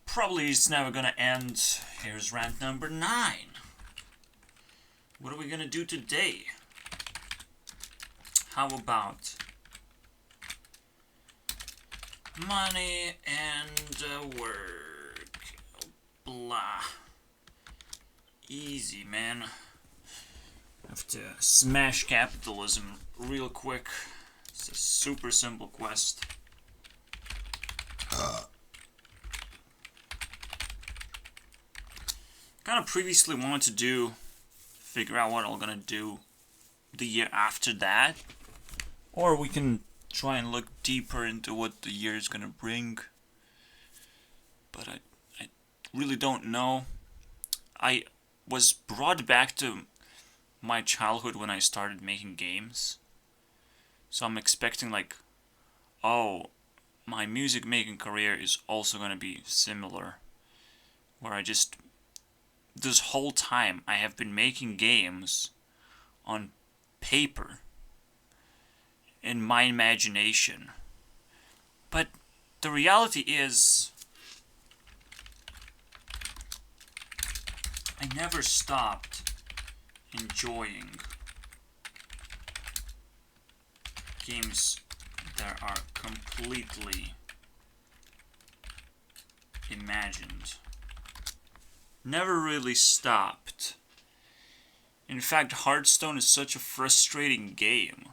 Probably it's never gonna end. Here's rant number 9. What are we gonna do today? How about money and work? Blah. Easy, man. Have to smash capitalism real quick. It's a super simple quest. Kind of previously wanted to figure out what I'm gonna do the year after that, or we can try and look deeper into what the year is gonna bring. But I really don't know. I was brought back to my childhood when I started making games, so I'm expecting like, oh, my music making career is also gonna be similar, where I just this whole time I have been making games on paper in my imagination. But the reality is I never stopped enjoying games that are completely imagined. Never really stopped. In fact, Hearthstone is such a frustrating game.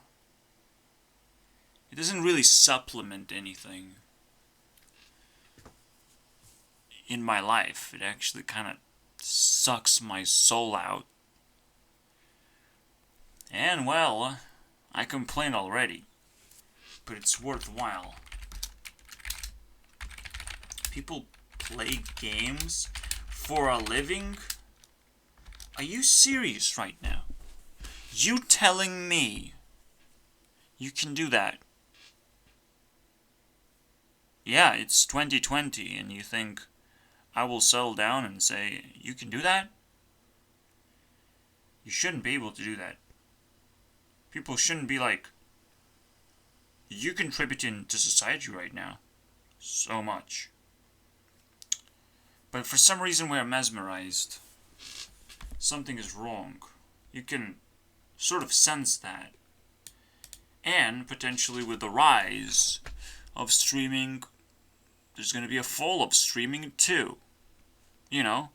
It doesn't really supplement anything in my life. It actually kind of sucks my soul out. And well, I complain already, but it's worthwhile. People play games for a living? Are you serious right now? You telling me you can do that? Yeah, it's 2020 and you think I will settle down and say, you can do that? You shouldn't be able to do that. People shouldn't be like, you contributing to society right now so much. But for some reason we're mesmerized. Something is wrong. You can sort of sense that. And potentially with the rise of streaming, there's going to be a fall of streaming too. You know,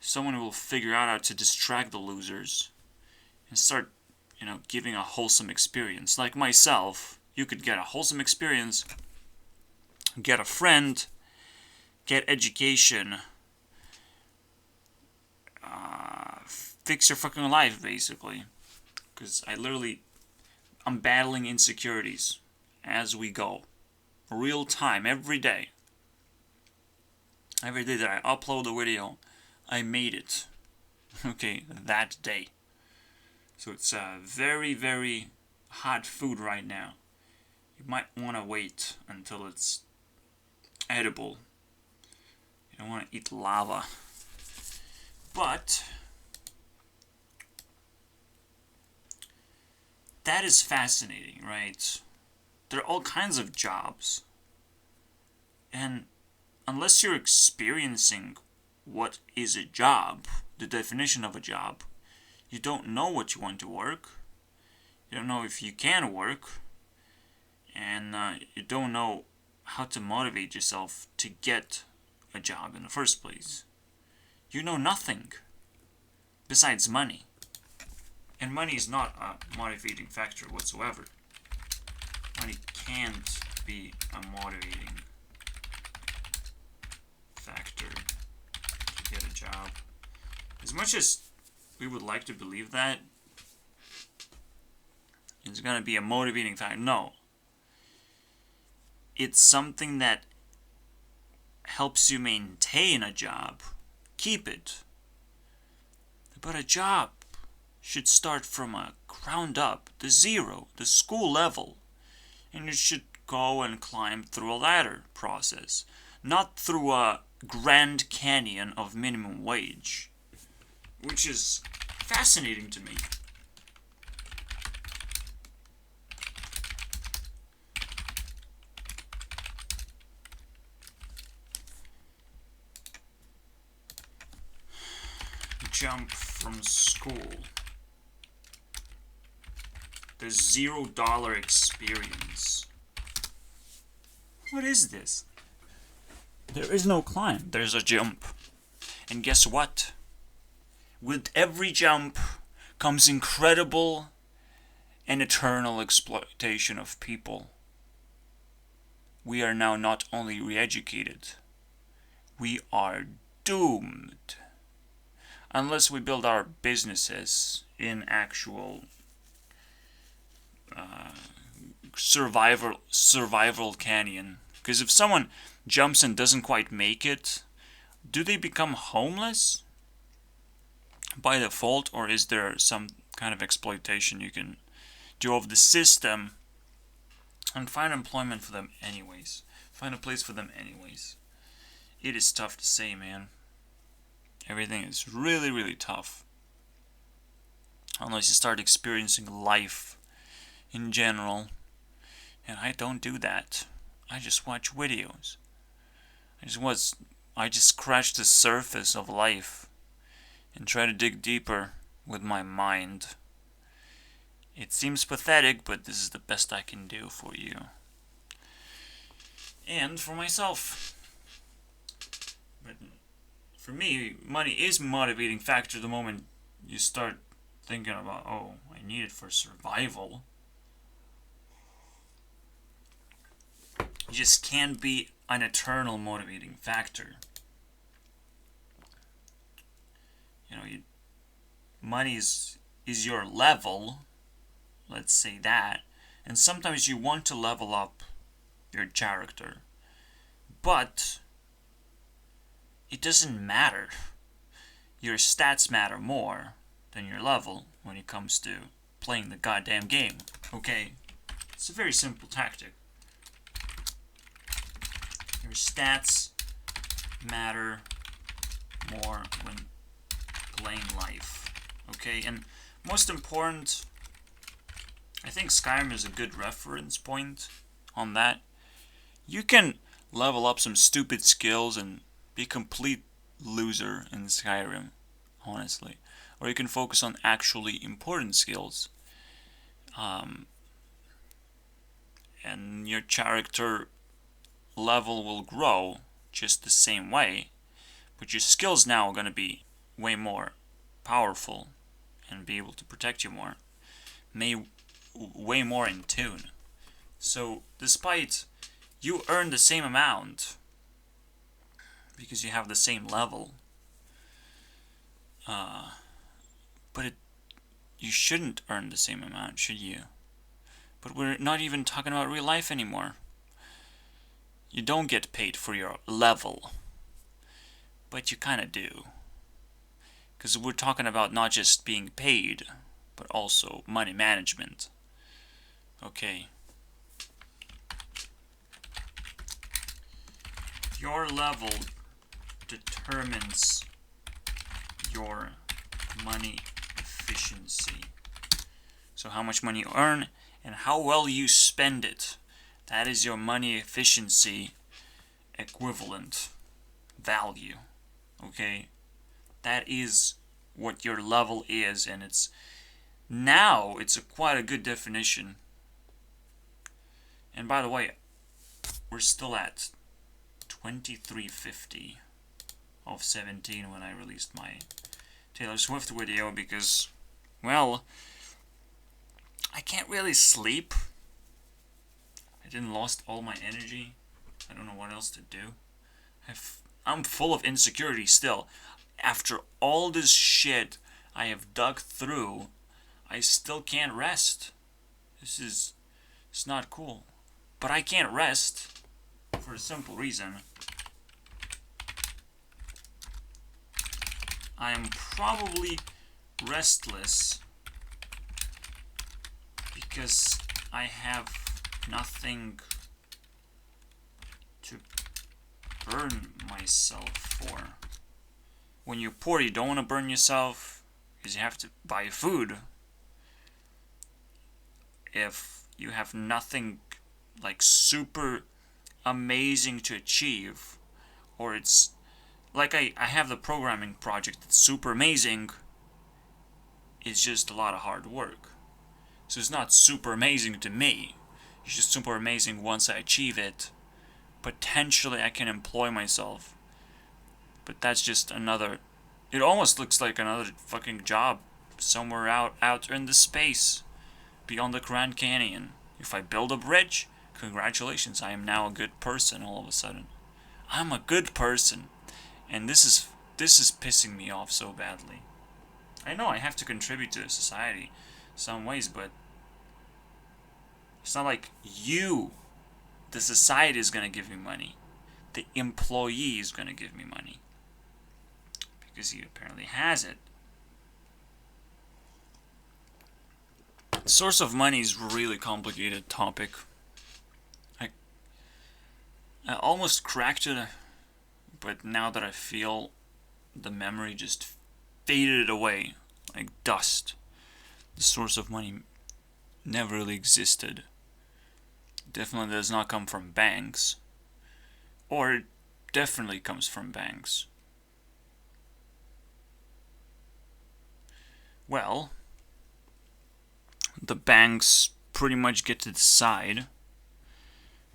someone will figure out how to distract the losers and start, giving a wholesome experience. Like myself, you could get a wholesome experience, get a friend, get education, fix your fucking life, basically. Because I'm battling insecurities as we go. Real time, every day. Every day that I upload a video, I made it. Okay, that day. So it's very, very hot food right now. You might want to wait until it's edible. You don't want to eat lava. But that is fascinating, right? There are all kinds of jobs. And unless you're experiencing what is a job, the definition of a job, you don't know what you want to work. You don't know if you can work. And you don't know how to motivate yourself to get a job in the first place. You know nothing besides money. And money is not a motivating factor whatsoever. Money can't be a motivating factor to get a job. As much as we would like to believe that it's going to be a motivating factor, no. It's something that helps you maintain a job, keep it. But a job should start from a ground up, the zero, the school level. And it should go and climb through a ladder process, not through a Grand Canyon of minimum wage, which is fascinating to me. jump from school. There's $0 experience. What is this? There is no climb. There's a jump. And guess what? With every jump comes incredible and eternal exploitation of people. We are now not only re-educated, we are doomed. Unless we build our businesses in actual survival canyon. Because if someone jumps and doesn't quite make it, do they become homeless by default, or is there some kind of exploitation you can do of the system and find employment for them anyways? Find a place for them anyways. It is tough to say, man. Everything is really, really tough. Unless you start experiencing life in general. And I don't do that. I just watch videos. I just scratch the surface of life and try to dig deeper with my mind. It seems pathetic, but this is the best I can do for you. And for myself. But for me, money is a motivating factor the moment you start thinking about, oh, I need it for survival. It just can't be an eternal motivating factor. You know, money is your level, let's say that, and sometimes you want to level up your character, but it doesn't matter. Your stats matter more than your level when it comes to playing the goddamn game, okay? It's a very simple tactic. Your stats matter more when playing life, okay? And most important, I think Skyrim is a good reference point on that. You can level up some stupid skills and be a complete loser in Skyrim, honestly. Or you can focus on actually important skills. And your character level will grow just the same way, but your skills now are going to be way more powerful and be able to protect you more, way more in tune. So despite you earn the same amount because you have the same level, but you shouldn't earn the same amount, should you? But we're not even talking about real life anymore. You don't get paid for your level, but you kind of do. Because we're talking about not just being paid, but also money management. Okay. Your level determines your money efficiency. So how much money you earn and how well you spend it. That is your money efficiency equivalent value. Okay? That is what your level is, and it's quite a good definition. And by the way, we're still at 2350 of 17 when I released my Taylor Swift video because, well, I can't really sleep. I didn't lost all my energy. I don't know what else to do. I'm full of insecurity still. After all this shit I have dug through, I still can't rest. It's not cool. But I can't rest for a simple reason. I am probably restless because I have nothing to burn myself for. When you're poor, you don't want to burn yourself because you have to buy food. If you have nothing like super amazing to achieve, or it's like I have the programming project that's super amazing. It's just a lot of hard work. So it's not super amazing to me. It's just super amazing once I achieve it. Potentially I can employ myself. But that's just another... It almost looks like another fucking job somewhere out in the space beyond the Grand Canyon. If I build a bridge, congratulations, I am now a good person all of a sudden. I'm a good person. And this is pissing me off so badly. I know I have to contribute to society some ways, but it's not like you, the society, is gonna give me money. The employee is gonna give me money. Because he apparently has it. The source of money is a really complicated topic. I almost cracked it, but now that I feel the memory just faded away like dust. The source of money never really existed. Definitely does not come from banks. Or it definitely comes from banks. Well, the banks pretty much get to decide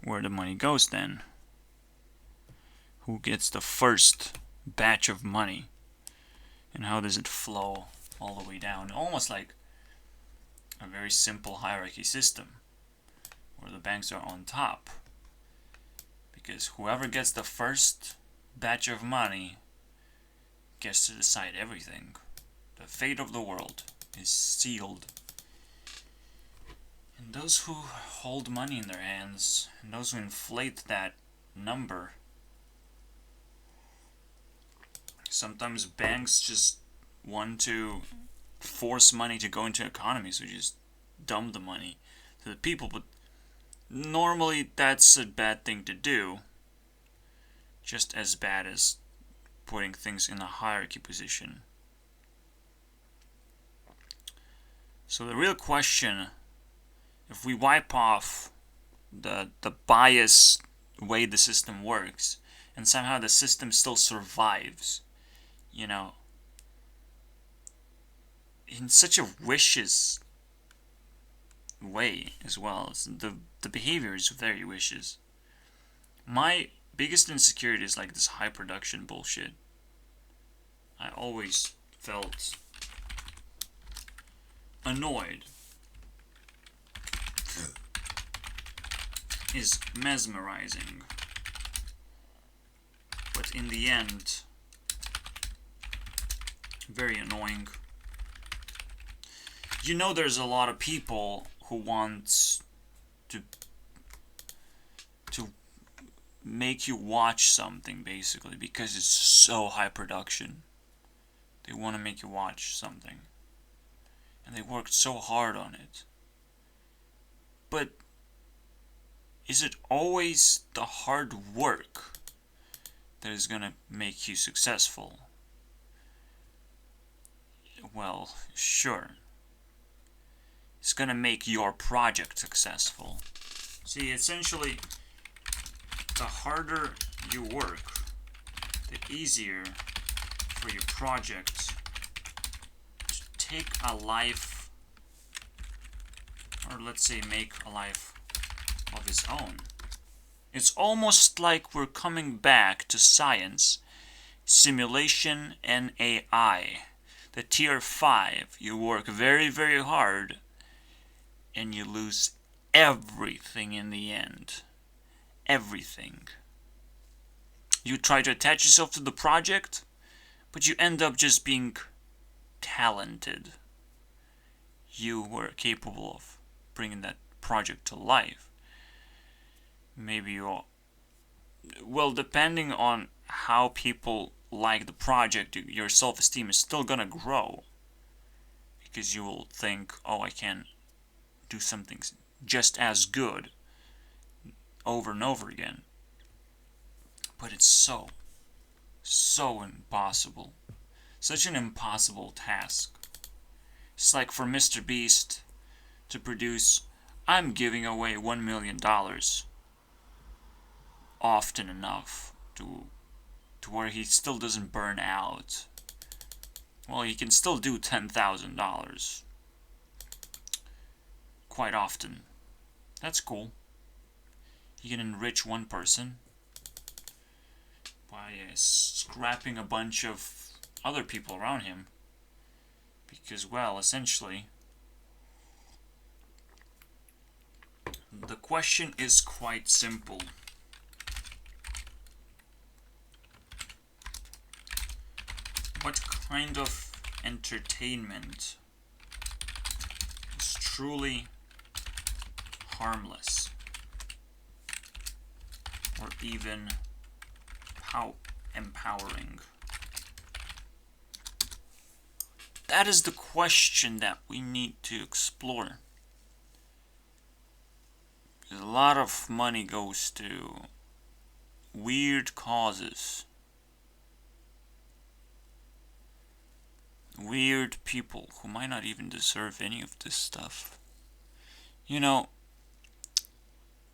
where the money goes then. Who gets the first batch of money? And how does it flow all the way down? Almost like a very simple hierarchy system where the banks are on top. Because whoever gets the first batch of money gets to decide everything. The fate of the world is sealed. And those who hold money in their hands, and those who inflate that number, sometimes banks just want to force money to go into economies, so just dump the money to the people. But normally that's a bad thing to do. Just as bad as putting things in a hierarchy position. So the real question, if we wipe off the bias way the system works, and somehow the system still survives, you know, in such a vicious way as well. The behavior is very vicious. My biggest insecurity is like this high production bullshit. I always felt annoyed. Is mesmerizing. But in the end, very annoying. You know, there's a lot of people who want to make you watch something, basically, because it's so high production. They want to make you watch something. And they worked so hard on it. But is it always the hard work that is gonna make you successful? Well, sure. It's gonna make your project successful. See, essentially, the harder you work, the easier for your project to take a life, or let's say make a life of his own. It's almost like we're coming back to science, simulation, and AI. The tier 5, you work very, very hard, and you lose everything in the end. Everything. You try to attach yourself to the project, but you end up just being talented. You were capable of bringing that project to life. Maybe you'll... Well, depending on how people like the project, your self-esteem is still gonna grow. Because you will think, oh, I can do something just as good over and over again. But it's so impossible. Such an impossible task. It's like for Mr. Beast to produce, I'm giving away $1 million often enough to to where he still doesn't burn out. Well, he can still do $10,000 quite often. That's cool. He can enrich one person by scrapping a bunch of other people around him. Because, well, essentially, the question is quite simple. What kind of entertainment is truly harmless? Or even how empowering? That is the question that we need to explore. Because a lot of money goes to weird causes. Weird people who might not even deserve any of this stuff. You know,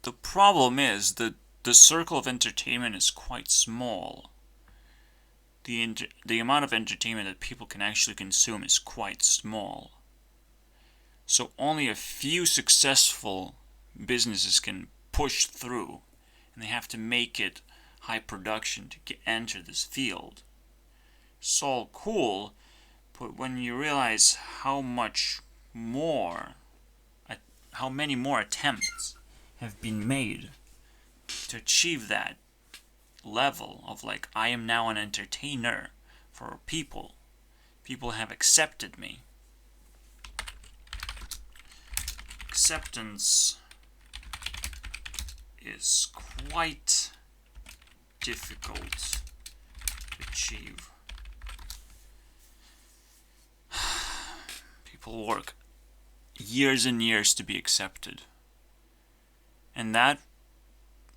the problem is that the circle of entertainment is quite small. The amount of entertainment that people can actually consume is quite small. So only a few successful businesses can push through, and they have to make it high production to enter this field. It's all cool, but when you realize how many more attempts have been made to achieve that level of like, I am now an entertainer for people. People have accepted me. Acceptance is quite difficult to achieve. People work years and years to be accepted. And that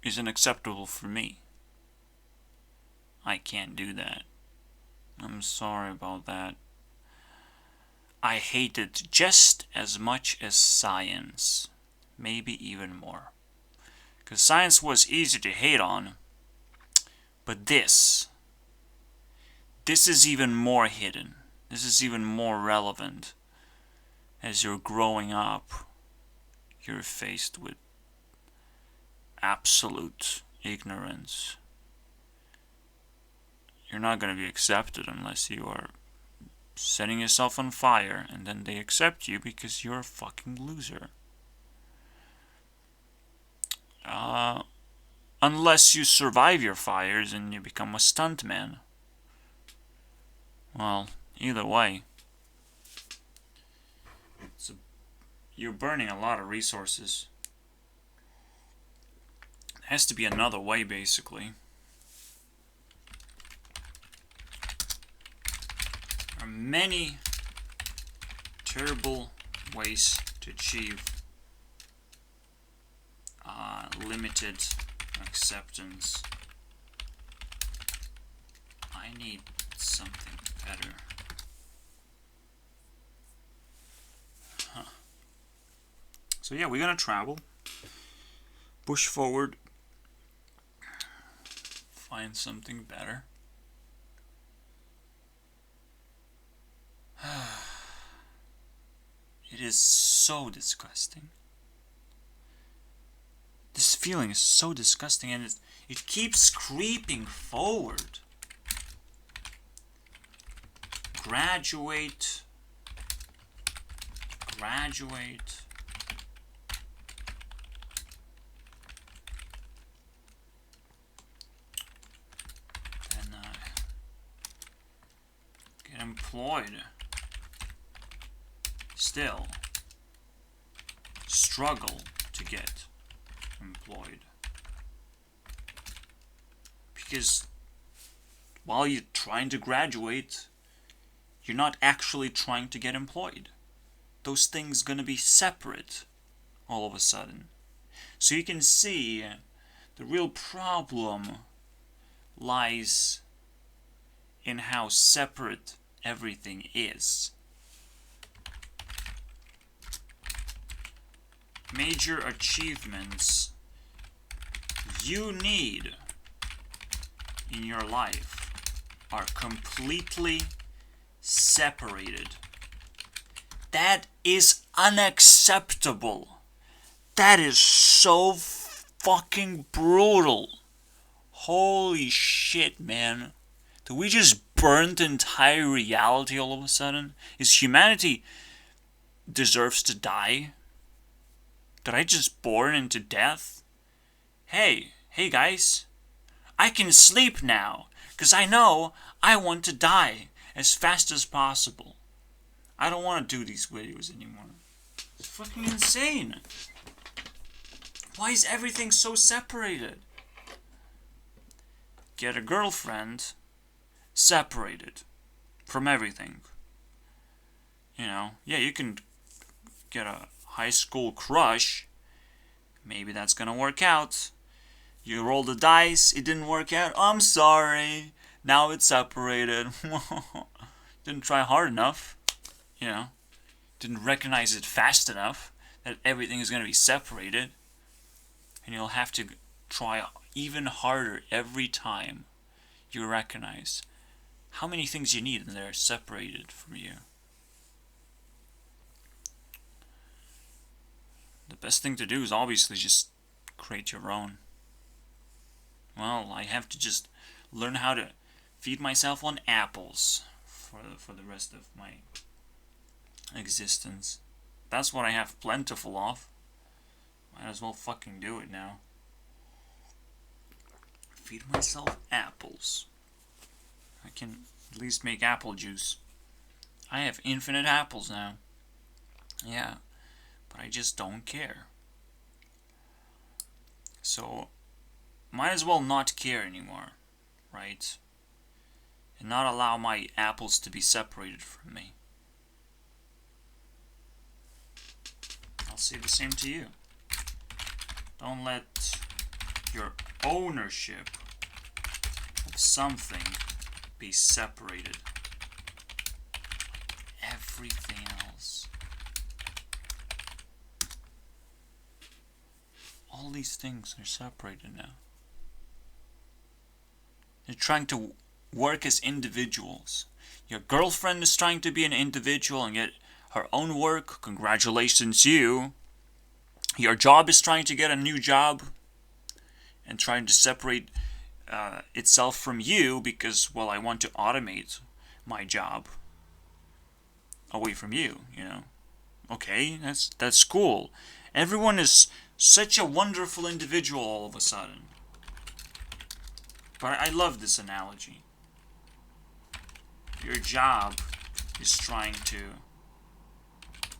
isn't acceptable for me. I can't do that. I'm sorry about that. I hate it just as much as science. Maybe even more. Because science was easy to hate on. But this is even more hidden. This is even more relevant. As you're growing up, you're faced with absolute ignorance. You're not going to be accepted unless you are setting yourself on fire, and then they accept you because you're a fucking loser. Unless you survive your fires and you become a stuntman. Well, either way, you're burning a lot of resources. There has to be another way, basically. There are many terrible ways to achieve limited acceptance. I need something better. So yeah, we're gonna travel, push forward, find something better. It is so disgusting. This feeling is so disgusting, and it keeps creeping forward. Graduate. Then get employed. Still struggle to get employed. Because while you're trying to graduate, you're not actually trying to get employed. Those things gonna be separate all of a sudden. So you can see the real problem lies in how separate everything is. Major achievements you need in your life are completely separated. That is unacceptable. That is so fucking brutal. Holy shit, man. Did we just burn the entire reality all of a sudden? Is humanity deserves to die? Did I just born into death? Hey guys. I can sleep now, because I know I want to die as fast as possible. I don't want to do these videos anymore. It's fucking insane. Why is everything so separated? Get a girlfriend, separated from everything. You know, yeah, you can get a high school crush. Maybe that's gonna work out. You roll the dice, it didn't work out. I'm sorry. Now it's separated. Didn't try hard enough. You know, didn't recognize it fast enough that everything is gonna be separated. And you'll have to try even harder every time you recognize how many things you need and they're separated from you. The best thing to do is obviously just create your own. Well, I have to just learn how to feed myself on apples for the rest of my existence. That's what I have plentiful of. Might as well fucking do it now. Feed myself apples. I can at least make apple juice. I have infinite apples now. Yeah, but I just don't care. So, might as well not care anymore, right? And not allow my apples to be separated from me. I'll say the same to you. Don't let your ownership of something be separated. Everything else. All these things are separated now. They're trying to work as individuals. Your girlfriend is trying to be an individual and get her own work. Congratulations, you. Your job is trying to get a new job and trying to separate itself from you because, well, I want to automate my job away from you, you know. Okay, that's cool. Everyone is such a wonderful individual all of a sudden. But I love this analogy. Your job is trying to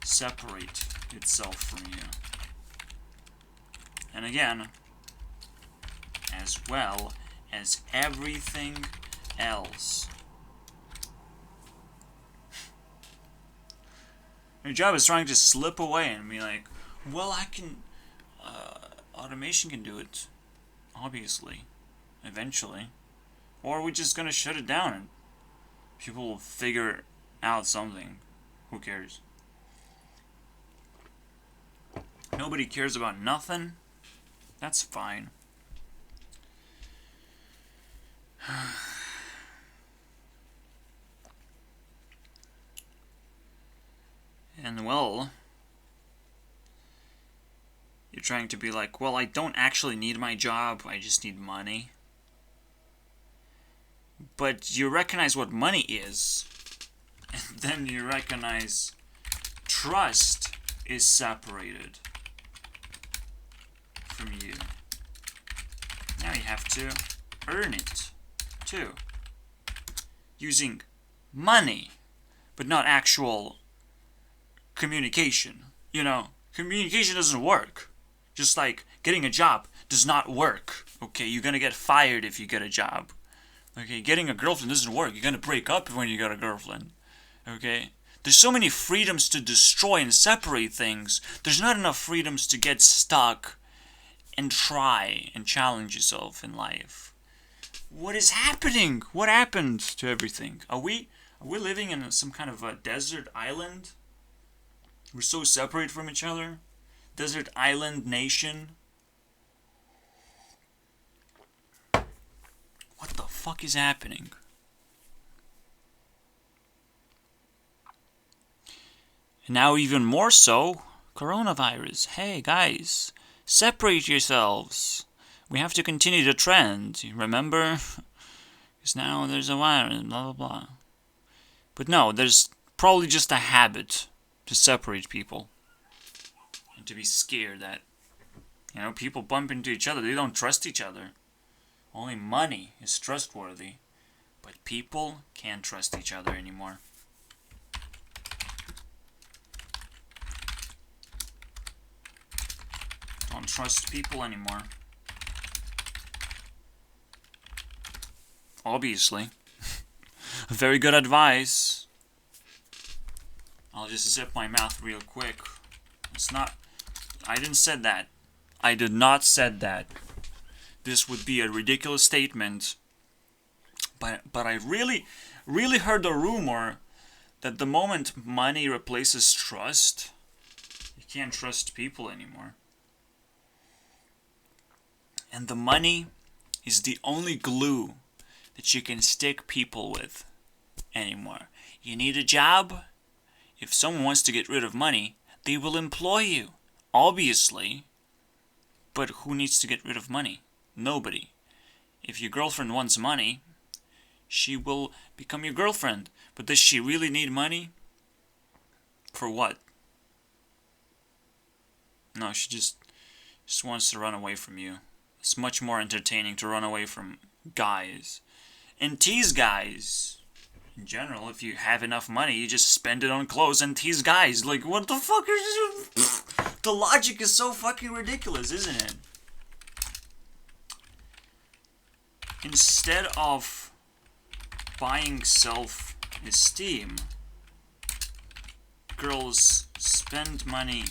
separate itself from you. And again, as well as everything else. Your job is trying to slip away and be like, well, I can, automation can do it, obviously, eventually. Or we're just gonna shut it down and people will figure out something. Who cares? Nobody cares about nothing. That's fine. And well, you're trying to be like, well, I don't actually need my job, I just need money. But you recognize what money is, and then you recognize trust is separated from you. Now you have to earn it, too. Using money, but not actual communication. You know, communication doesn't work. Just like getting a job does not work. Okay, you're gonna get fired if you get a job. Okay, getting a girlfriend doesn't work. You're gonna break up when you get a girlfriend. Okay? There's so many freedoms to destroy and separate things. There's not enough freedoms to get stuck and try and challenge yourself in life. What is happening? What happened to everything? Are we living in some kind of a desert island? We're so separated from each other? Desert island nation? What the fuck is happening? And now even more so, coronavirus. Hey guys, separate yourselves. We have to continue the trend, remember? Because now there's a virus, blah blah blah. But no, there's probably just a habit to separate people. And to be scared that, people bump into each other, they don't trust each other. Only money is trustworthy. But people can't trust each other anymore. Don't trust people anymore. Obviously. Very good advice. I'll just zip my mouth real quick. I didn't said that. I did not said that. This would be a ridiculous statement. But I really heard a rumor that the moment money replaces trust, you can't trust people anymore. And the money is the only glue that you can stick people with anymore. You need a job? If someone wants to get rid of money, they will employ you. Obviously. But who needs to get rid of money? Nobody. If your girlfriend wants money, she will become your girlfriend. But does she really need money? For what? No, she just wants to run away from you. It's much more entertaining to run away from guys. And tease guys. In general, if you have enough money, you just spend it on clothes and tease guys. Like, what the fuck is this? The logic is so fucking ridiculous, isn't it? Instead of buying self-esteem, girls spend money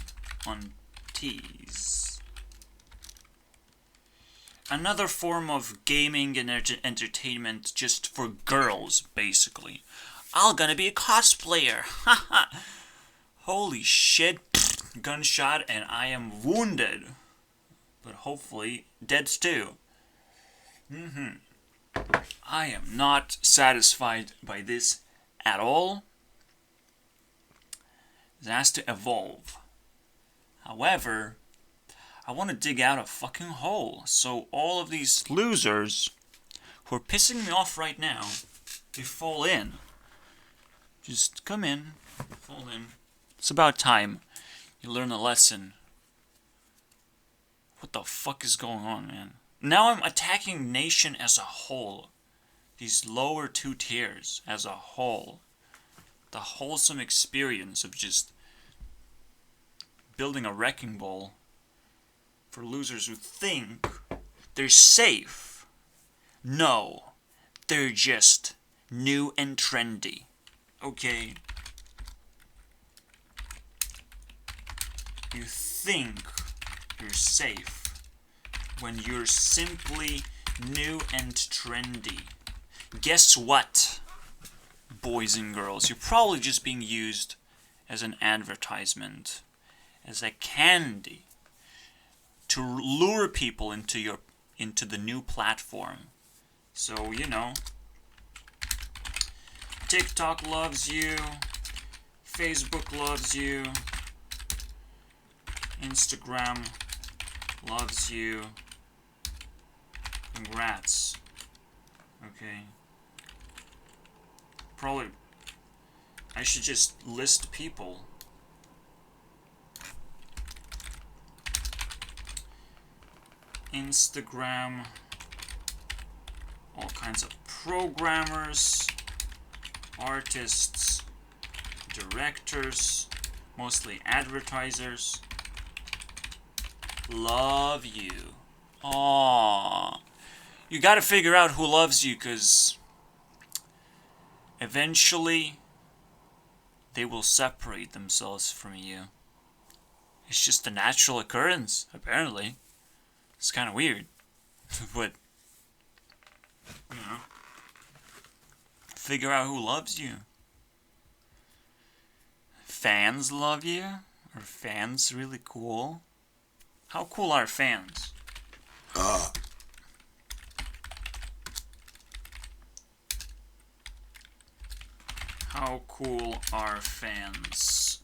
on tease. Another form of gaming and entertainment just for girls, basically. I'm gonna be a cosplayer. Haha. Holy shit. Gunshot and I am wounded. But hopefully dead too. I am not satisfied by this at all. It has to evolve. However, I want to dig out a fucking hole. So all of these losers who are pissing me off right now, they fall in. Just come in, fall in. It's about time you learn a lesson. What the fuck is going on, man? Now I'm attacking nation as a whole. These lower two tiers as a whole. The wholesome experience of just building a wrecking ball for losers who think they're safe. No, they're just new and trendy. Okay? You think you're safe when you're simply new and trendy. Guess what, boys and girls? You're probably just being used as an advertisement, as a candy, to lure people into the new platform. So, TikTok loves you, Facebook loves you, Instagram loves you. Congrats. Okay. Probably I should just list people. Instagram, all kinds of programmers, artists, directors, mostly advertisers. Love you. Aww. You gotta figure out who loves you, because eventually they will separate themselves from you. It's just a natural occurrence, apparently. It's kind of weird, but, figure out who loves you. Fans love you? Are fans really cool? How cool are fans? How cool are fans?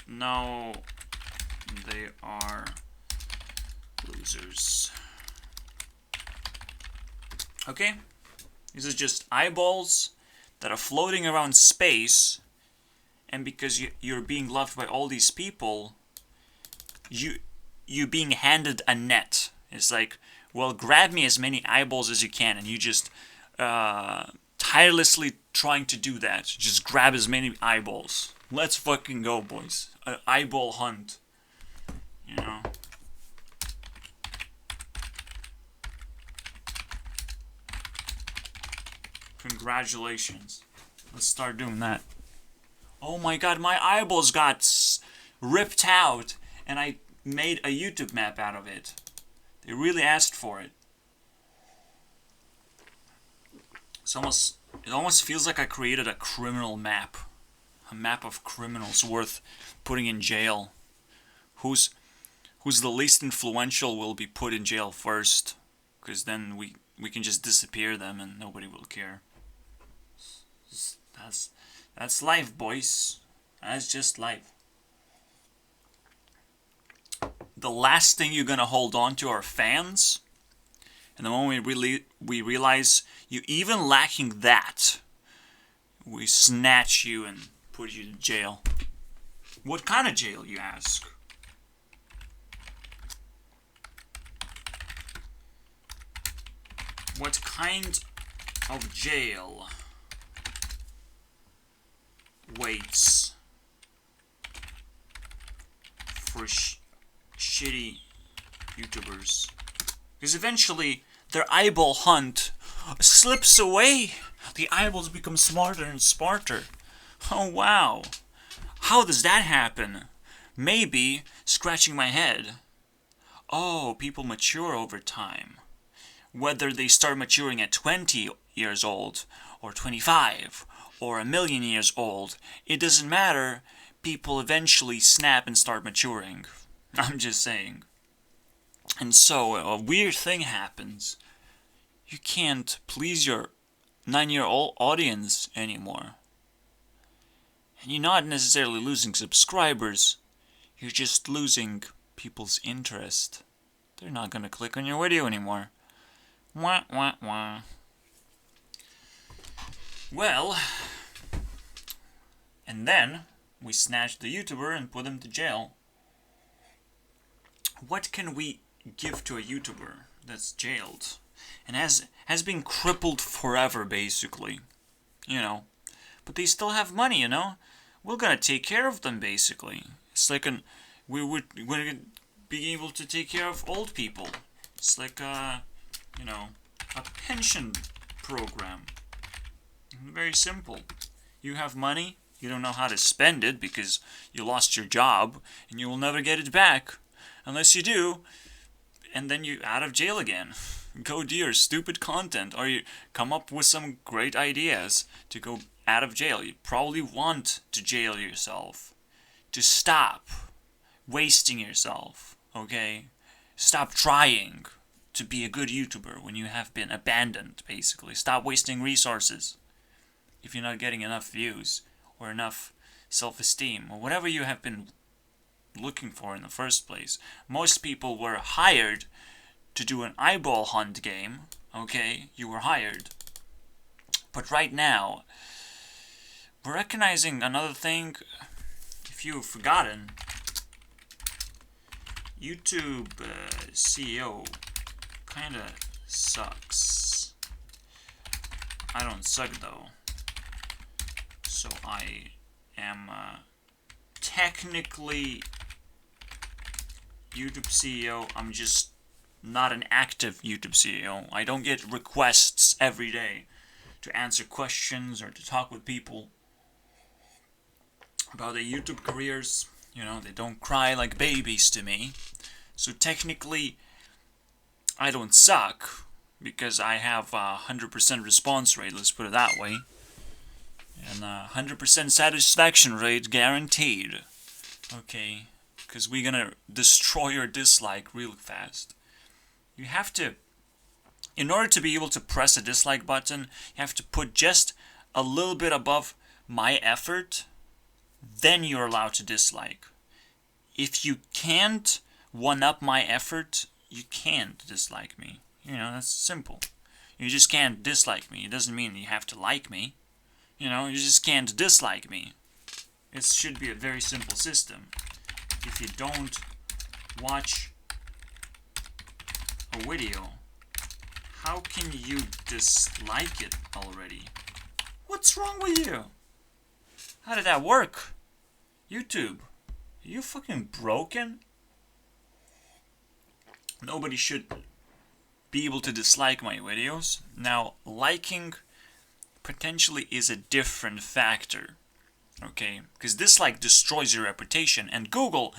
No, they are losers. Okay? These are just eyeballs that are floating around space, and because you're being loved by all these people, you're being handed a net. It's like, well, grab me as many eyeballs as you can, and you just tirelessly trying to do that. Just grab as many eyeballs. Let's fucking go, boys. An eyeball hunt. You know? Congratulations. Let's start doing that. Oh my god, my eyeballs got ripped out, and I made a YouTube map out of it. They really asked for it. It almost feels like I created a criminal map. A map of criminals worth putting in jail. Who's the least influential will be put in jail first. Because then we can just disappear them and nobody will care. That's life, boys. That's just life. The last thing you're gonna hold on to are fans. And the moment we realize you even lacking that, we snatch you and put you to jail. What kind of jail, you ask? What kind of jail waits for shitty YouTubers? Because eventually their eyeball hunt slips away. The eyeballs become smarter and smarter. Oh wow. How does that happen? Maybe scratching my head. Oh, people mature over time. Whether they start maturing at 20 years old, or 25, or 1,000,000 years old, it doesn't matter. People eventually snap and start maturing. I'm just saying. And so, a weird thing happens. You can't please your 9-year-old audience anymore. And you're not necessarily losing subscribers. You're just losing people's interest. They're not gonna click on your video anymore. Wah, wah, wah. Well, and then we snatched the YouTuber and put him to jail. What can we give to a YouTuber that's jailed and has been crippled forever, basically? You know, but they still have money, you know? We're gonna take care of them, basically. It's like we're gonna be able to take care of old people. It's like you know, a pension program. Very simple. You have money, you don't know how to spend it because you lost your job, and you will never get it back. Unless you do, and then you're out of jail again. Go do your stupid content, or you come up with some great ideas to go out of jail. You probably want to jail yourself. To stop wasting yourself, okay? Stop trying to be a good YouTuber when you have been abandoned, basically. Stop wasting resources if you're not getting enough views or enough self-esteem or whatever you have been looking for in the first place. Most people were hired to do an eyeball hunt game, okay? You were hired. But right now, we're recognizing another thing. If you've forgotten, YouTube CEO kinda sucks. I don't suck though. So I am technically YouTube CEO. I'm just not an active YouTube CEO. I don't get requests every day to answer questions or to talk with people about their YouTube careers. You know, they don't cry like babies to me. So technically, I don't suck because I have a 100% response rate, let's put it that way. And a 100% satisfaction rate guaranteed. Okay, because we're gonna destroy your dislike real fast. You have to, in order to be able to press a dislike button, you have to put just a little bit above my effort, then you're allowed to dislike. If you can't one-up my effort, you can't dislike me. You know, that's simple. You just can't dislike me. It doesn't mean you have to like me. You know, you just can't dislike me. It should be a very simple system. If you don't watch a video, how can you dislike it already? What's wrong with you? How did that work? YouTube, are you fucking broken? Nobody should be able to dislike my videos. Now, liking potentially is a different factor. Okay? Because dislike destroys your reputation. And Google,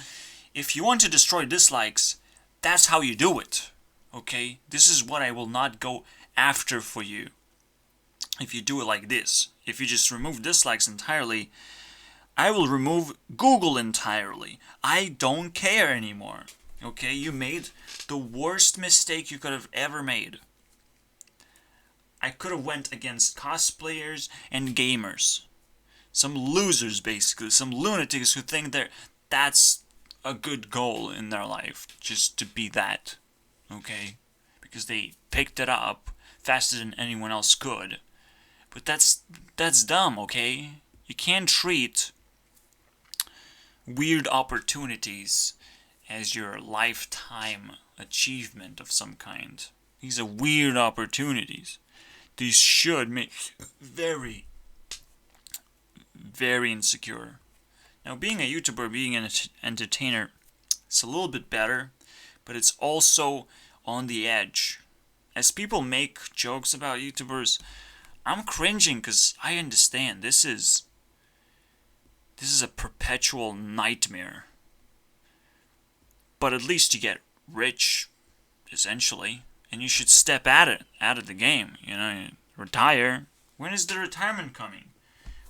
if you want to destroy dislikes, that's how you do it. Okay? This is what I will not go after for you. If you do it like this. If you just remove dislikes entirely, I will remove Google entirely. I don't care anymore. Okay? You made the worst mistake you could have ever made. I could have went against cosplayers and gamers. Some losers, basically. Some lunatics who think that's a good goal in their life. Just to be that. Okay? Because they picked it up faster than anyone else could. But that's dumb, okay? You can't treat weird opportunities as your lifetime achievement of some kind. These are weird opportunities. These should make very, very insecure. Now, being a YouTuber, being an entertainer, it's a little bit better, but it's also on the edge. As people make jokes about YouTubers, I'm cringing because I understand this is a perpetual nightmare. But at least you get rich, essentially. And you should step out of the game, you know, retire. When is the retirement coming?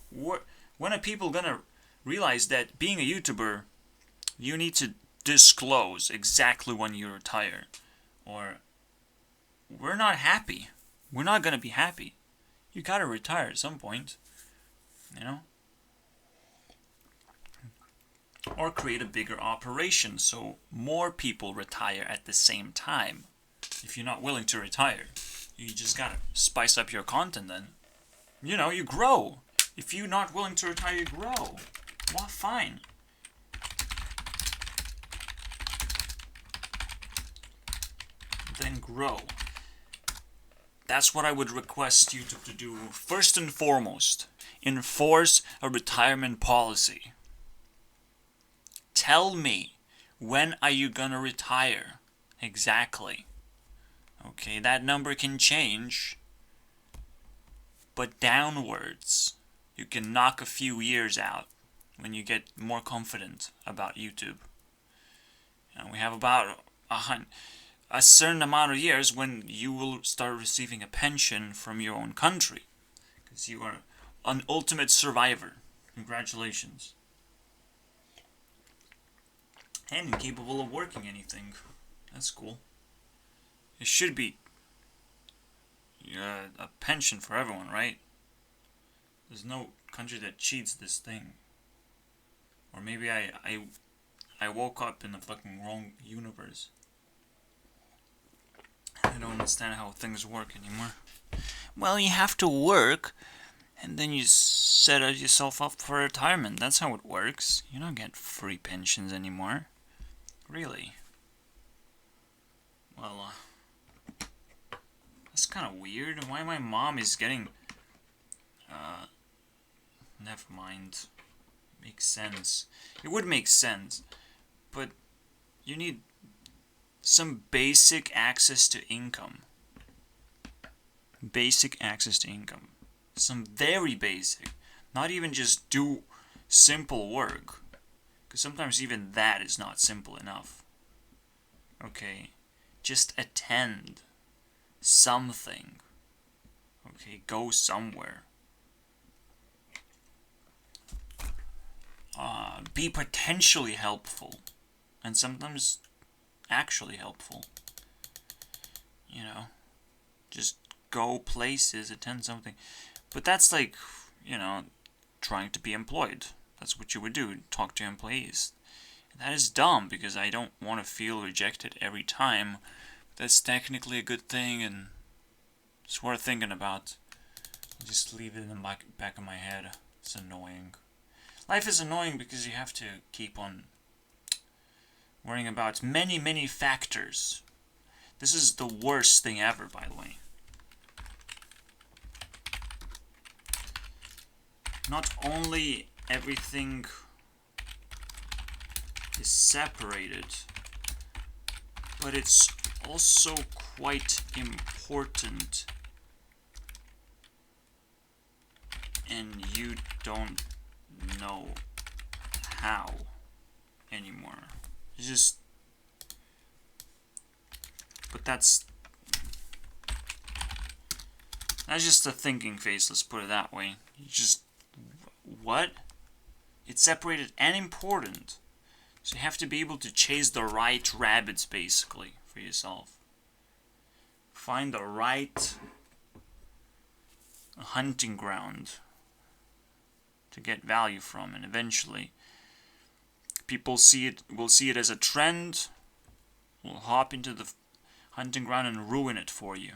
When are people gonna realize that being a YouTuber, you need to disclose exactly when you retire? Or, we're not happy. We're not gonna be happy. You gotta retire at some point, you know? Or create a bigger operation so more people retire at the same time. If you're not willing to retire, you just gotta spice up your content then. You know, you grow. If you're not willing to retire, you grow. Well, fine. Then grow. That's what I would request YouTube to do first and foremost. Enforce a retirement policy. Tell me, when are you gonna retire? Exactly. Okay, that number can change, but downwards. You can knock a few years out when you get more confident about YouTube. And we have about a certain amount of years when you will start receiving a pension from your own country. Because you are an ultimate survivor. Congratulations. And incapable of working anything. That's cool. It should be a pension for everyone, right? There's no country that cheats this thing. Or maybe I woke up in the fucking wrong universe. I don't understand how things work anymore. Well, you have to work, and then you set yourself up for retirement. That's how it works. You don't get free pensions anymore. Really? Well, that's kind of weird. Why my mom is getting... never mind. Makes sense. It would make sense. But you need some basic access to income. Basic access to income. Some very basic. Not even just do simple work. Because sometimes even that is not simple enough. Okay. Just attend something. Okay, go somewhere. Be potentially helpful. And sometimes actually helpful. You know. Just go places, attend something. But that's like, you know, trying to be employed. That's what you would do, talk to employees. And that is dumb, because I don't want to feel rejected every time. That's technically a good thing, and it's worth thinking about. I'll just leave it in the back of my head. It's annoying. Life is annoying because you have to keep on worrying about many, many factors. This is the worst thing ever, by the way. Not only everything is separated, but it's also quite important, and you don't know how anymore. It's just, but that's just a thinking phase, let's put it that way. You just, what? It's separated and important. So you have to be able to chase the right rabbits, basically, for yourself. Find the right hunting ground to get value from, and eventually people will see it as a trend, will hop into the hunting ground and ruin it for you.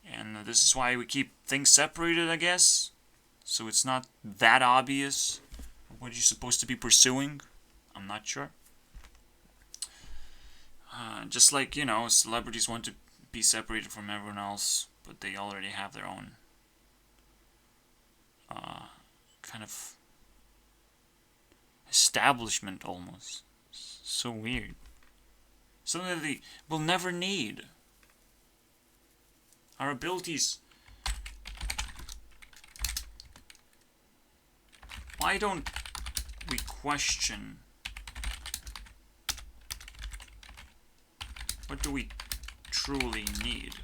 And this is why we keep things separated, I guess, so it's not that obvious what you're supposed to be pursuing. I'm not sure. Just like, you know, celebrities want to be separated from everyone else, but they already have their own kind of establishment almost. So weird. Something that they will never need. Our abilities. Why don't we question what do we truly need?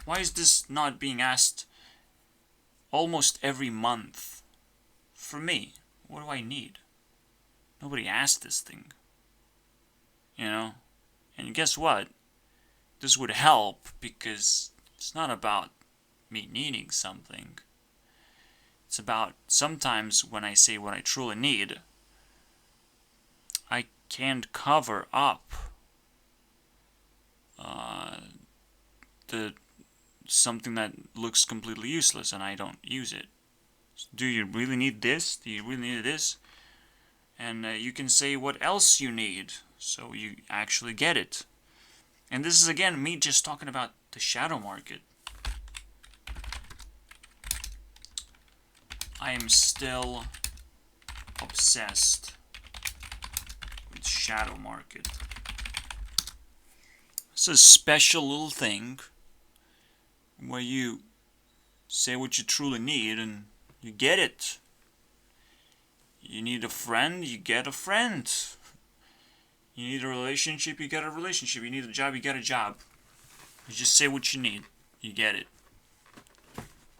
Why is this not being asked almost every month? For me, what do I need? Nobody asked this thing. You know? And guess what? This would help, because it's not about me needing something. It's about sometimes when I say what I truly need, I can't cover up something that looks completely useless, and I don't use it. Do you really need this? Do you really need this? And you can say what else you need, so you actually get it. And this is again me just talking about the shadow market. I am still obsessed with shadow market. It's a special little thing where you say what you truly need and you get it. You need a friend, you get a friend. You need a relationship, you get a relationship. You need a job, you get a job. You just say what you need, you get it.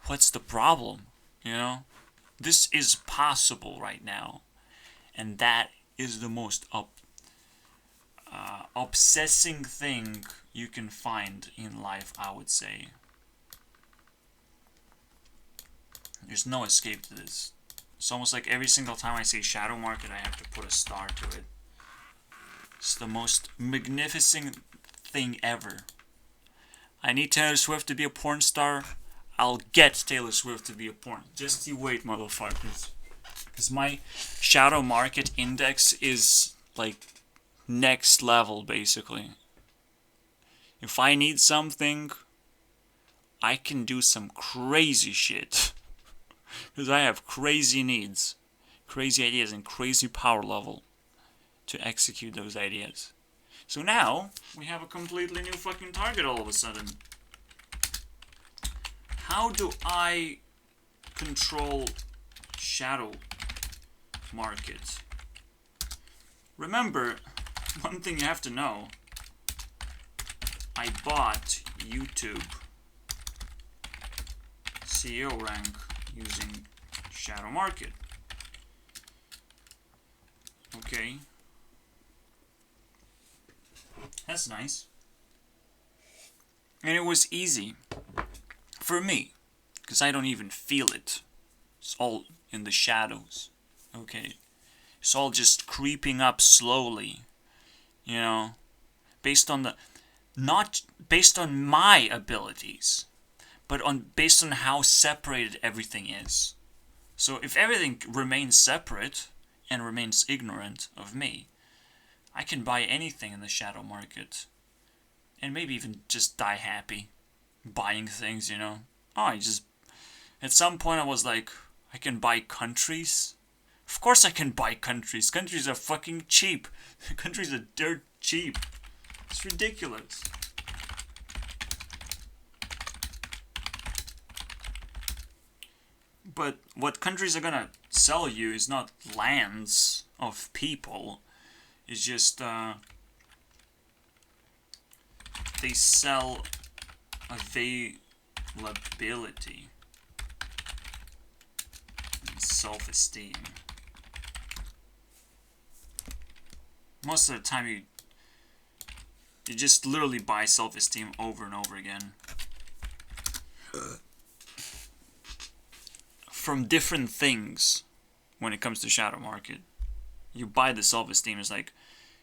What's the problem? You know? This is possible right now. And that is the most obsessing thing you can find in life, I would say. There's no escape to this. It's almost like every single time I say shadow market, I have to put a star to it. It's the most magnificent thing ever. I need Taylor Swift to be a porn star. I'll get Taylor Swift to be a porn. Just you wait, motherfuckers. Because my shadow market index is like next level, basically. If I need something, I can do some crazy shit. Because I have crazy needs, crazy ideas, and crazy power level to execute those ideas. So now, we have a completely new fucking target all of a sudden. How do I control shadow market? Remember, one thing you have to know. I bought YouTube CEO rank using shadow market. Okay. That's nice. And it was easy for me, because I don't even feel it. It's all in the shadows. Okay. It's all just creeping up slowly. You know, based on the, not based on my abilities, but based on how separated everything is. So if everything remains separate and remains ignorant of me, I can buy anything in the shadow market. And maybe even just die happy buying things, you know. At some point I was like, I can buy countries? Of course I can buy countries. Countries are fucking cheap. Countries are dirt cheap. It's ridiculous. But what countries are gonna sell you is not lands of people. It's just, they sell availability and self-esteem. Most of the time you just literally buy self-esteem over and over again. From different things when it comes to shadow market. You buy the self-esteem. It's like,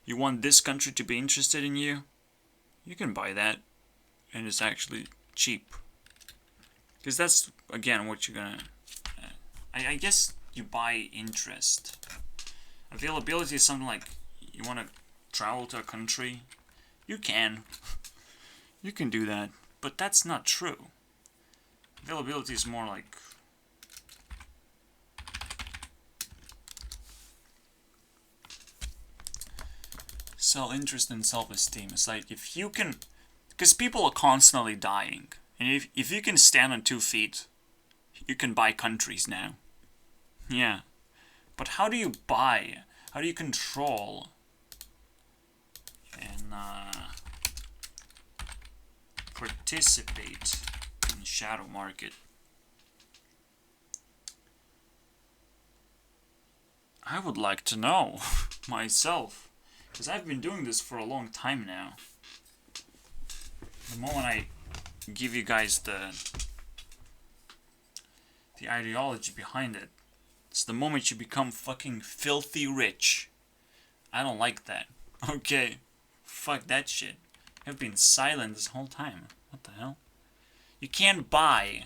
you want this country to be interested in you? You can buy that. And it's actually cheap. Because that's, again, what you're gonna... I guess you buy interest. Availability is something like, you want to travel to a country? You can. You can do that. But that's not true. Availability is more like... interest and self-esteem. It's like, if you can... Because people are constantly dying. And if you can stand on 2 feet, you can buy countries now. Yeah. But how do you buy? How do you control? And participate in the shadow market? I would like to know myself. Because I've been doing this for a long time now. The moment I give you guys the ideology behind it, it's the moment you become fucking filthy rich. I don't like that. Okay. Fuck that shit. I've been silent this whole time. What the hell? You can't buy.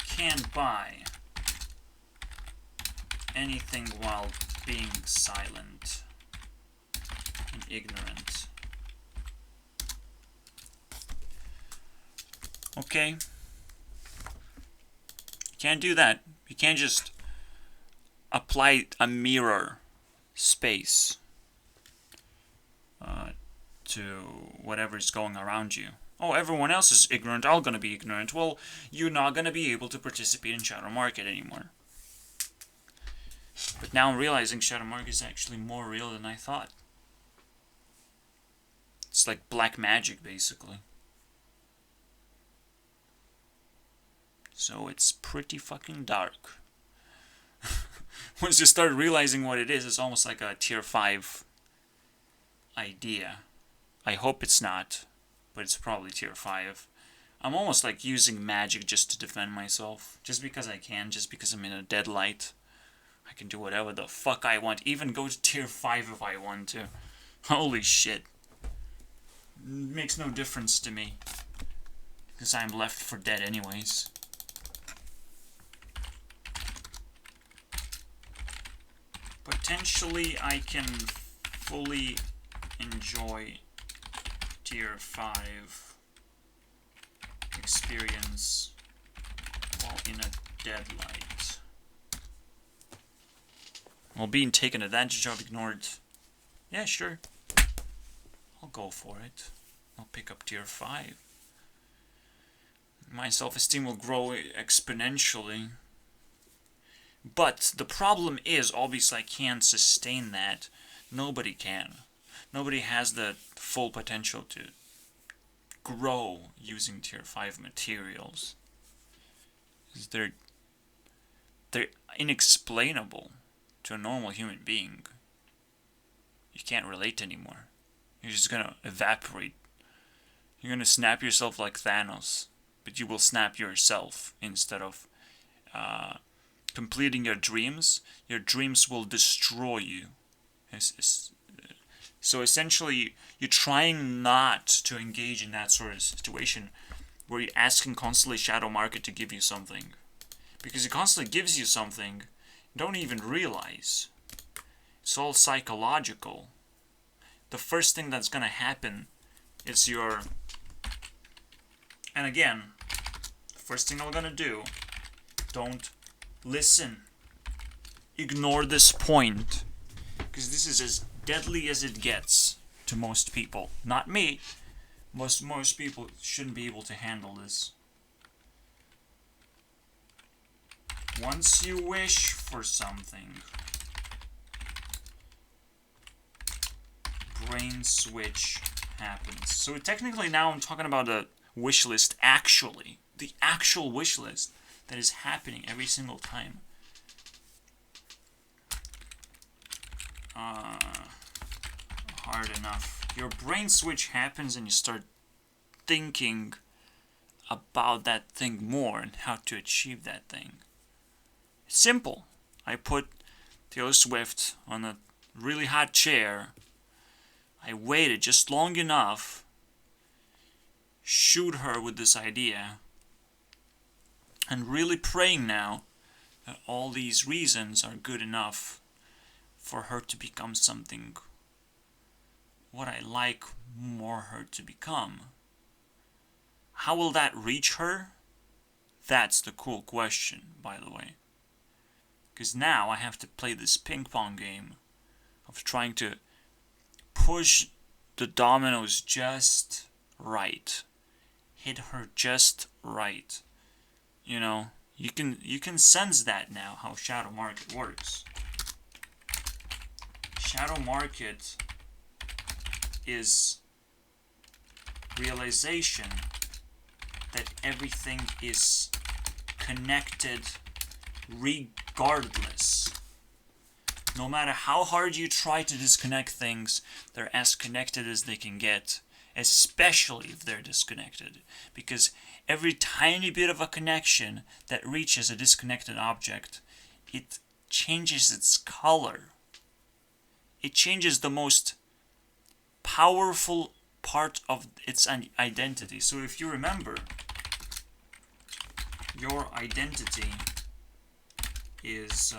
Can't buy anything while being silent and ignorant. Okay? You can't do that. You can't just apply a mirror space to whatever's going around you. Oh, everyone else is ignorant, I'm gonna be ignorant. Well, you're not gonna be able to participate in shadow market anymore. But now I'm realizing shadow market is actually more real than I thought. It's like black magic, basically. So it's pretty fucking dark. Once you start realizing what it is, it's almost like a tier 5 idea. I hope it's not, but it's probably tier 5. I'm almost like using magic just to defend myself. Just because I can, just because I'm in a dead light. I can do whatever the fuck I want. Even go to tier 5 if I want to. Holy shit. Makes no difference to me. Because I'm left for dead anyways. Potentially I can fully enjoy tier 5 experience while in a dead light. While being taken advantage of, ignored. Yeah, sure. I'll go for it. I'll pick up tier 5. My self-esteem will grow exponentially. But the problem is, obviously I can't sustain that. Nobody can. Nobody has the full potential to grow using tier 5 materials. They're inexplainable to a normal human being. You can't relate anymore. You're just gonna evaporate. You're gonna snap yourself like Thanos. but you will snap yourself instead of completing your dreams. Your dreams will destroy you. So essentially, you're trying not to engage in that sort of situation where you're asking constantly shadow market to give you something. Because it constantly gives you something you don't even realize. It's all psychological. The first thing that's gonna happen is your... And again, the first thing I'm gonna do, don't listen. Ignore this point. Because this is as deadly as it gets to most people. Not me. Most people shouldn't be able to handle this. Once you wish for something, brain switch happens. So technically now I'm talking about a wish list actually. The actual wish list that is happening every single time. Hard enough. Your brain switch happens and you start thinking about that thing more and how to achieve that thing. It's simple. I put Taylor Swift on a really hot chair. I waited just long enough. Shoot her with this idea. And really praying now that all these reasons are good enough for her to become something what I like more her to become. How will that reach her? That's the cool question, by the way. Because now I have to play this ping pong game of trying to push the dominoes just right. Hit her just right. You know, you can sense that now, how shadow market works. Shadow market is realization that everything is connected regardless. No matter how hard you try to disconnect things, they're as connected as they can get, especially if they're disconnected. Because every tiny bit of a connection that reaches a disconnected object, it changes its color. It changes the most powerful part of its identity. So if you remember, your identity is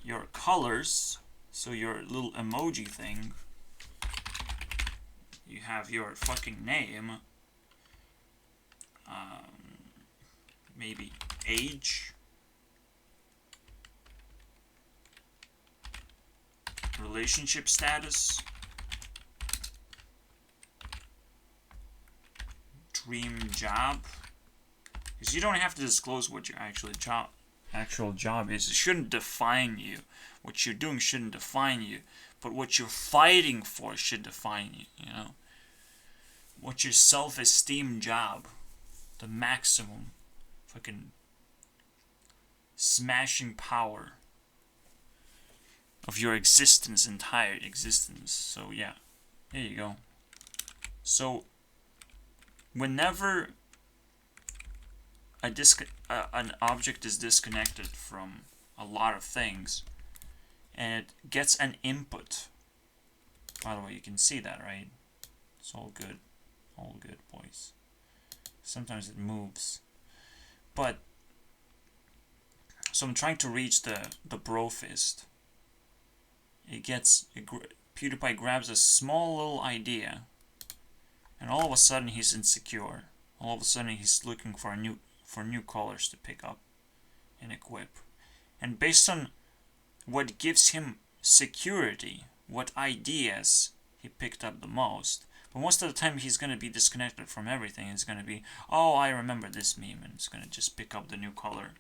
your colors. So your little emoji thing. You have your fucking name. Maybe age. Relationship status. Dream job. Because you don't have to disclose what your actual job is. It shouldn't define you. What you're doing shouldn't define you. But what you're fighting for should define you, you know. What's your self-esteem job? The maximum fucking smashing power of your existence, entire existence. So yeah, there you go. So whenever an object is disconnected from a lot of things and it gets an input, by the way, you can see that, right? It's all good, boys. Sometimes it moves, but so I'm trying to reach the bro fist. PewDiePie grabs a small little idea, and all of a sudden he's insecure. All of a sudden he's looking for new colors to pick up and equip. And based on what gives him security, what ideas he picked up the most, but most of the time he's going to be disconnected from everything. It's going to be, oh, I remember this meme, and it's going to just pick up the new color.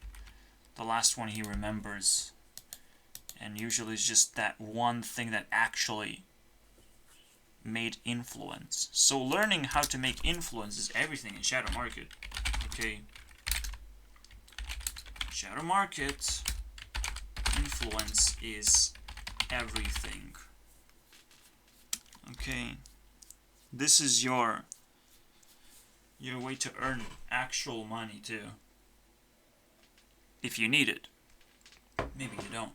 The last one he remembers. And usually it's just that one thing that actually made influence. So learning how to make influence is everything in shadow market. Okay. Shadow market influence is everything. Okay. This is your You have a way to earn actual money too. If you need it. Maybe you don't.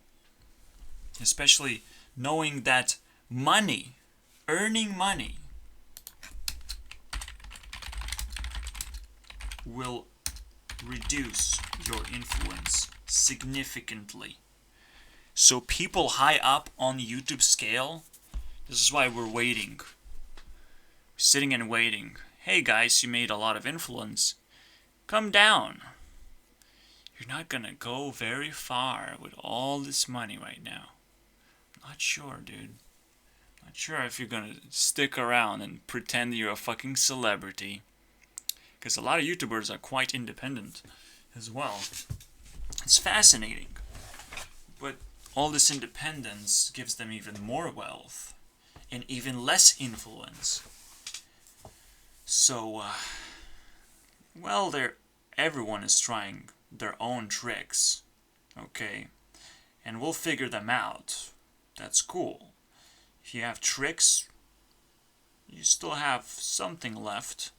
Especially knowing that money, earning money, will reduce your influence significantly. So people high up on YouTube scale, this is why we're waiting. Sitting and waiting. Hey guys, you made a lot of influence. Come down. You're not gonna go very far with all this money right now. Not sure, dude. Not sure if you're gonna stick around and pretend you're a fucking celebrity. Because a lot of YouTubers are quite independent as well. It's fascinating. But all this independence gives them even more wealth and even less influence. So, well, everyone is trying their own tricks, okay? And we'll figure them out. That's cool. If you have tricks, you still have something left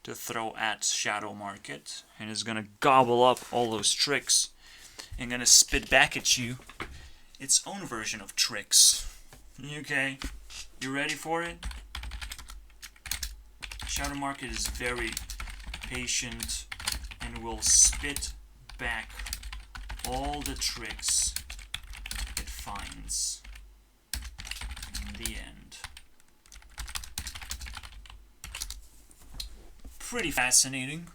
to throw at Shadow Market, and it's gonna gobble up all those tricks and gonna spit back at you its own version of tricks. Okay? You ready for it? Shadow Market is very patient and will spit back all the tricks it finds in the end. Pretty fascinating.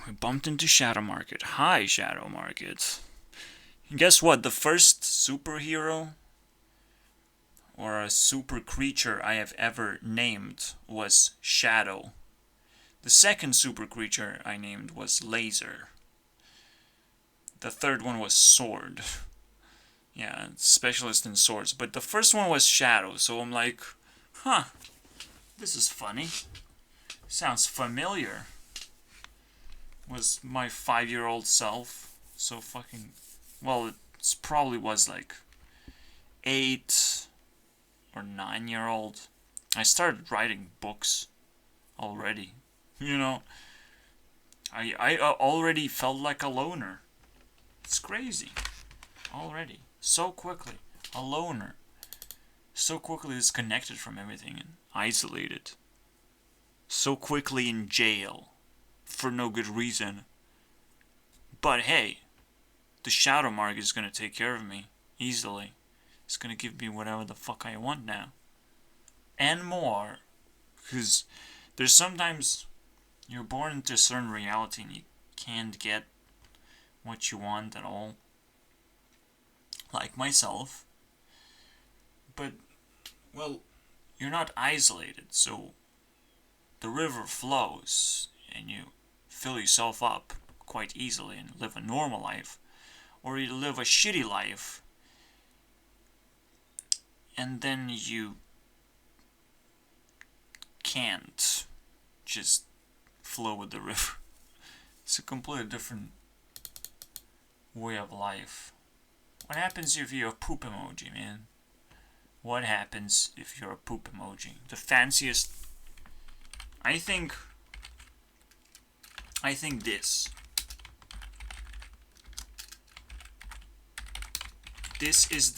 We bumped into Shadow Market. Hi, Shadow Market. And guess what? The first superhero or a super creature I have ever named was Shadow. The second super creature I named was Laser. The third one was Sword. Yeah, specialist in swords. But the first one was Shadow, so I'm like, huh, this is funny. Sounds familiar. Was my 5-year-old self so fucking... Well, it probably was like 8 or 9-year-old. I started writing books already. You know, I already felt like a loner. It's crazy. Already. So quickly. A loner. So quickly disconnected from everything and isolated. So quickly in jail. For no good reason. But hey, the Shadow Market is gonna take care of me. Easily. It's gonna give me whatever the fuck I want now. And more. Because there's sometimes you're born into a certain reality and you can't get what you want at all. Like myself. But, well, you're not isolated, so the river flows and you fill yourself up quite easily and live a normal life. Or you live a shitty life and then you can't just flow with the river. It's a completely different way of life. What happens if you're a poop emoji, man? What happens if you're a poop emoji? The fanciest... I think this. This is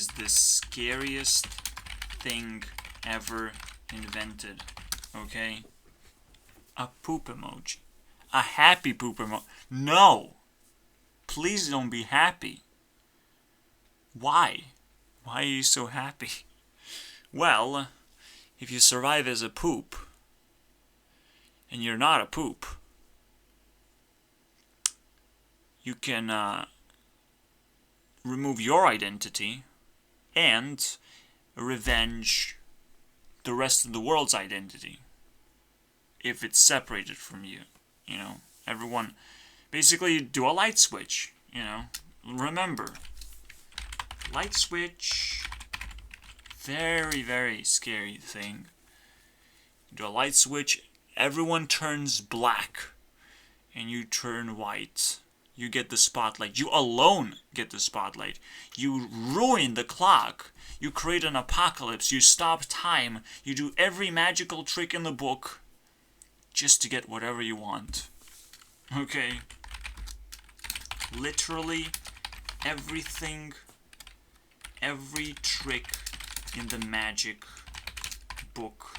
the scariest thing ever invented. Okay? A poop emoji. A happy poop emoji. No! Please don't be happy. Why? Why are you so happy? Well, if you survive as a poop, and you're not a poop, you can remove your identity and revenge the rest of the world's identity if it's separated from you. You know, everyone basically do a light switch. You know, remember, light switch, very, very scary thing. Do a light switch, everyone turns black and you turn white. you get the spotlight. You alone get the spotlight. You ruin the clock. You create an apocalypse. You stop time. You do every magical trick in the book just to get whatever you want. Okay? Literally everything, every trick in the magic book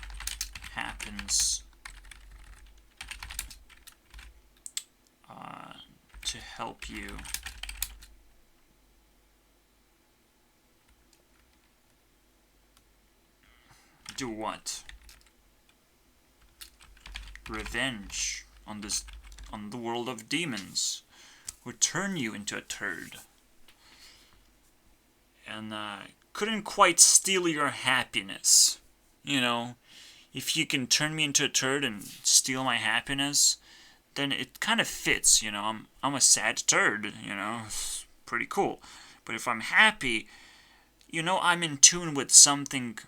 happens to help you do what? Revenge on the world of demons who turn you into a turd and couldn't quite steal your happiness. You know, if you can turn me into a turd and steal my happiness, then it kind of fits, you know. I'm a sad turd, you know. It's pretty cool. But if I'm happy, you know, I'm in tune with something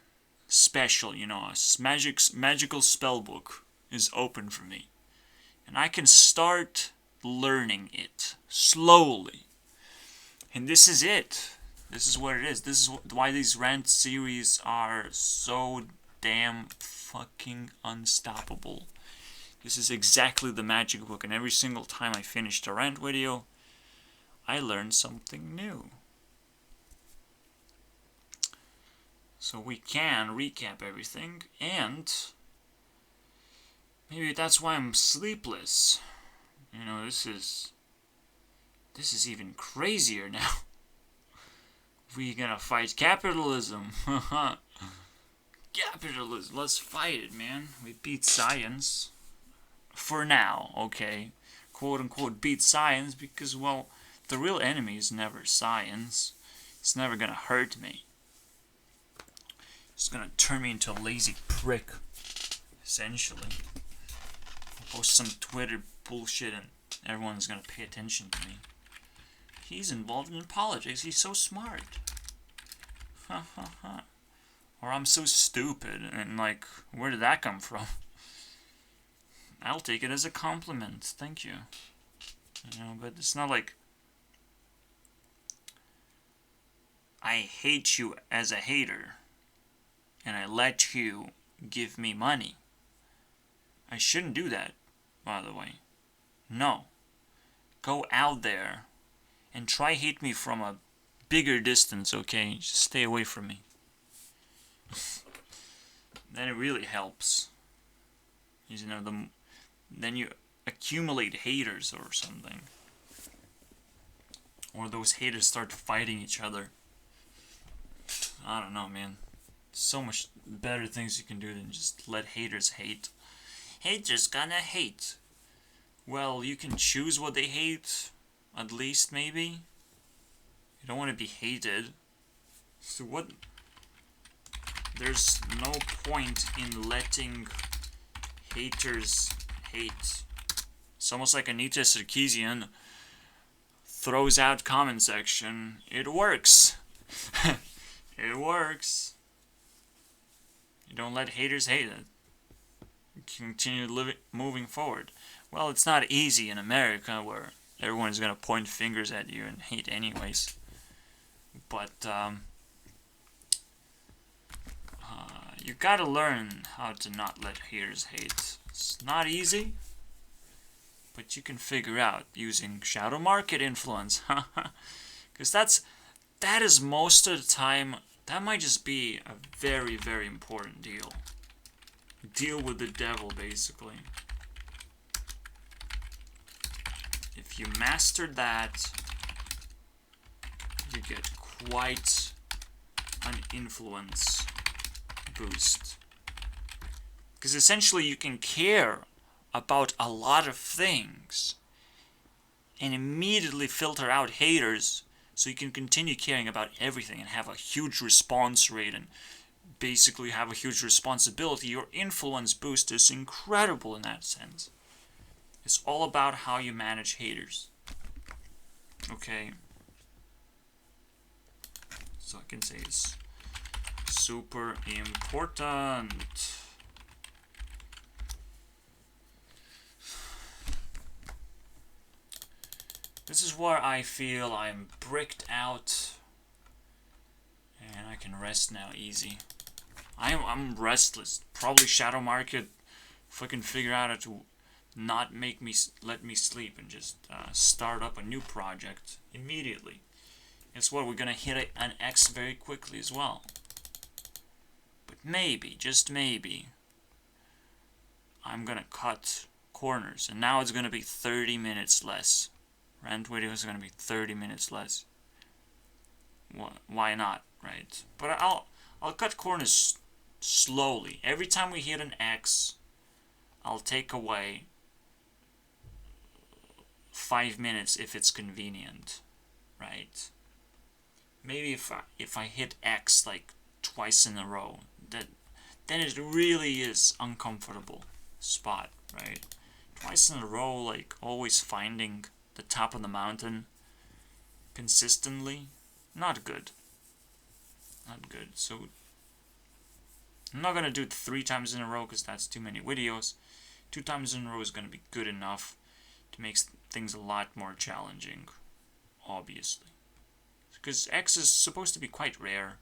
special, you know. A magical spell book is open for me. And I can start learning it slowly. And this is it. This is what it is. This is why these rant series are so damn fucking unstoppable. This is exactly the magic book, and every single time I finished a rant video, I learned something new. So we can recap everything, and maybe that's why I'm sleepless. You know, this is even crazier now. We gonna fight capitalism. Capitalism, let's fight it, man. We beat science. For now, okay? Quote unquote beat science because, well, the real enemy is never science. It's never gonna hurt me. It's gonna turn me into a lazy prick, essentially. I'll post some Twitter bullshit and everyone's gonna pay attention to me. He's involved in politics, he's so smart. Ha ha ha. Or I'm so stupid, and like, where did that come from? I'll take it as a compliment, thank you. You know, but it's not like I hate you as a hater, and I let you give me money. I shouldn't do that, by the way. No. Go out there and try hate me from a bigger distance, okay? Just stay away from me. Then it really helps. You know, then you accumulate haters or something. Or those haters start fighting each other. I don't know, man. So much better things you can do than just let haters hate. Haters gonna hate. Well, you can choose what they hate, at least, maybe. You don't want to be hated. So what? There's no point in letting haters hate. It's almost like Anita Sarkeesian throws out comment section. It works. It works. You don't let haters hate it. You continue moving forward. Well, it's not easy in America where everyone's gonna point fingers at you and hate anyways. But you gotta learn how to not let haters hate. It's not easy, but you can figure out using shadow market influence. Because that is most of the time, that might just be a very, very important deal. Deal with the devil, basically. If you mastered that, you get quite an influence boost. Because essentially you can care about a lot of things and immediately filter out haters so you can continue caring about everything and have a huge response rate and basically have a huge responsibility. Your influence boost is incredible in that sense. It's all about how you manage haters. Okay. So I can say it's super important. This is where I feel I'm bricked out, and I can rest now easy. I'm restless. Probably shadow market fucking figure out how to not let me sleep and just start up a new project immediately. It's what we're gonna hit an X very quickly as well. But maybe, just maybe, I'm gonna cut corners, and now it's gonna be 30 minutes less. Rant videos are gonna be 30 minutes less. Why not, right? But I'll cut corners slowly. Every time we hit an X, I'll take away 5 minutes if it's convenient, right? Maybe if I hit X like twice in a row, then it really is uncomfortable spot, right? Twice in a row, like always finding the top of the mountain consistently, not good. Not good. So I'm not gonna do it 3 times in a row because that's too many videos. 2 times in a row is gonna be good enough to make things a lot more challenging, obviously. Because X is supposed to be quite rare.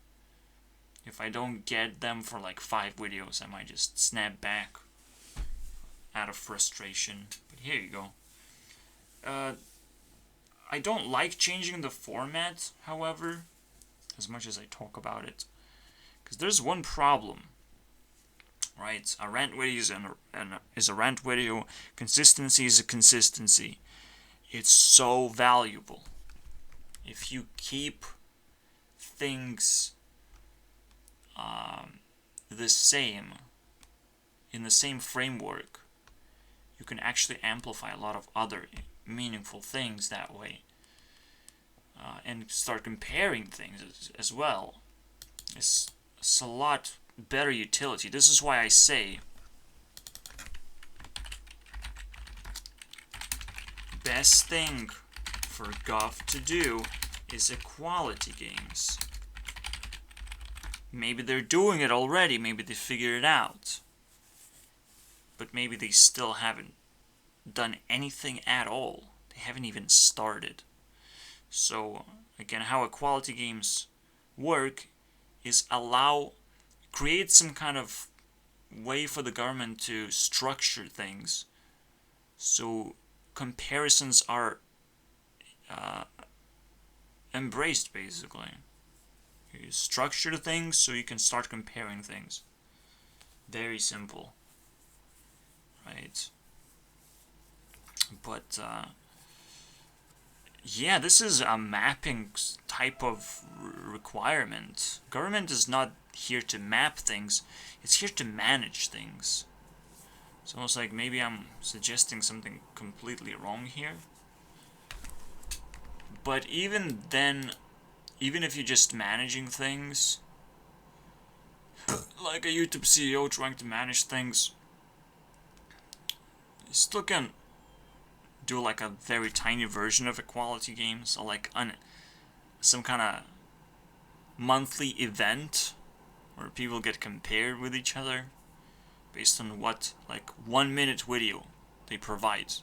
If I don't get them for like 5 videos, I might just snap back out of frustration. But here you go. I don't like changing the format, however, as much as I talk about it. Because there's one problem, right? A rant video is a rant video. Consistency is a consistency. It's so valuable. If you keep things the same, in the same framework, you can actually amplify a lot of other meaningful things that way. And start comparing things as well. It's a lot better utility. This is why I say best thing for Gov to do is equality games. Maybe they're doing it already, maybe they figured it out. But maybe they still haven't done anything at all. They haven't even started. So, again, how equality games work is create some kind of way for the government to structure things so comparisons are embraced, basically. You structure things so you can start comparing things. Very simple. Right? But, yeah, this is a mapping type of requirement. Government is not here to map things, it's here to manage things. It's almost like maybe I'm suggesting something completely wrong here. But even then, even if you're just managing things, like a YouTube CEO trying to manage things, you still can do like a very tiny version of equality games, or like some kind of monthly event where people get compared with each other based on what, like, 1 minute video they provide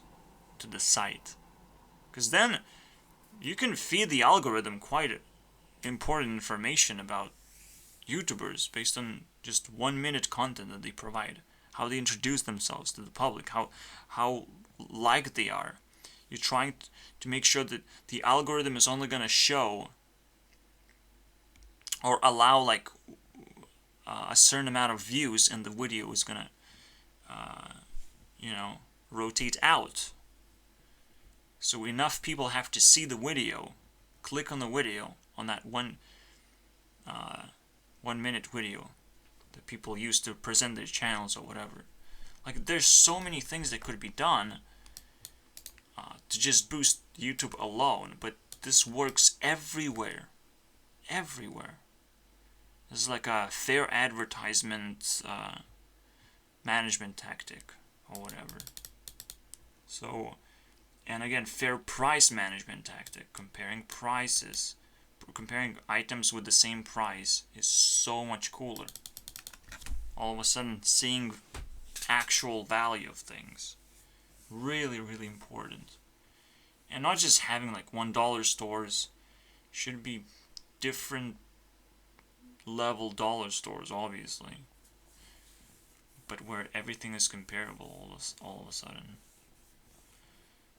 to the site. Because then you can feed the algorithm quite important information about YouTubers based on just 1 minute content that they provide, how they introduce themselves to the public, how liked they are. You're trying to make sure that the algorithm is only going to show or allow like a certain amount of views, and the video is going to rotate out. So enough people have to see the video, click on the video, on that 1 minute video that people use to present their channels or whatever. Like, there's so many things that could be done to just boost YouTube alone, but this works everywhere. Everywhere. This is like a fair advertisement management tactic or whatever. So, and again, fair price management tactic, comparing prices, comparing items with the same price is so much cooler. All of a sudden, seeing actual value of things, really, really important. And not just having like $1 stores. Should be different level dollar stores, obviously. But where everything is comparable all of a sudden.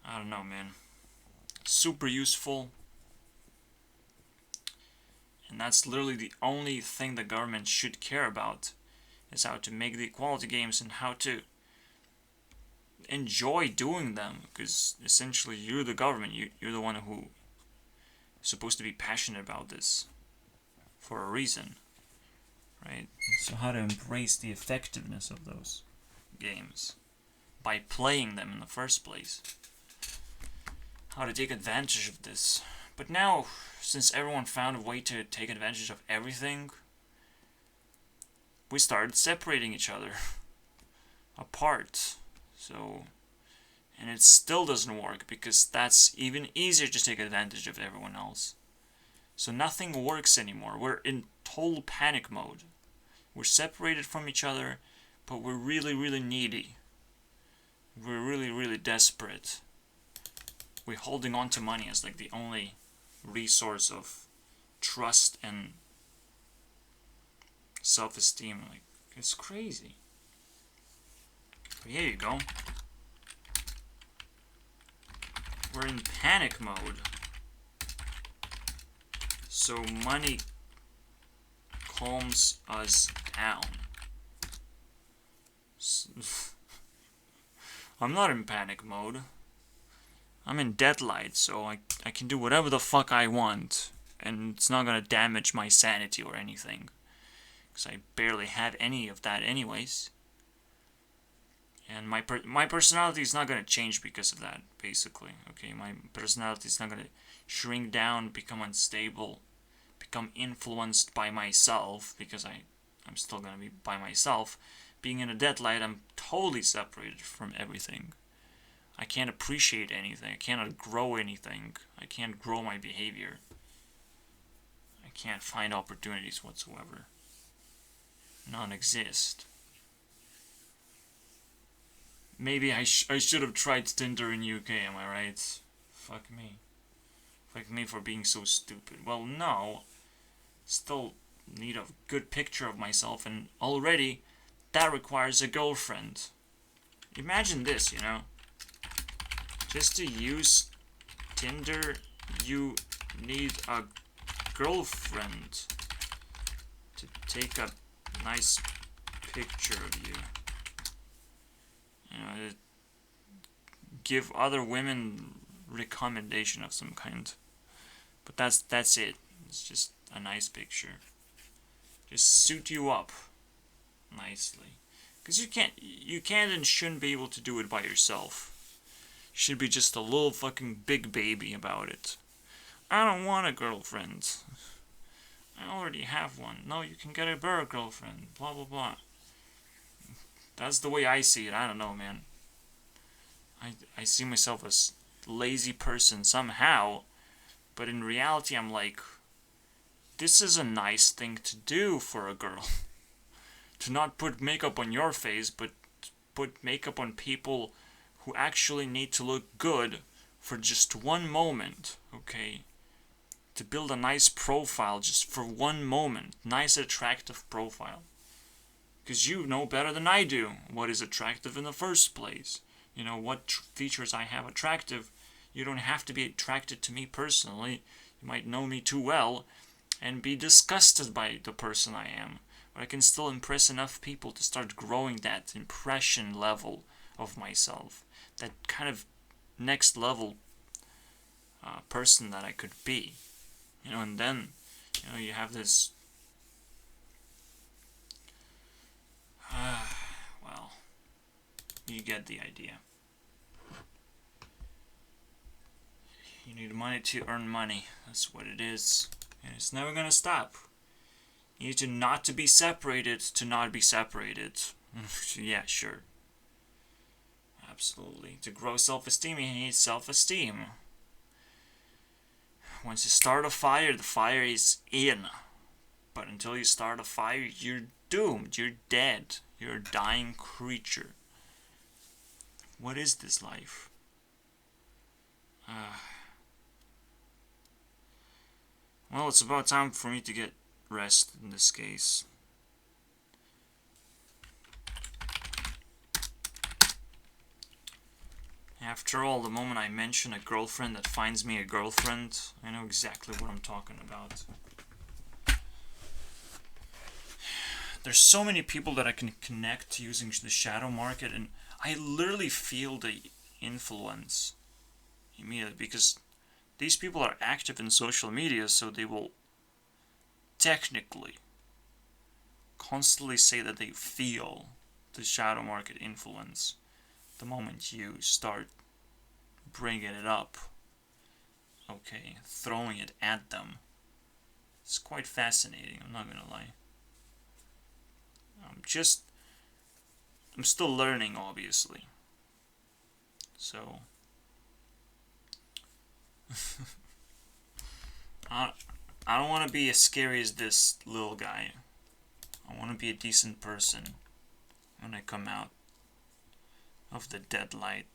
I don't know, man. Super useful. And that's literally the only thing the government should care about. Is how to make the equality games and how to enjoy doing them. Because essentially you're the government. You're the one who is supposed to be passionate about this. For a reason. Right? So how to embrace the effectiveness of those games. By playing them in the first place. How to take advantage of this. But now, since everyone found a way to take advantage of everything, we started separating each other apart. So, and it still doesn't work because that's even easier to take advantage of everyone else. So nothing works anymore. We're in total panic mode. We're separated from each other, but we're really, really needy. We're really, really desperate. We're holding on to money as like the only resource of trust and self-esteem. Like, it's crazy. But here you go. We're in panic mode. So money calms us down. I'm not in panic mode. I'm in deadlight, so I can do whatever the fuck I want. And it's not gonna damage my sanity or anything. Because I barely have any of that anyways. And my personality is not gonna change because of that, basically. Okay, my personality is not gonna shrink down, become unstable, become influenced by myself, because I'm still gonna be by myself. Being in a deadlight, I'm totally separated from everything. I can't appreciate anything. I cannot grow anything. I can't grow my behavior. I can't find opportunities whatsoever. None exist. Maybe I should have tried Tinder in UK, am I right? Fuck me. Fuck me for being so stupid. Well, no. Still need a good picture of myself, and already that requires a girlfriend. Imagine this, you know. Just to use Tinder, you need a girlfriend to take a nice picture of you. You know, to give other women recommendation of some kind. But that's it. It's just a nice picture. Just suit you up nicely. Because you can't and shouldn't be able to do it by yourself. You should be just a little fucking big baby about it. I don't want a girlfriend. I already have one. No, you can get a better girlfriend. Blah, blah, blah. That's the way I see it. I don't know, man. I see myself as a lazy person somehow. But in reality, I'm like, this is a nice thing to do for a girl. To not put makeup on your face, but put makeup on people who actually need to look good for just one moment, okay? To build a nice profile just for one moment. Nice, attractive profile. Because you know better than I do what is attractive in the first place. You know, what features I have attractive. You don't have to be attracted to me personally. You might know me too well and be disgusted by the person I am. But I can still impress enough people to start growing that impression level of myself. That kind of next level person that I could be. You know, and then, you know, you have this... well, you get the idea. You need money to earn money. That's what it is. And it's never gonna stop. You need to not to be separated to not be separated. Yeah, sure. Absolutely. To grow self-esteem, you need self-esteem. Once you start a fire, the fire is in. But until you start a fire, you're doomed. You're dead. You're a dying creature. What is this life? Well, it's about time for me to get rest in this case. After all, the moment I mention a girlfriend that finds me a girlfriend, I know exactly what I'm talking about. There's so many people that I can connect using the shadow market, and I literally feel the influence immediately because these people are active in social media, so they will technically constantly say that they feel the shadow market influence the moment you start bringing it up, okay, throwing it at them. It's quite fascinating, I'm not gonna lie. I'm still learning, obviously. So, I don't want to be as scary as this little guy. I want to be a decent person when I come out of the dead light.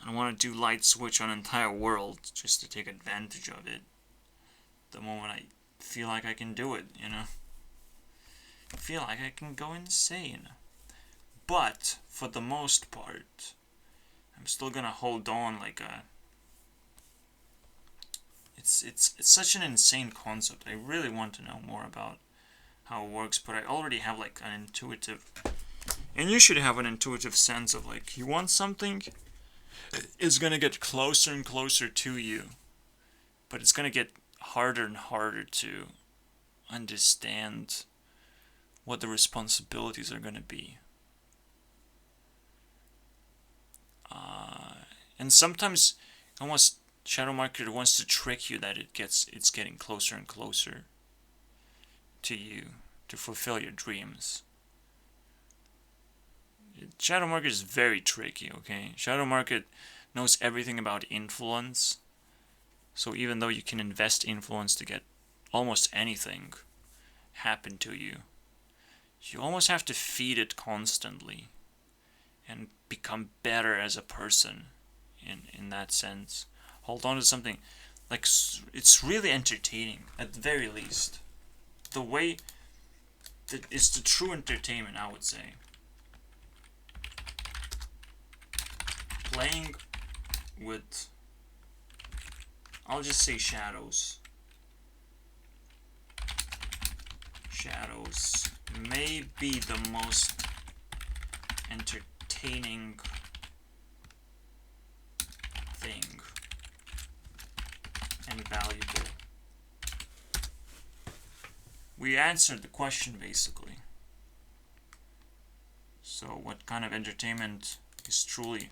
I don't want to do light switch on an entire world just to take advantage of it. The moment I feel like I can do it, you know? I feel like I can go insane. But, for the most part, I'm still gonna hold on like a... It's such an insane concept. I really want to know more about how it works, but I already have like an intuitive... And you should have an intuitive sense of like, you want something, it's gonna get closer and closer to you. But it's gonna get harder and harder to understand what the responsibilities are gonna be. And sometimes almost shadow marketer wants to trick you that it's getting closer and closer to you to fulfill your dreams. Shadow market is very tricky, okay? Shadow market knows everything about influence. So even though you can invest influence to get almost anything happen to you, you almost have to feed it constantly and become better as a person in that sense. Hold on to something. Like, it's really entertaining, at the very least. The way that it's the true entertainment, I would say. Playing with, I'll just say shadows. Shadows may be the most entertaining thing and valuable. We answered the question basically. So what kind of entertainment is truly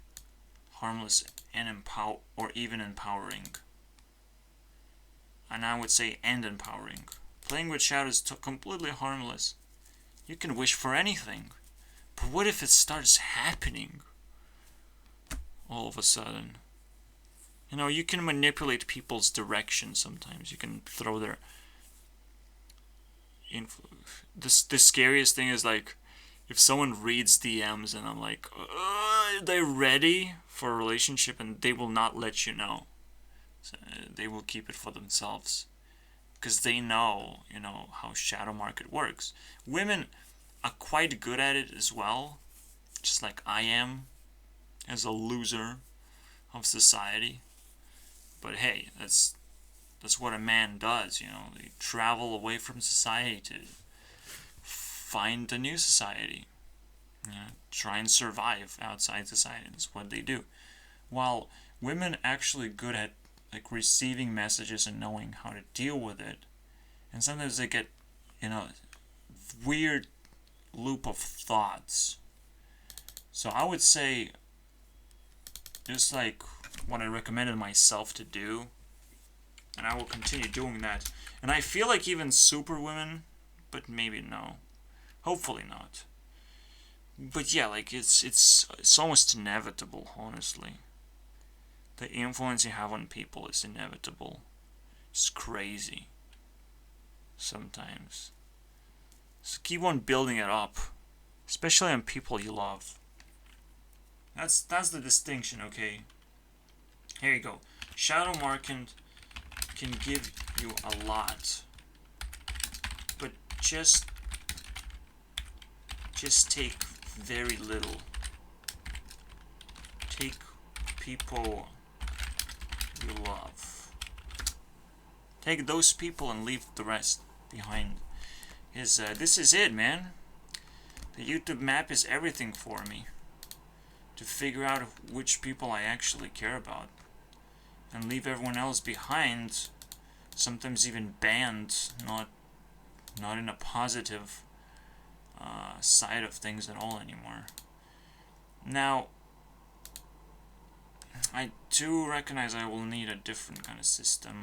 harmless and or even empowering? And I would say and empowering. Playing with shadows is completely harmless. You can wish for anything. But what if it starts happening all of a sudden? You know, you can manipulate people's direction sometimes. You can throw their the scariest thing is like if someone reads DMs and I'm like, they're ready for a relationship and they will not let you know. So, they will keep it for themselves because they know, you know, how shadow market works. Women are quite good at it as well, just like I am as a loser of society. But hey, that's what a man does, you know. They travel away from society to find a new society. You know, try and survive outside society. That's what they do. While women actually good at like receiving messages and knowing how to deal with it. And sometimes they get, you know, weird loop of thoughts. So I would say just like what I recommended myself to do, and I will continue doing that. And I feel like even super women, but maybe no. Hopefully not. But yeah, like it's almost inevitable, honestly. The influence you have on people is inevitable. It's crazy. Sometimes. So keep on building it up. Especially on people you love. That's the distinction, okay? Here you go. Shadow market can give you a lot, but just take very little. Take people you love. Take those people and leave the rest behind. This is it, man. The YouTube map is everything for me. To figure out which people I actually care about. And leave everyone else behind. Sometimes even banned. Not in a positive side of things at all anymore. Now, I do recognize I will need a different kind of system.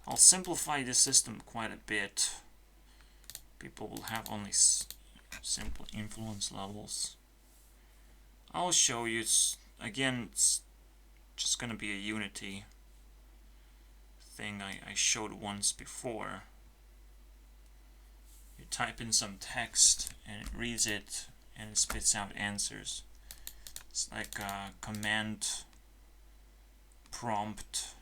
I'll simplify this system quite a bit. People will have only simple influence levels. I'll show you. It's just gonna be a unity thing I showed once before. You type in some text and it reads it and it spits out answers. It's like a command prompt,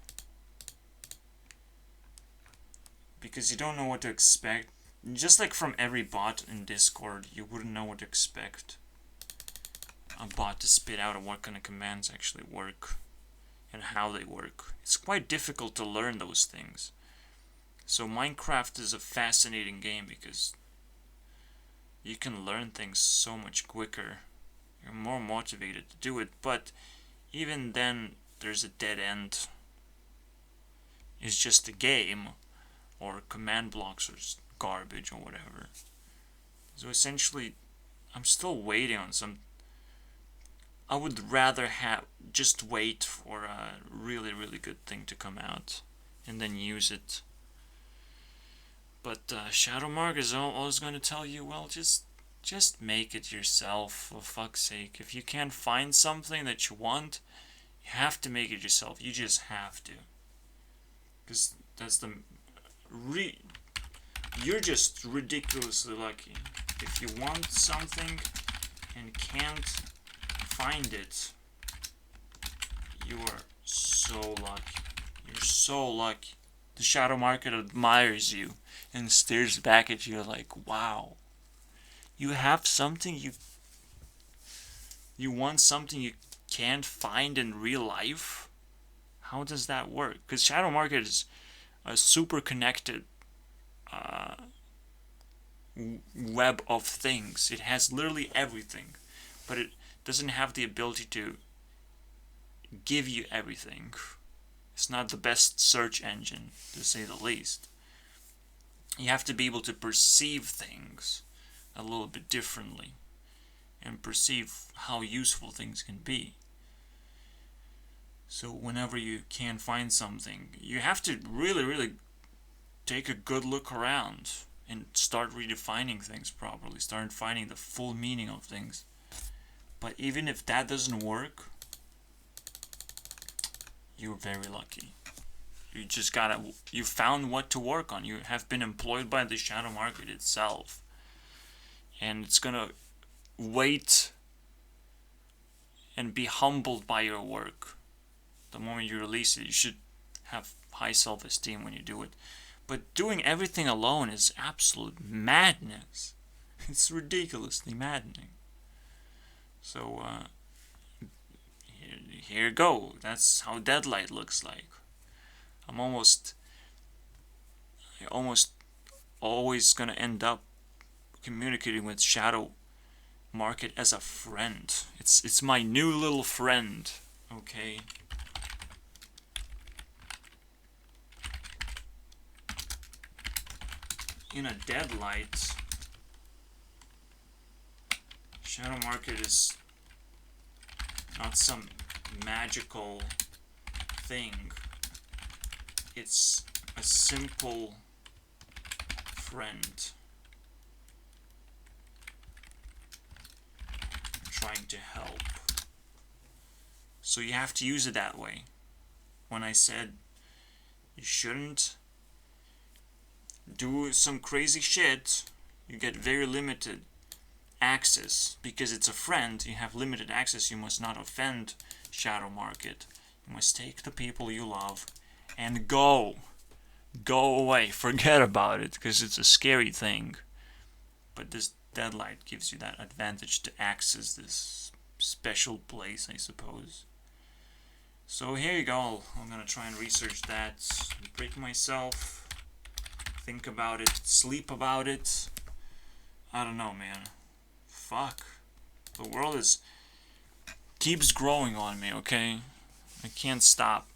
because you don't know what to expect. Just like from every bot in Discord, you wouldn't know what to expect a bot to spit out and what kind of commands actually work and how they work. It's quite difficult to learn those things. So Minecraft is a fascinating game because you can learn things so much quicker. You're more motivated to do it, but even then there's a dead end. It's just a game, or command blocks or garbage or whatever. So essentially, I'm still waiting on some. I would rather just wait for a really, really good thing to come out and then use it. But Shadow Mark is always going to tell you, well, just make it yourself, for fuck's sake. If you can't find something that you want, you have to make it yourself. You just have to. Because that's you're just ridiculously lucky. If you want something and can't find it, you are so lucky. You're so lucky. The shadow market admires you and stares back at you like, wow. You have something you want something you can't find in real life? How does that work? Because shadow market is a super connected web of things. It has literally everything, but it doesn't have the ability to give you everything. It's not the best search engine, to say the least. You have to be able to perceive things a little bit differently and perceive how useful things can be. So whenever you can't find something, you have to really, really take a good look around and start redefining things properly, start finding the full meaning of things. But even if that doesn't work, you're very lucky. You found what to work on. You have been employed by the shadow market itself. And it's gonna wait and be humbled by your work. The moment you release it, you should have high self-esteem when you do it. But doing everything alone is absolute madness. It's ridiculously maddening. So, here you go. That's how Deadlight looks like. I'm almost always gonna end up communicating with Shadow Market as a friend. It's my new little friend. Okay. In a Deadlight, Shadow Market is not some magical thing. It's a simple friend trying to help. So you have to use it that way. When I said you shouldn't do some crazy shit, you get very limited access. Because it's a friend, you have limited access. You must not offend Shadow Market. You must take the people you love and go. Go away. Forget about it, because it's a scary thing. But this deadlight gives you that advantage to access this special place, I suppose. So here you go. I'm gonna try and research that, break myself, think about it, sleep about it. I don't know, man. Fuck. The world keeps growing on me, okay? I can't stop.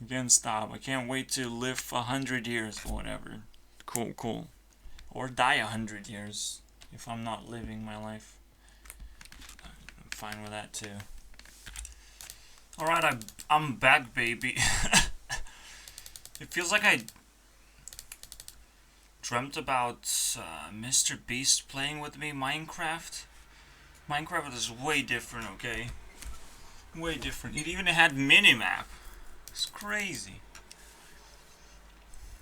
I can't stop. I can't wait to live 100 years or whatever. Cool, cool. Or die 100 years if I'm not living my life. I'm fine with that too. Alright, I'm back, baby. It feels like I dreamt about Mr. Beast playing with me Minecraft. Minecraft is way different, okay? Way different. It even had minimap. It's crazy.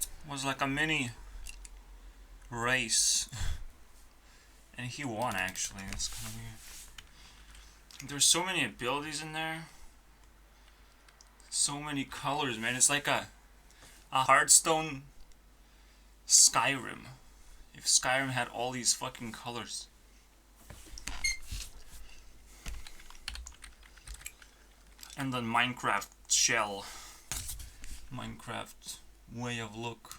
It was like a mini race. And he won, actually. That's kind of weird. There's so many abilities in there. So many colors, man. It's like a Hearthstone Skyrim. If Skyrim had all these fucking colors. And then Minecraft shell. Minecraft way of look.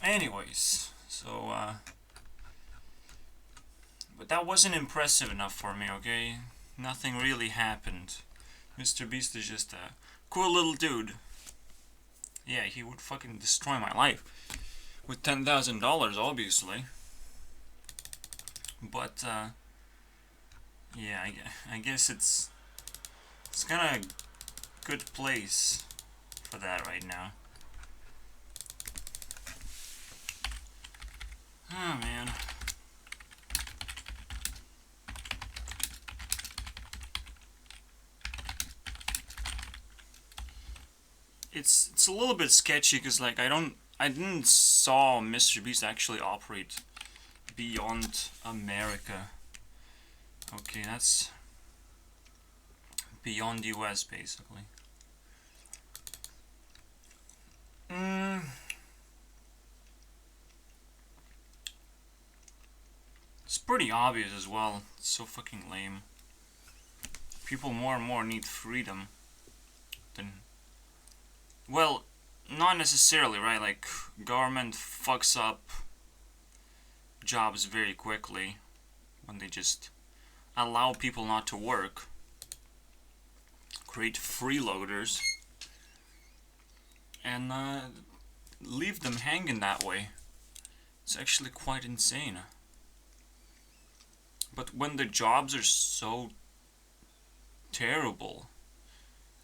Anyways, so but that wasn't impressive enough for me, okay? Nothing really happened. Mr. Beast is just a cool little dude. Yeah, he would fucking destroy my life with $10,000, obviously. But yeah, I guess it's kind of a good place for that right now. Oh man. It's a little bit sketchy because like I didn't saw Mr. Beast actually operate beyond America. Okay, that's beyond US basically. It's pretty obvious as well. It's so fucking lame. People more and more need freedom than, well, not necessarily, right? Like, government fucks up jobs very quickly when they just allow people not to work. Create freeloaders. And leave them hanging that way. It's actually quite insane. But when the jobs are so terrible,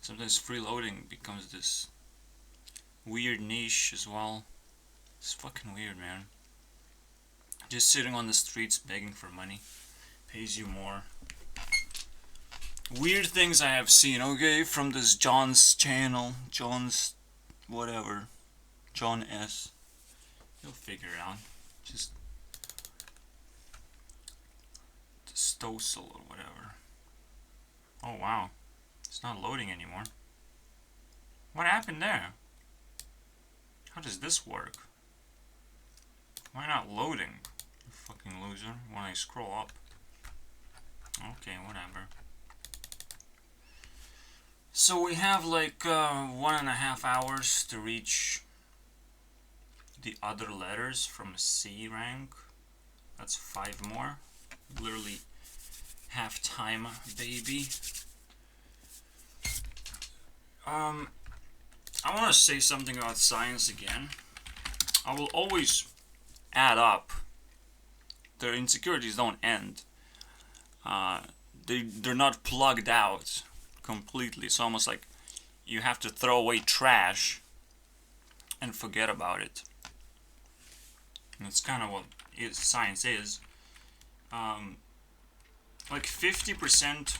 sometimes freeloading becomes this weird niche as well. It's fucking weird, man. Just sitting on the streets begging for money pays you more. Weird things I have seen, okay, from this John's channel. John's whatever. John S. You'll figure it out. Just Stosel or whatever. Oh wow. It's not loading anymore. What happened there? How does this work? Why not loading? You fucking loser. When I scroll up. Okay, whatever. So we have like 1.5 hours to reach the other letters from C rank. That's 5 more. Literally half time, baby. I want to say something about science again. I will always add up. Their insecurities don't end. They're not plugged out completely. It's almost like you have to throw away trash and forget about it. And it's kind of what science is. Like 50%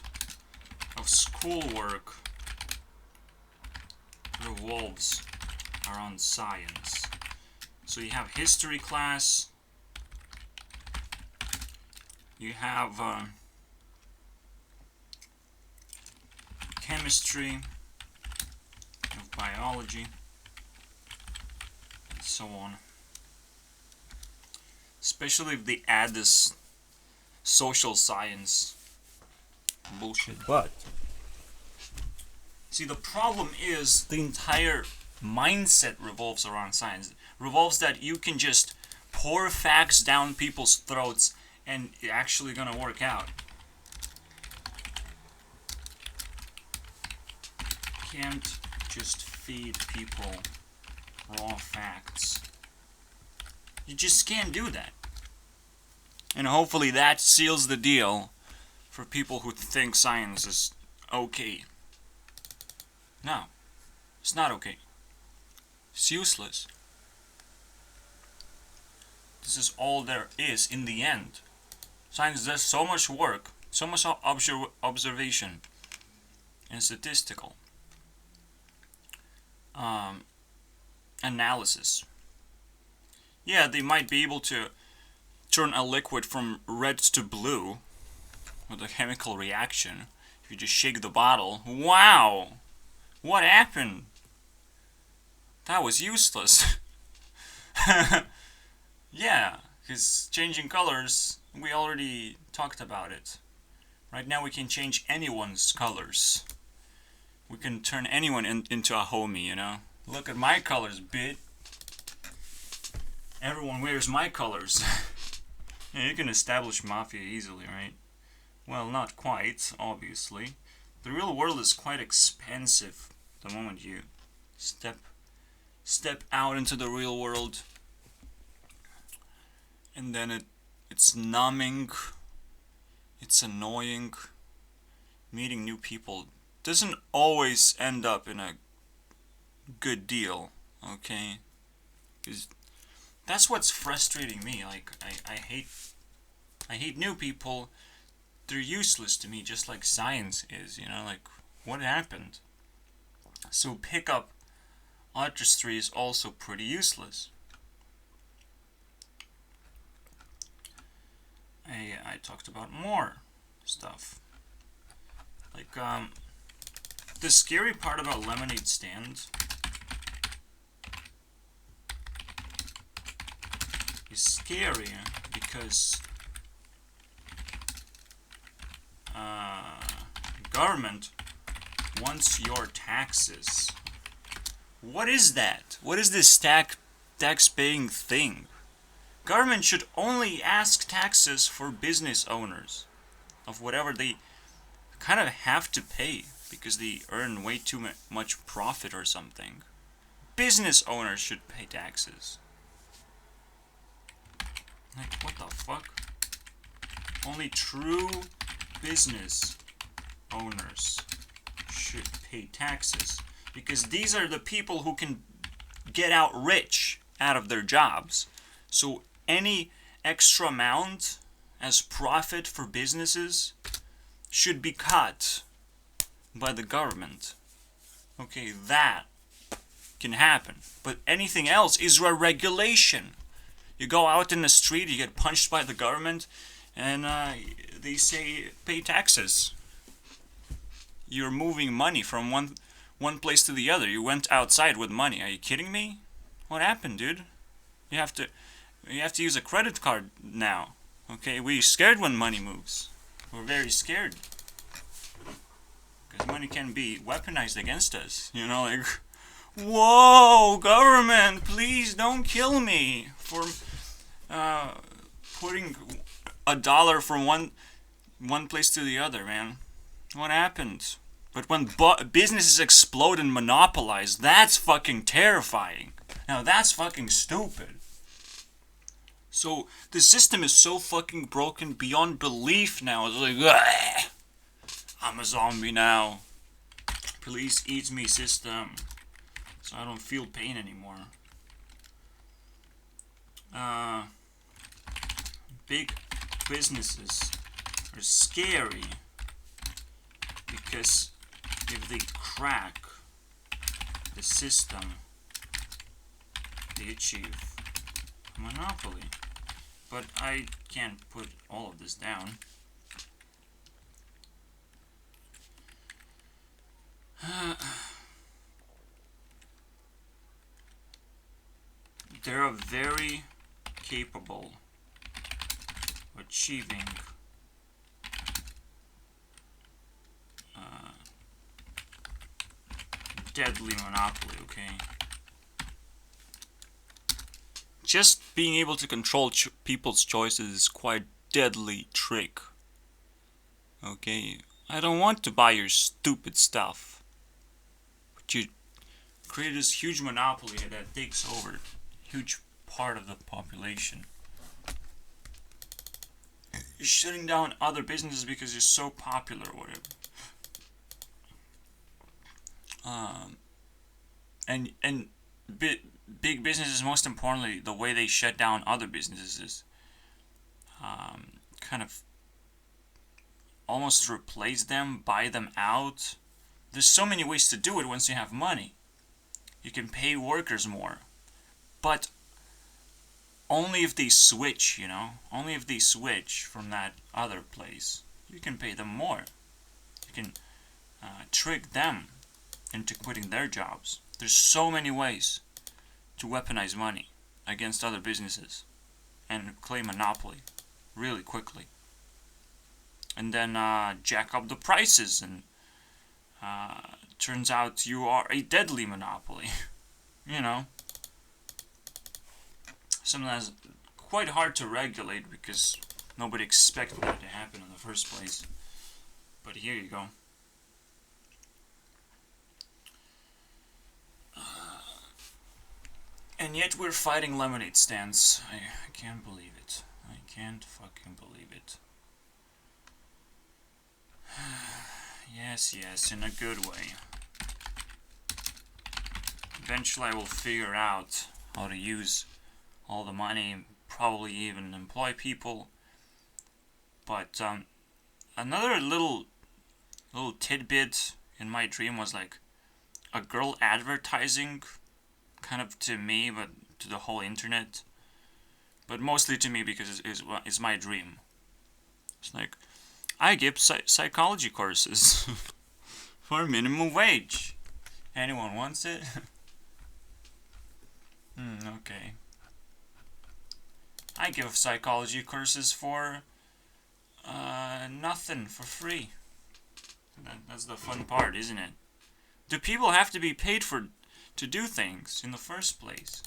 of schoolwork revolves around science. So you have history class, you have chemistry, of biology, and so on. Especially if they add this social science bullshit. But see, the problem is the entire mindset revolves around science. Revolves that you can just pour facts down people's throats and it's actually gonna work out. Can't just feed people raw facts. You just can't do that. And hopefully that seals the deal for people who think science is okay. No, it's not okay. It's useless. This is all there is in the end. Science does so much work, so much observation and statistical analysis. Yeah, they might be able to turn a liquid from red to blue with a chemical reaction. If you just shake the bottle, wow! What happened? That was useless. Yeah, because changing colors, we already talked about it. Right now we can change anyone's colors. We can turn anyone into a homie, you know? Look at my colors, bit. Everyone wears my colors. Yeah, you can establish mafia easily, right? Well, not quite, obviously. The real world is quite expensive the moment you step out into the real world. And then it's numbing, it's annoying. Meeting new people doesn't always end up in a good deal, okay? 'Cause that's what's frustrating me. Like I hate new people. They're useless to me, just like science is. You know, like what happened? So pickup artistry is also pretty useless. I talked about more stuff. Like the scary part about lemonade stand is scary because government wants your taxes. What is that? What is this tax-paying thing? Government should only ask taxes for business owners of whatever they kind of have to pay because they earn way too much profit or something. Business owners should pay taxes. Like, what the fuck? Only true business owners should pay taxes because these are the people who can get out rich out of their jobs. So any extra amount as profit for businesses should be cut by the government. Okay, that can happen. But anything else is a regulation. You go out in the street, you get punched by the government, and they say pay taxes. You're moving money from one place to the other. You went outside with money. Are you kidding me? What happened, dude? You have to use a credit card now. Okay, we're scared when money moves. We're very scared. Because money can be weaponized against us. You know, like, whoa, government, please don't kill me for putting $1 from one place to the other, man. What happened? But when businesses explode and monopolize, that's fucking terrifying. Now that's fucking stupid. So the system is so fucking broken beyond belief now. It's like, ugh, I'm a zombie now. Please eat me, system, so I don't feel pain anymore. Big businesses are scary because if they crack the system, they achieve a monopoly. But I can't put all of this down. They are very capable of achieving deadly monopoly, okay? Just being able to control people's choices is quite deadly trick. Okay? I don't want to buy your stupid stuff. But you create this huge monopoly that takes over a huge part of the population. You're shutting down other businesses because you're so popular or whatever. And big businesses, most importantly, the way they shut down other businesses is kind of almost replace them, buy them out. There's so many ways to do it once you have money. You can pay workers more. But only if they switch, you know? Only if they switch from that other place. You can pay them more. You can trick them into quitting their jobs. There's so many ways to weaponize money against other businesses and claim monopoly really quickly. And then jack up the prices, and turns out you are a deadly monopoly. You know? Something that's quite hard to regulate because nobody expected that to happen in the first place. But here you go. And yet we're fighting lemonade stands. I can't believe it. I can't fucking believe it. Yes, in a good way. Eventually I will figure out how to use all the money, probably even employ people. But another little tidbit in my dream was like a girl advertising, kind of to me, but to the whole internet. But mostly to me because it's my dream. It's like, I give psychology courses for minimum wage. Anyone wants it? Okay. I give psychology courses for nothing, for free. That's the fun part, isn't it? Do people have to be paid to do things in the first place?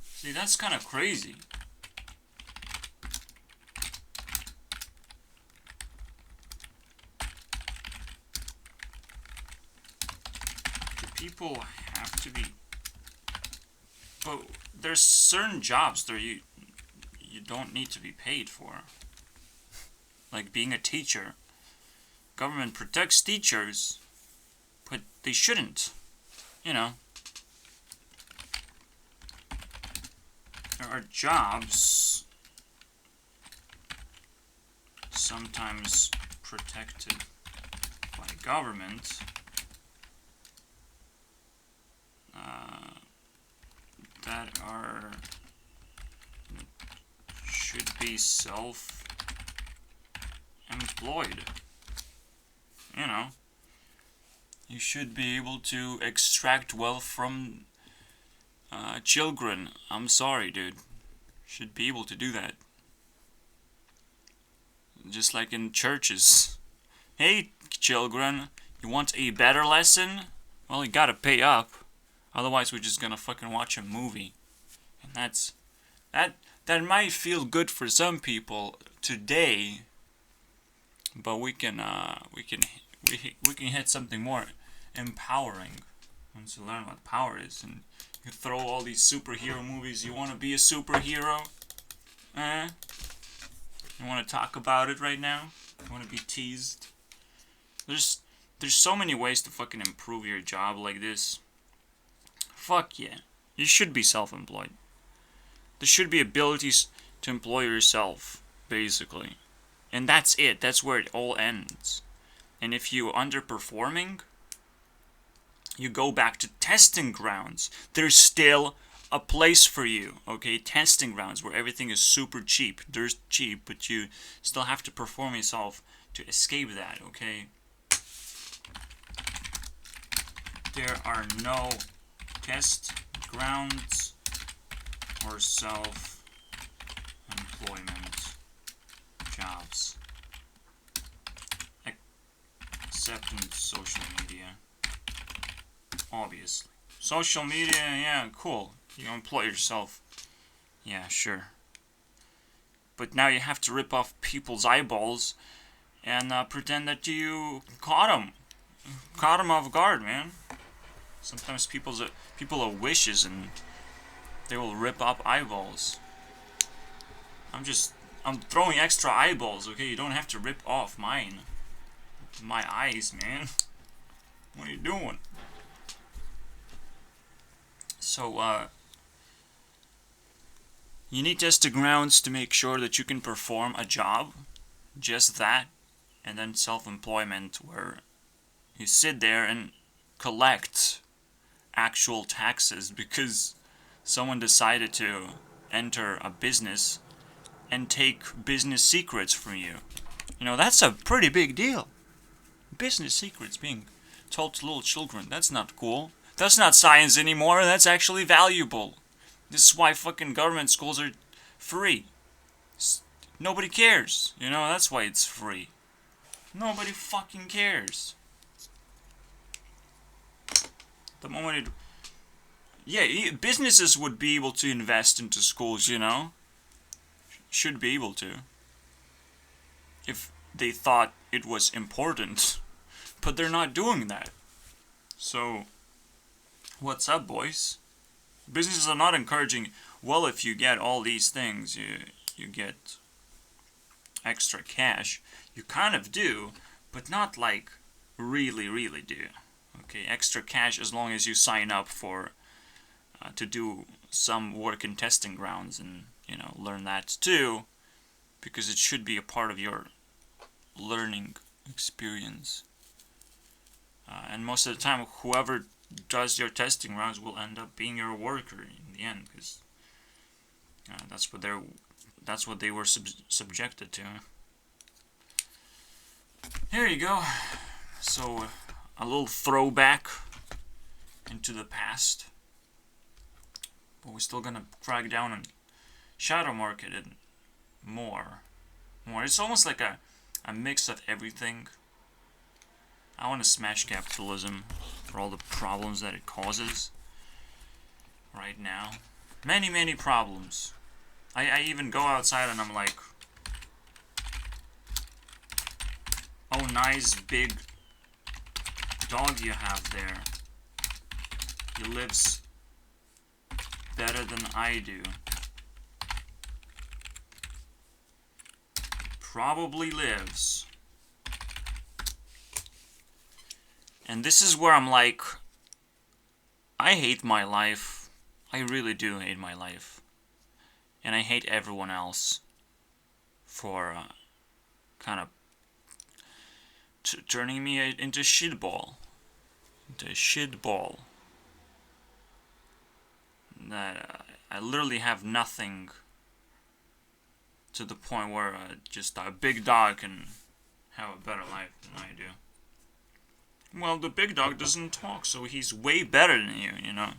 See, that's kind of crazy. Do people have to be... But there's certain jobs that you don't need to be paid for. Like being a teacher. Government protects teachers, but they shouldn't. You know. There are jobs sometimes protected by government that should be self-employed. You know, you should be able to extract wealth from children. I'm sorry, dude. Should be able to do that. Just like in churches. Hey, children, you want a better lesson? Well, you gotta pay up. Otherwise, we're just gonna fucking watch a movie. And that might feel good for some people today, but we can hit something more empowering once you learn what power is. And you throw all these superhero movies. You want to be a superhero? You want to talk about it right now? You want to be teased? There's so many ways to fucking improve your job like this. Fuck yeah. You should be self-employed. There should be abilities to employ yourself, basically. And that's it. That's where it all ends. And if you're underperforming, you go back to testing grounds. There's still a place for you, okay? Testing grounds where everything is super cheap. There's cheap, but you still have to perform yourself to escape that, okay? there are no test grounds or self-employment jobs except in social media. Obviously. Social media, yeah, cool. You employ yourself. Yeah, sure. But now you have to rip off people's eyeballs and pretend that you caught them. Caught them off guard, man. Sometimes people are wishes and they will rip up eyeballs. I'm throwing extra eyeballs, okay? You don't have to rip off mine. My eyes, man. What are you doing? So, you need testing grounds to make sure that you can perform a job. Just that. And then self-employment, where you sit there and collect actual taxes because someone decided to enter a business and take business secrets from you. You know, that's a pretty big deal. Business secrets being told to little children. That's not cool. That's not science anymore. That's actually valuable. This is why fucking government schools are free. Nobody cares. You know, that's why it's free. Nobody fucking cares. The moment it... Yeah, businesses would be able to invest into schools, you know? Should be able to. If they thought it was important. But they're not doing that. So, what's up, boys? Businesses are not encouraging, well, if you get all these things, you get extra cash. You kind of do, but not like really, really do. Okay, extra cash as long as you sign up for to do some work in testing grounds and, you know, learn that too, because it should be a part of your learning experience. And most of the time, whoever does your testing rounds will end up being your worker in the end, because that's what they were subjected to. Here you go. So a little throwback into the past, but we're still gonna crack down on shadow market and more. It's almost like a mix of everything. I want to smash capitalism for all the problems that it causes right now. Many, many problems. I even go outside and I'm like, oh, nice big dog you have there. He lives better than I do. Probably lives. And this is where I'm like, I hate my life. I really do hate my life. And I hate everyone else for kind of turning me into shitball. Into a shitball. That I literally have nothing to the point where just a big dog can have a better life than I do. Well, the big dog doesn't talk, so he's way better than you, you know?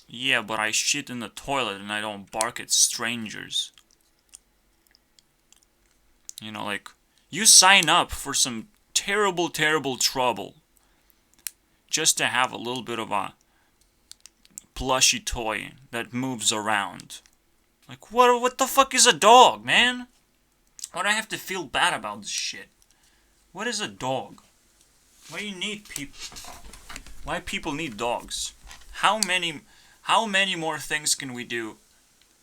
Yeah, but I shit in the toilet and I don't bark at strangers. You know, like, you sign up for some terrible, terrible trouble just to have a little bit of a plushy toy that moves around. Like, what the fuck is a dog, man? Why do I have to feel bad about this shit? What is a dog? Why do you need people? Why people need dogs? How many more things can we do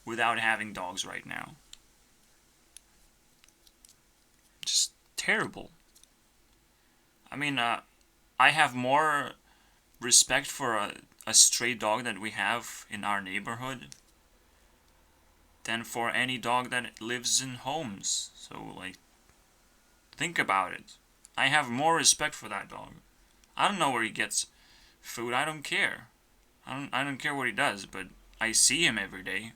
without having dogs right now? Just terrible. I mean, I have more respect for a stray dog that we have in our neighborhood than for any dog that lives in homes. So, like, think about it. I have more respect for that dog. I don't know where he gets food. I don't care. I don't care what he does, but I see him every day.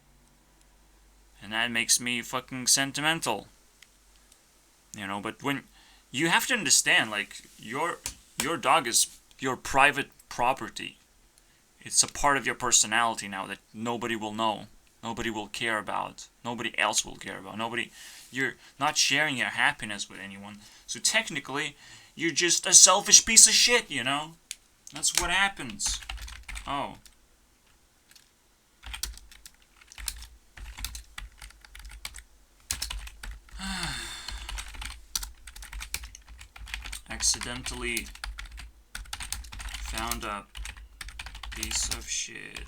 And that makes me fucking sentimental. You know, but when you have to understand, like, Your dog is your private property. It's a part of your personality now that nobody will know. Nobody will care about. Nobody else will care about. You're not sharing your happiness with anyone. So technically, you're just a selfish piece of shit, you know? That's what happens. Oh. Accidentally found a piece of shit.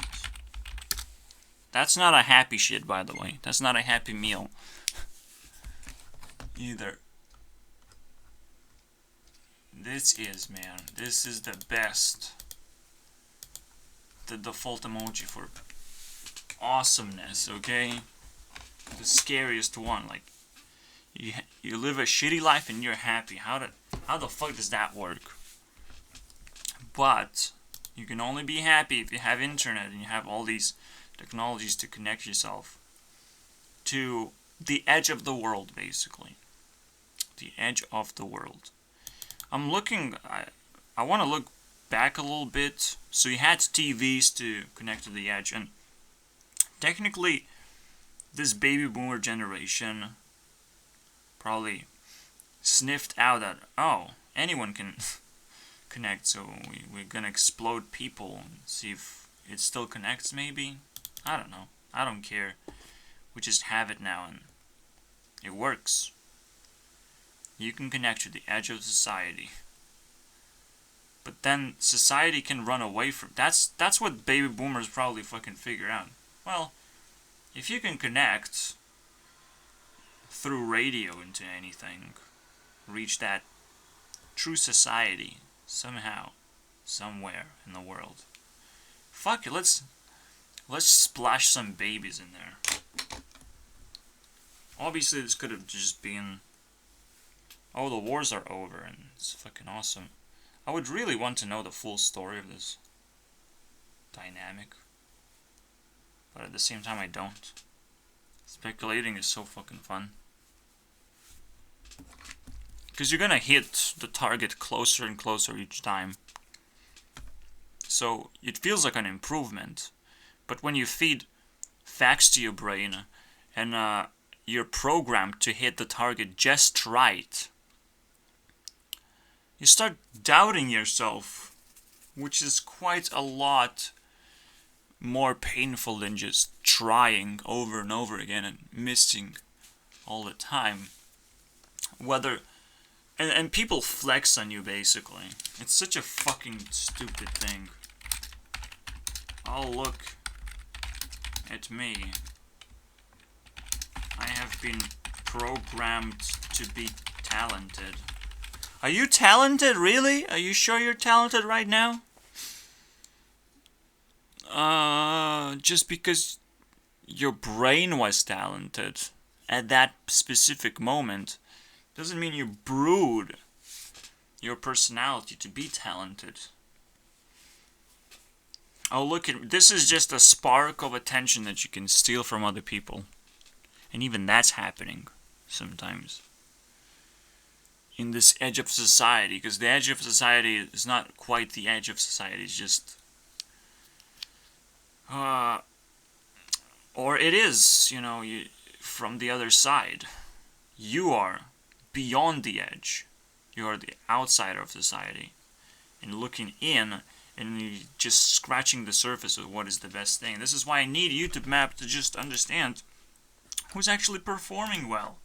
That's not a happy shit, by the way. That's not a happy meal. Either. This is, man. This is the best. The default emoji for awesomeness, okay? The scariest one. Like, you live a shitty life and you're happy. How the fuck does that work? But you can only be happy if you have internet and you have all these technologies to connect yourself to the edge of the world, basically. The edge of the world. I'm looking, I want to look back a little bit. So you had TVs to connect to the edge, and technically this baby boomer generation probably sniffed out that, oh, anyone can connect, so we're gonna explode people and see if it still connects, maybe? I don't know. I don't care. We just have it now and it works. You can connect to the edge of society. But then society can run away from... That's what baby boomers probably fucking figure out. Well, if you can connect through radio into anything, reach that true society somehow, somewhere in the world. Fuck it, let's splash some babies in there. Obviously this could have just been, oh, the wars are over and it's fucking awesome. I would really want to know the full story of this dynamic, but at the same time I don't. Speculating is so fucking fun. Because you're gonna hit the target closer and closer each time. So it feels like an improvement. But when you feed facts to your brain and you're programmed to hit the target just right, you start doubting yourself, which is quite a lot more painful than just trying over and over again and missing all the time. And people flex on you, basically. It's such a fucking stupid thing. Oh, look at me. I have been programmed to be talented. Are you talented, really? Are you sure you're talented right now? Just because your brain was talented at that specific moment doesn't mean you brewed your personality to be talented. Oh, look at this is just a spark of attention that you can steal from other people. And even that's happening sometimes. In this edge of society, because the edge of society is not quite the edge of society, it's just or it is, you know, from the other side. You are beyond the edge. You are the outsider of society. And looking in, and you're just scratching the surface of what is the best thing. This is why I need YouTube map to just understand who's actually performing well.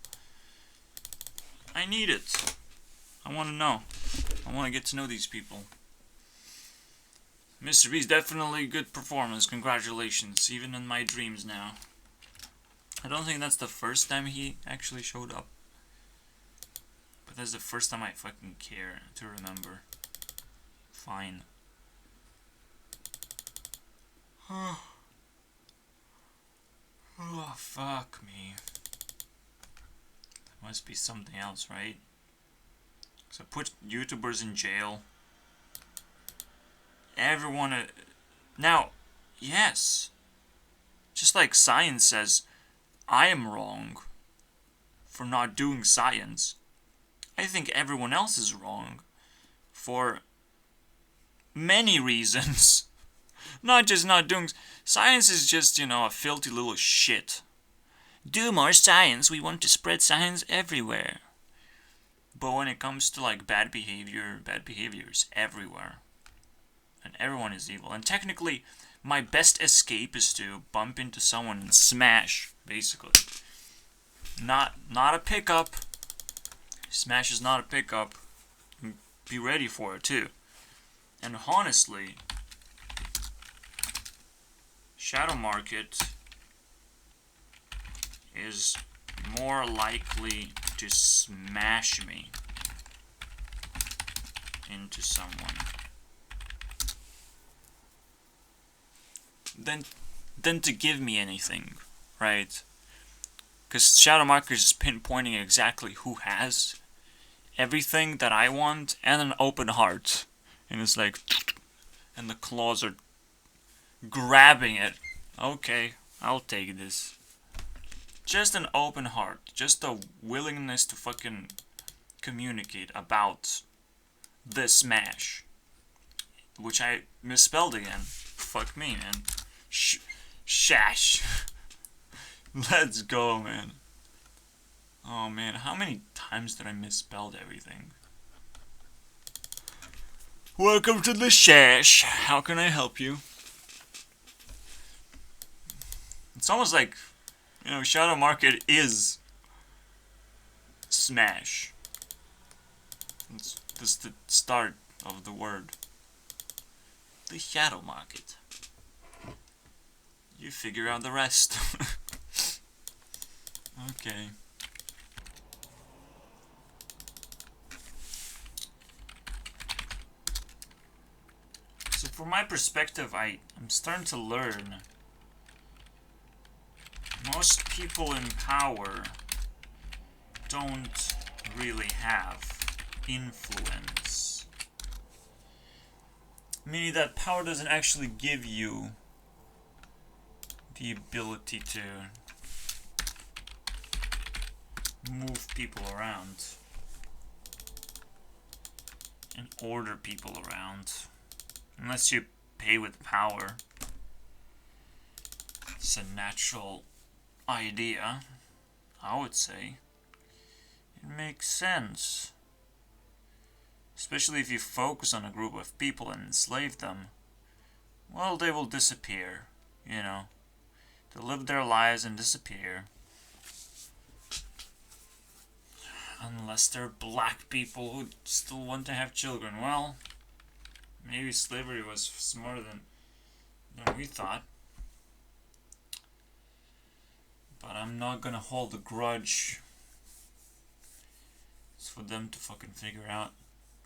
I need it. I want to know. I want to get to know these people. Mr. B's definitely good performance. Congratulations. Even in my dreams now. I don't think that's the first time he actually showed up. But that's the first time I fucking care to remember. Fine. Oh, fuck me. There must be something else, right? So put YouTubers in jail. Everyone... Now, yes. Just like science says, I am wrong for not doing science. I think everyone else is wrong for many reasons. Not just not doing... Science is just, you know, a filthy little shit. Do more science, we want to spread science everywhere. But when it comes to, like, bad behavior is everywhere. And everyone is evil. And technically, my best escape is to bump into someone and smash, basically. Not a pickup. Smash is not a pickup. Be ready for it, too. And honestly, Shadow Market is more likely to smash me into someone than to give me anything, right? Because Shadow Market is pinpointing exactly who has everything that I want and an open heart. And it's like, and the claws are grabbing it. Okay, I'll take this. Just an open heart. Just a willingness to fucking communicate about the smash. Which I misspelled again. Fuck me, man. Shash. Let's go, man. Oh, man. How many times did I misspell everything? Welcome to the Shash. How can I help you? It's almost like, you know, Shadow Market is smash. That's the start of the word. The Shadow Market. You figure out the rest. Okay. So from my perspective, I'm starting to learn. Most people in power don't really have influence. Meaning that power doesn't actually give you the ability to move people around and order people around. Unless you pay with power. It's a natural idea, I would say. It makes sense. Especially if you focus on a group of people and enslave them. Well, they will disappear, you know. They'll live their lives and disappear. Unless they're black people who still want to have children. Well, maybe slavery was smarter than we thought. But I'm not gonna hold a grudge. It's for them to fucking figure out.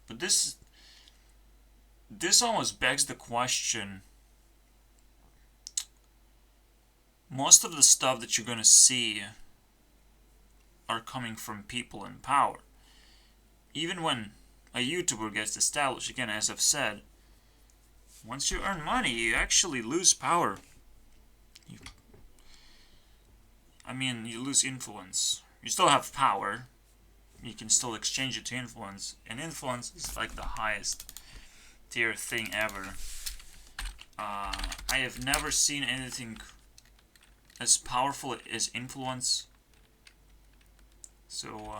But this almost begs the question. Most of the stuff that you're gonna see are coming from people in power. Even when a YouTuber gets established, again, as I've said, once you earn money, you actually lose power. You lose influence. You still have power. You can still exchange it to influence. And influence is like the highest tier thing ever. I have never seen anything as powerful as influence. So,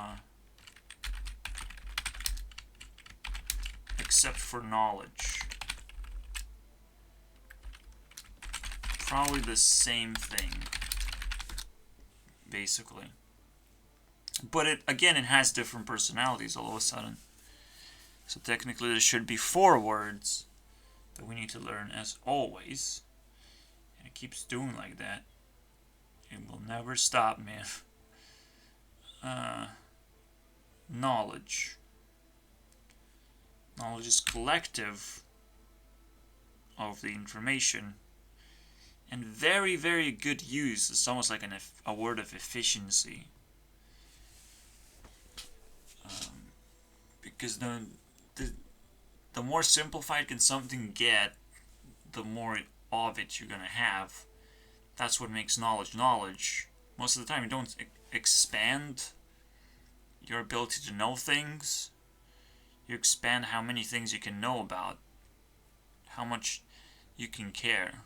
except for knowledge. Probably the same thing. Basically. But it has different personalities all of a sudden. So technically there should be 4 words that we need to learn as always. And it keeps doing like that. It will never stop, man. Knowledge. Knowledge is collective of the information. And very, very good use. It's almost like a word of efficiency. Because the more simplified can something get, the more of it you're going to have. That's what makes knowledge knowledge. Most of the time you don't expand your ability to know things. You expand how many things you can know about. how much you can care.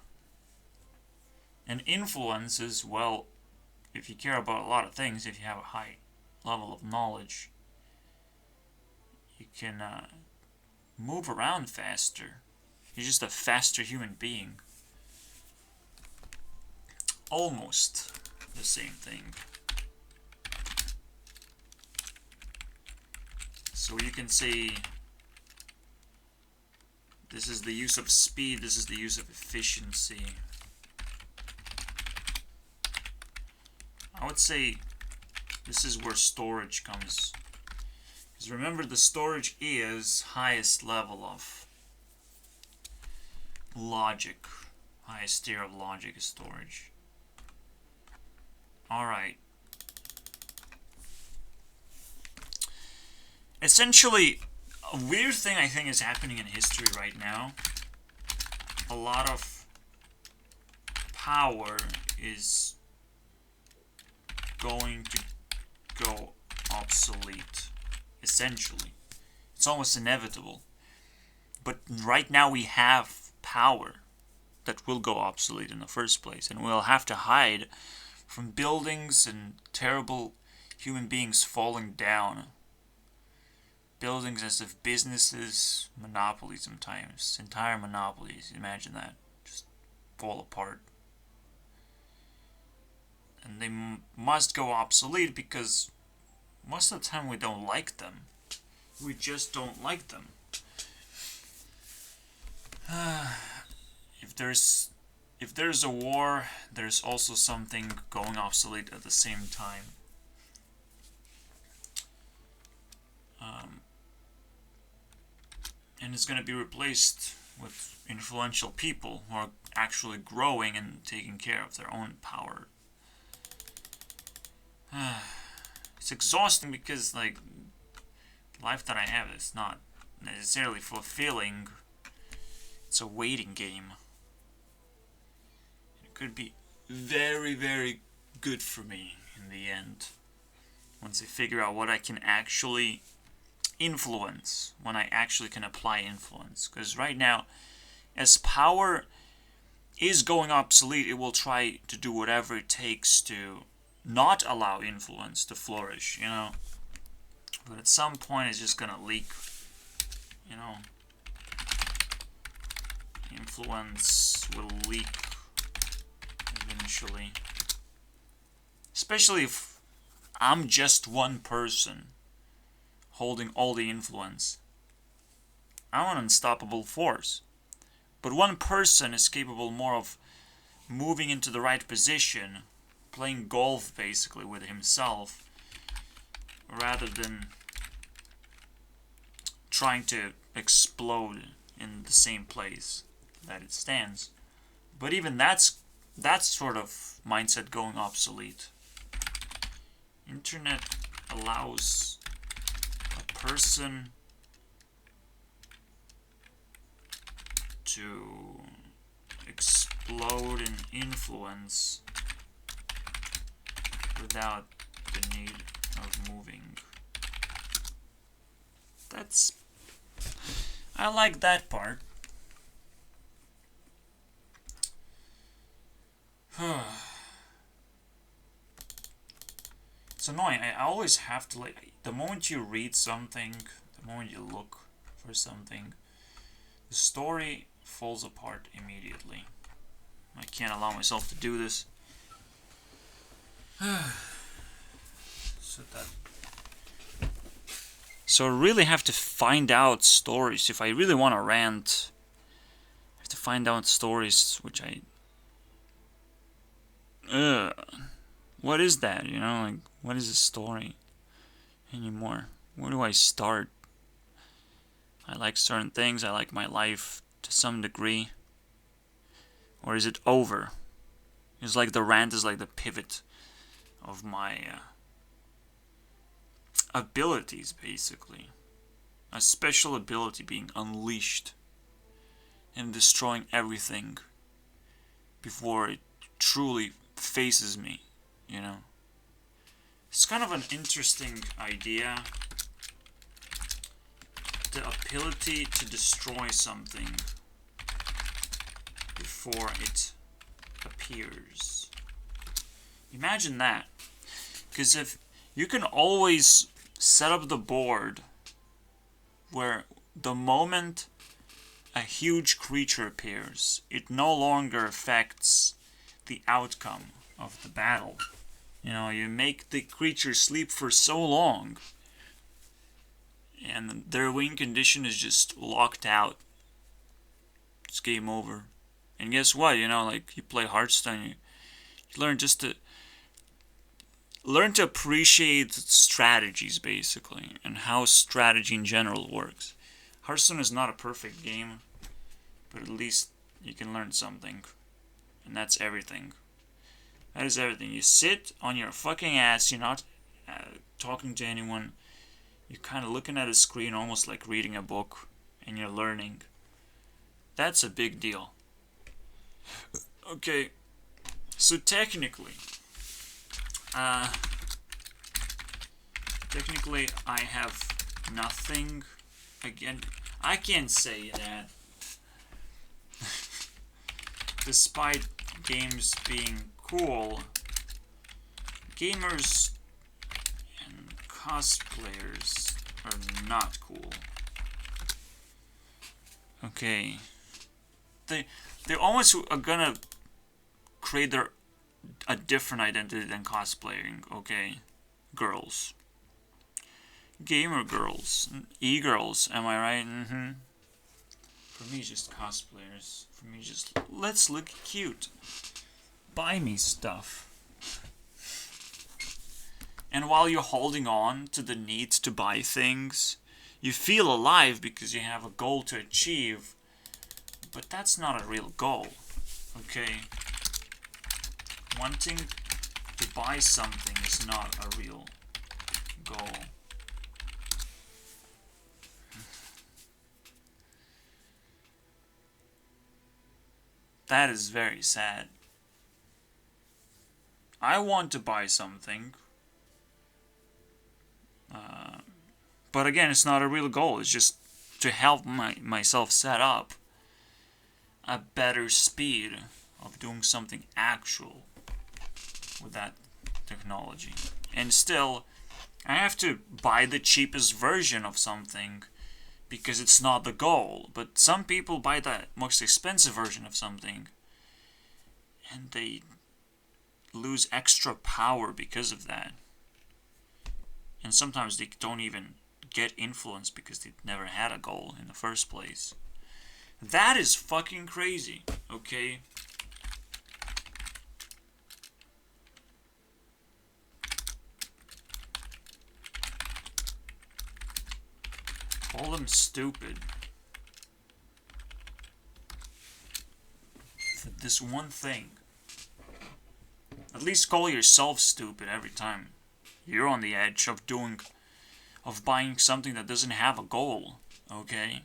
And influence is, well, if you care about a lot of things, if you have a high level of knowledge, you can move around faster. You're just a faster human being. Almost the same thing. So you can say this is the use of speed, this is the use of efficiency. I would say this is where storage comes. Because remember, the storage is highest level of logic. Highest tier of logic is storage. Alright. Essentially, a weird thing I think is happening in history right now. A lot of power is going to go obsolete. Essentially. It's almost inevitable. But right now we have power that will go obsolete in the first place. And we'll have to hide from buildings and terrible human beings falling down. Buildings as if businesses, monopolies sometimes. Entire monopolies, imagine that. Just fall apart. And they must go obsolete because most of the time we don't like them. We just don't like them. If there's a war, there's also something going obsolete at the same time. And it's going to be replaced with influential people who are actually growing and taking care of their own power. It's exhausting because, like, the life that I have is not necessarily fulfilling. It's a waiting game. It could be very, very good for me in the end. Once I figure out what I can actually influence, when I actually can apply influence. Because right now, as power is going obsolete, it will try to do whatever it takes to not allow influence to flourish, you know. But at some point it's just gonna leak, you know. Influence will leak eventually. Especially if I'm just one person holding all the influence. I'm an unstoppable force. But one person is capable more of moving into the right position, playing golf basically with himself, rather than trying to explode in the same place that it stands. But even that's sort of mindset going obsolete. Internet allows a person to explode in influence without the need of moving. I like that part. It's annoying. I always have to, like, the moment you read something, the moment you look for something, the story falls apart immediately. I can't allow myself to do this. So I really have to find out stories. If I really want to rant, I have to find out stories which what is that, you know? Like, what is a story anymore? Where do I start? I like certain things. I like my life to some degree. Or is it over? It's like the rant is like the pivot of my abilities, basically. A special ability being unleashed and destroying everything before it truly faces me, you know. It's kind of an interesting idea. The ability to destroy something before it appears. Imagine that. Because if you can always set up the board where the moment a huge creature appears, it no longer affects the outcome of the battle. You know, you make the creature sleep for so long, and their win condition is just locked out. It's game over. And guess what? You know, like, you play Hearthstone, you learn to appreciate strategies, basically, and how strategy in general works. Hearthstone is not a perfect game, but at least you can learn something. And that's everything. That is everything. You sit on your fucking ass, you're not talking to anyone, you're kind of looking at a screen almost like reading a book, and you're learning. That's a big deal. Okay, so technically I have nothing. Again, I can't say that despite games being cool, gamers and cosplayers are not cool. Okay. They almost are gonna create a different identity than cosplaying, okay? Girls. Gamer girls. E-girls, am I right? Mm-hmm. For me, just cosplayers. For me, just, let's look cute. Buy me stuff. And while you're holding on to the need to buy things, you feel alive because you have a goal to achieve. But that's not a real goal, okay? Wanting to buy something is not a real goal. That is very sad. I want to buy something. But again, it's not a real goal. It's just to help myself set up a better speed of doing something actual with that technology. And still, I have to buy the cheapest version of something because it's not the goal. But some people buy the most expensive version of something and they lose extra power because of that. And sometimes they don't even get influence because they never had a goal in the first place. That is fucking crazy, okay? Call them stupid. For this one thing. At least call yourself stupid every time you're on the edge of buying something that doesn't have a goal, okay?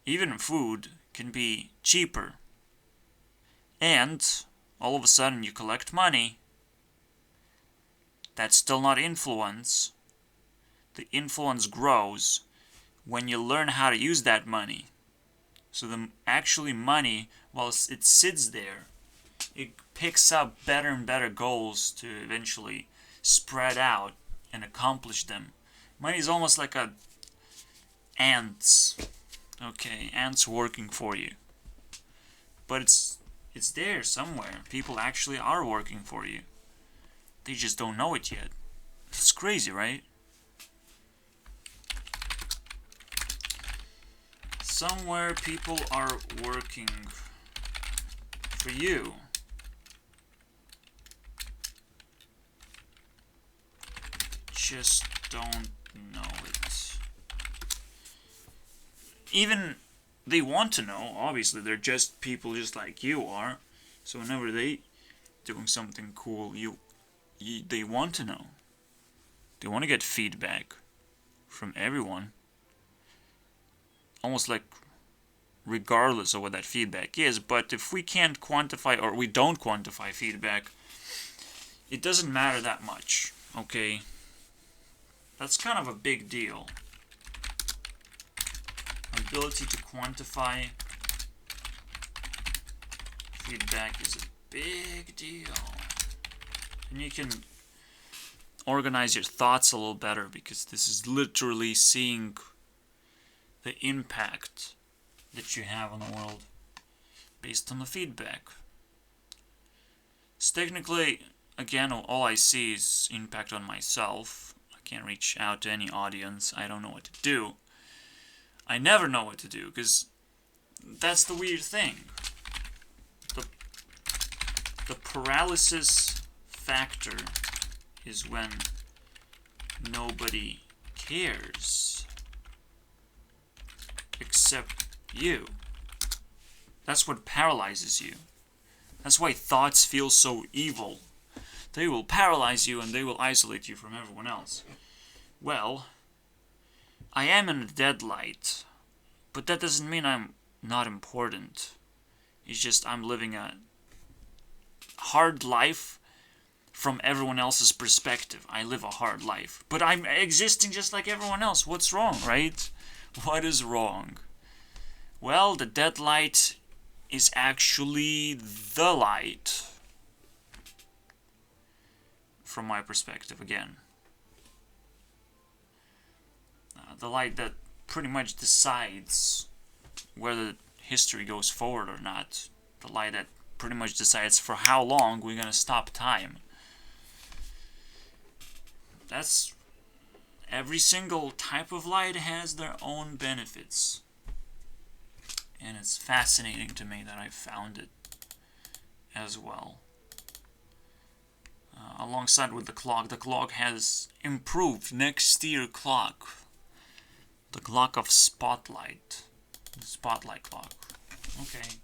Even food can be cheaper. And all of a sudden you collect money. That's still not influence. The influence grows when you learn how to use that money. So the actually money, while it sits there, it picks up better and better goals to eventually spread out and accomplish them. Money is almost like ants. Okay, ants working for you. But it's there somewhere. People actually are working for you. They just don't know it yet. It's crazy, right? Somewhere people are working for you. Just don't know it. Even they want to know, obviously, they're just people just like you are. So whenever they doing something cool, they want to know. They want to get feedback from everyone. Almost like regardless of what that feedback is. But if we can't quantify or we don't quantify feedback, it doesn't matter that much, okay? That's kind of a big deal. Ability to quantify Feedback is a big deal. And you can organize your thoughts a little better, because this is literally seeing the impact that you have on the world based on the feedback. So technically, again, all I see is impact on myself. I can't reach out to any audience. I don't know what to do. I never know what to do, because that's the weird thing. The paralysis factor is when nobody cares except you. That's what paralyzes you. That's why thoughts feel so evil. They will paralyze you and they will isolate you from everyone else. Well, I am in a deadlight, but that doesn't mean I'm not important. It's just I'm living a hard life from everyone else's perspective. I live a hard life, but I'm existing just like everyone else. What's wrong, right? What is wrong? Well, the deadlight is actually the light. From my perspective, again. The light that pretty much decides whether history goes forward or not. The light that pretty much decides for how long we're gonna stop time. That's... every single type of light has their own benefits. And it's fascinating to me that I found it as well. Alongside with the clock has improved. Next year clock. The clock of spotlight. The spotlight clock. Okay.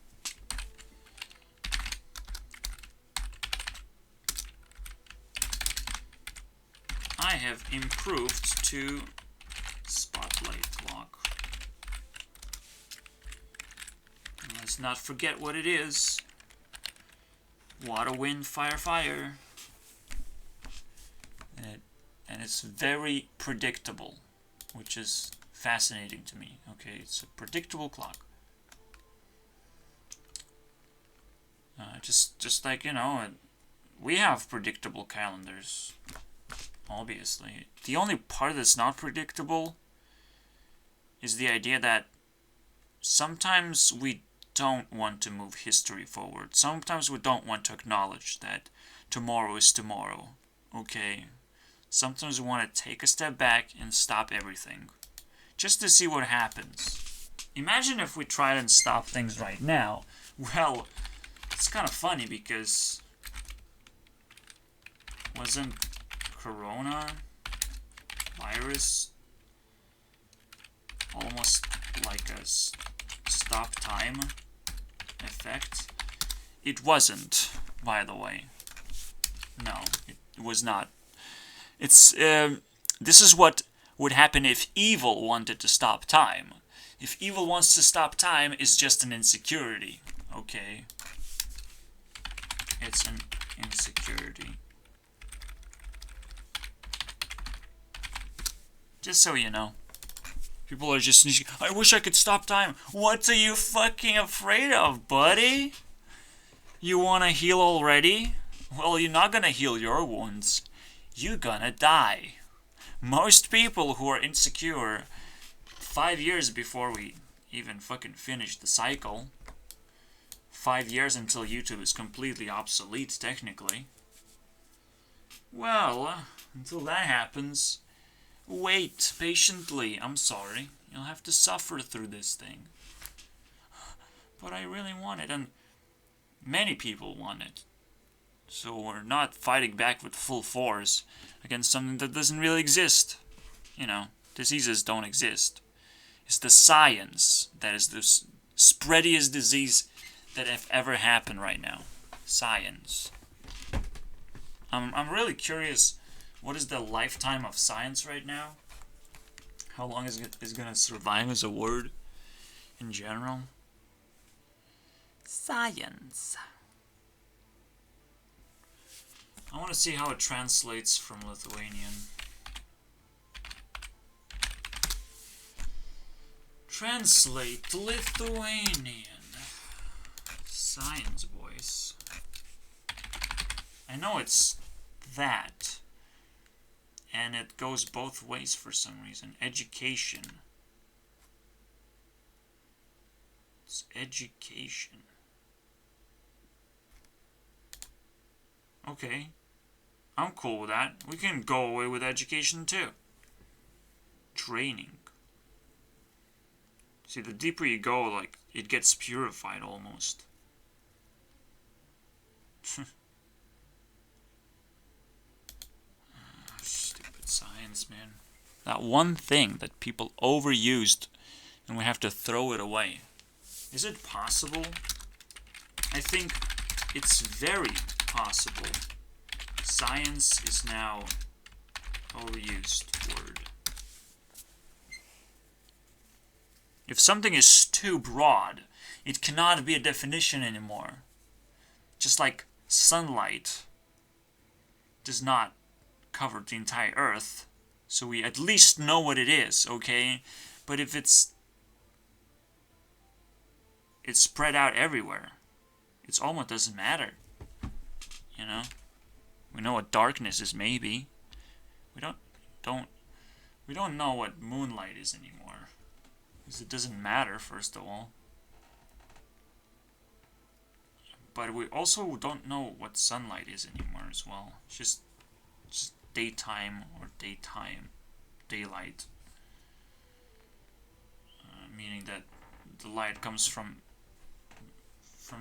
I have improved to spotlight clock. And let's not forget what it is. Water, wind, fire, fire. And it's very predictable, which is fascinating to me. Okay, it's a predictable clock. Just like, you know, we have predictable calendars, obviously. The only part that's not predictable is the idea that sometimes we don't want to move history forward. Sometimes we don't want to acknowledge that tomorrow is tomorrow. Okay? Sometimes we want to take a step back and stop everything. Just to see what happens. Imagine if we tried and stop things right now. Well, it's kind of funny because... wasn't Corona virus almost like a stop time effect? It wasn't, by the way. No, it was not. It's this is what would happen if evil wanted to stop time. If evil wants to stop time, it's just an insecurity. Okay? It's an insecurity. Just so you know. People are just, I wish I could stop time. What are you fucking afraid of, buddy? You wanna heal already? Well, you're not gonna heal your wounds. You're gonna die. Most people who are insecure 5 years before we even fucking finish the cycle, 5 years until YouTube is completely obsolete technically, well, until that happens, wait patiently. I'm sorry, you'll have to suffer through this thing. But I really want it, and many people want it. So we're not fighting back with full force against something that doesn't really exist. You know, diseases don't exist. It's the science that is the spreadiest disease that have ever happened right now. Science. I'm really curious, what is the lifetime of science right now? How long is it gonna survive as a word in general? Science. I want to see how it translates from Lithuanian. Translate Lithuanian. Science, boys. I know it's that. And it goes both ways for some reason. Education. It's education. Okay. I'm cool with that. We can go away with education too. Training. See, the deeper you go, like, it gets purified almost. Stupid science, man. That one thing that people overused and we have to throw it away. Is it possible? I think it's very possible. Science is now overused word. If something is too broad, it cannot be a definition anymore. Just like sunlight does not cover the entire earth, so we at least know what it is, okay? But if it's spread out everywhere, it almost doesn't matter, you know? We know what darkness is, maybe. We don't know what moonlight is anymore, because it doesn't matter, first of all. But we also don't know what sunlight is anymore as well. It's just daytime or daylight. Meaning that the light comes from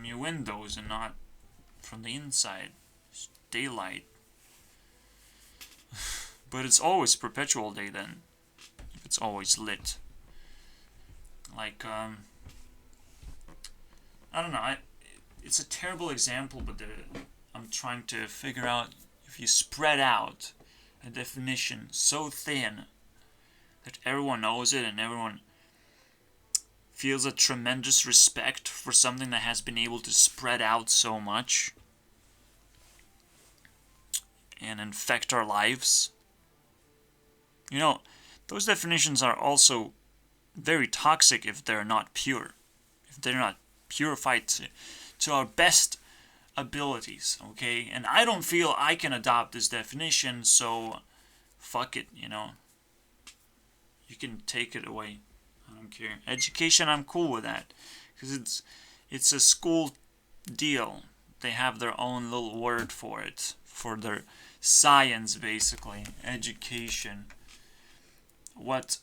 your windows and not from the inside. It's daylight. But it's always perpetual day then, if it's always lit. Like, I don't know, it's a terrible example, but I'm trying to figure out if you spread out a definition so thin that everyone knows it and everyone feels a tremendous respect for something that has been able to spread out so much and infect our lives. You know, those definitions are also very toxic if they're not pure, if they're not purified to our best abilities, okay? And I don't feel I can adopt this definition, so fuck it, you know. You can take it away. I don't care. Education, I'm cool with that, because it's a school deal. They have their own little word for it, for their science, basically. Education. What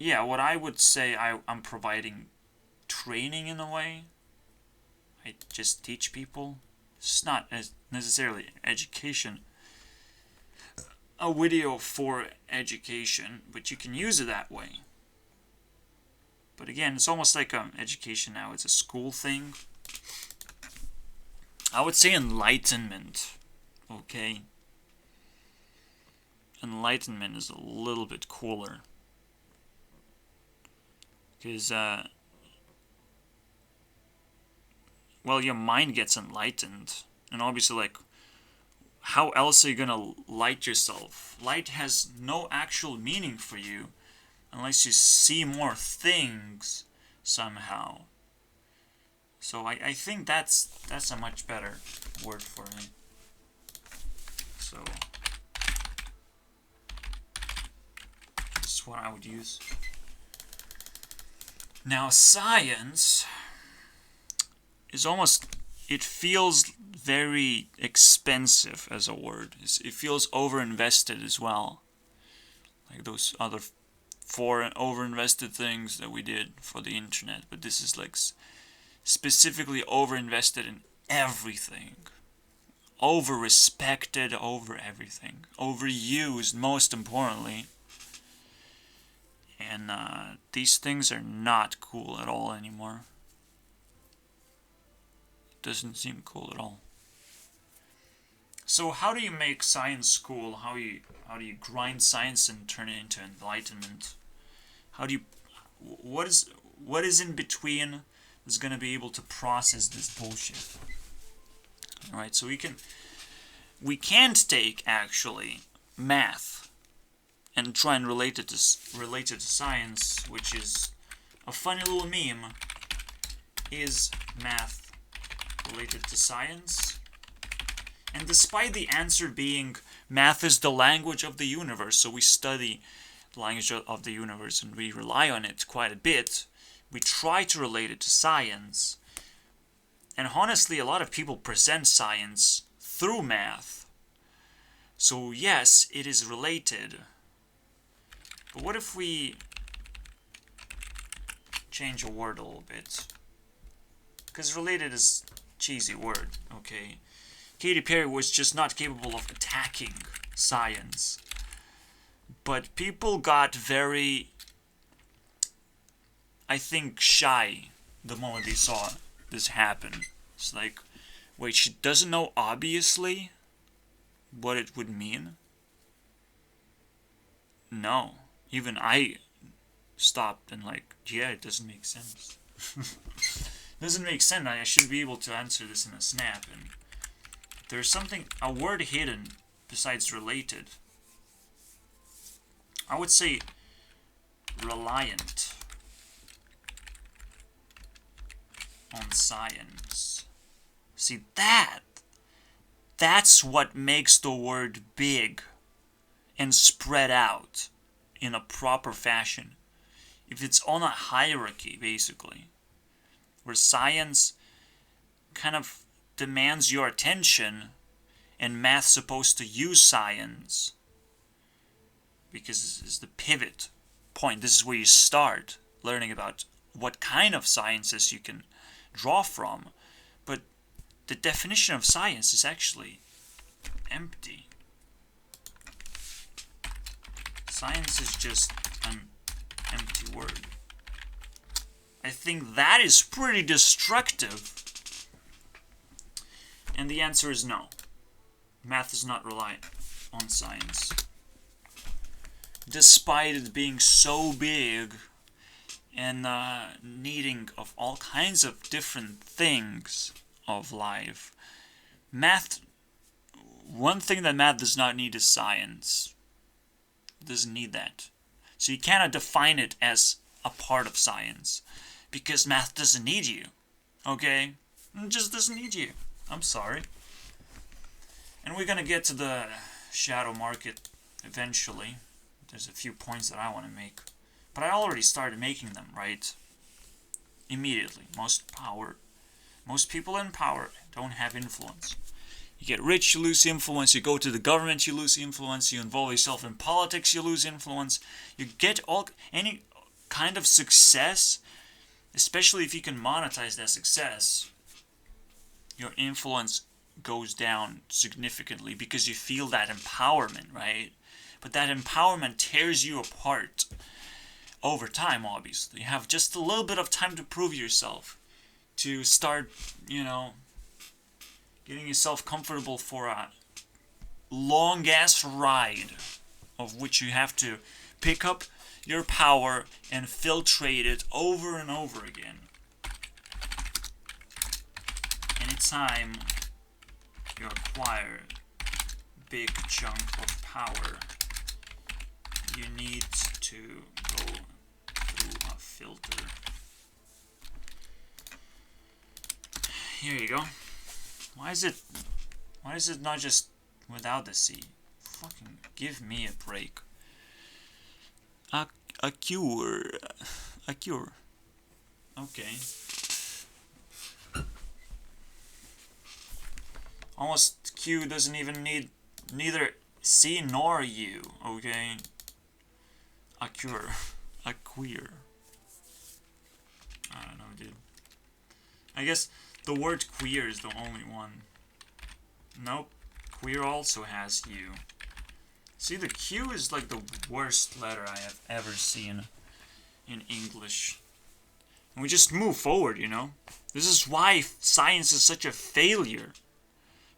I would say, I'm providing training in a way. I just teach people. It's not necessarily education. A video for education, but you can use it that way. But again, it's almost like education now. It's a school thing. I would say enlightenment. Okay? Enlightenment is a little bit cooler. Because, well, your mind gets enlightened. And obviously, like, how else are you gonna light yourself? Light has no actual meaning for you unless you see more things somehow. So I think that's a much better word for me. So this is what I would use. Now science is almost, it feels very expensive as a word. It feels over-invested as well. Like those other four over-invested things that we did for the internet. But this is like specifically over-invested in everything. Over-respected over everything. Overused, most importantly. And these things are not cool at all anymore. Doesn't seem cool at all. So how do you make science cool? How do you grind science and turn it into enlightenment? How do you, what is in between that's going to be able to process this bullshit? All right, so we can't take actually math and try and relate it to science, which is a funny little meme. Is math related to science? And despite the answer being math is the language of the universe, so we study the language of the universe and we rely on it quite a bit, we try to relate it to science. And honestly, a lot of people present science through math. So yes, it is related. But what if we change a word a little bit? Because related is a cheesy word, okay? Katy Perry was just not capable of attacking science. But people got very, I think, shy the moment they saw this happen. It's like, wait, she doesn't know obviously what it would mean? No. Even I stopped and like, yeah, it doesn't make sense. Doesn't make sense. I should be able to answer this in a snap. And there's something, a word hidden besides related. I would say reliant on science. See, that's what makes the word big and spread out in a proper fashion. If it's on a hierarchy, basically, where science kind of demands your attention and math's supposed to use science because this is the pivot point. This is where you start learning about what kind of sciences you can draw from. But the definition of science is actually empty. Science is just an empty word. I think that is pretty destructive. And the answer is no. Math is not reliant on science. Despite it being so big and needing of all kinds of different things of life, math, one thing that math does not need is science. It doesn't need that. So you cannot define it as a part of science because math doesn't need you. Okay? It just doesn't need you. I'm sorry. And we're gonna get to the shadow market eventually. There's a few points that I want to make. But I already started making them, right? Immediately. Most people in power don't have influence. You get rich, you lose influence. You go to the government, you lose influence. You involve yourself in politics, you lose influence. You get any kind of success, especially if you can monetize that success, your influence goes down significantly because you feel that empowerment, right? But that empowerment tears you apart over time, obviously. You have just a little bit of time to prove yourself, to start, getting yourself comfortable for a long-ass ride of which you have to pick up your power and filtrate it over and over again. Anytime you acquire a big chunk of power, you need to go through a filter. Here you go. Why is it not just without the C? Fucking give me a break. A cure. Okay. Almost Q doesn't even need neither C nor U, okay? A cure. A queer. I don't know, dude. I guess the word queer is the only one. Nope. Queer also has U. See, the Q is like the worst letter I have ever seen in English. And we just move forward, This is why science is such a failure.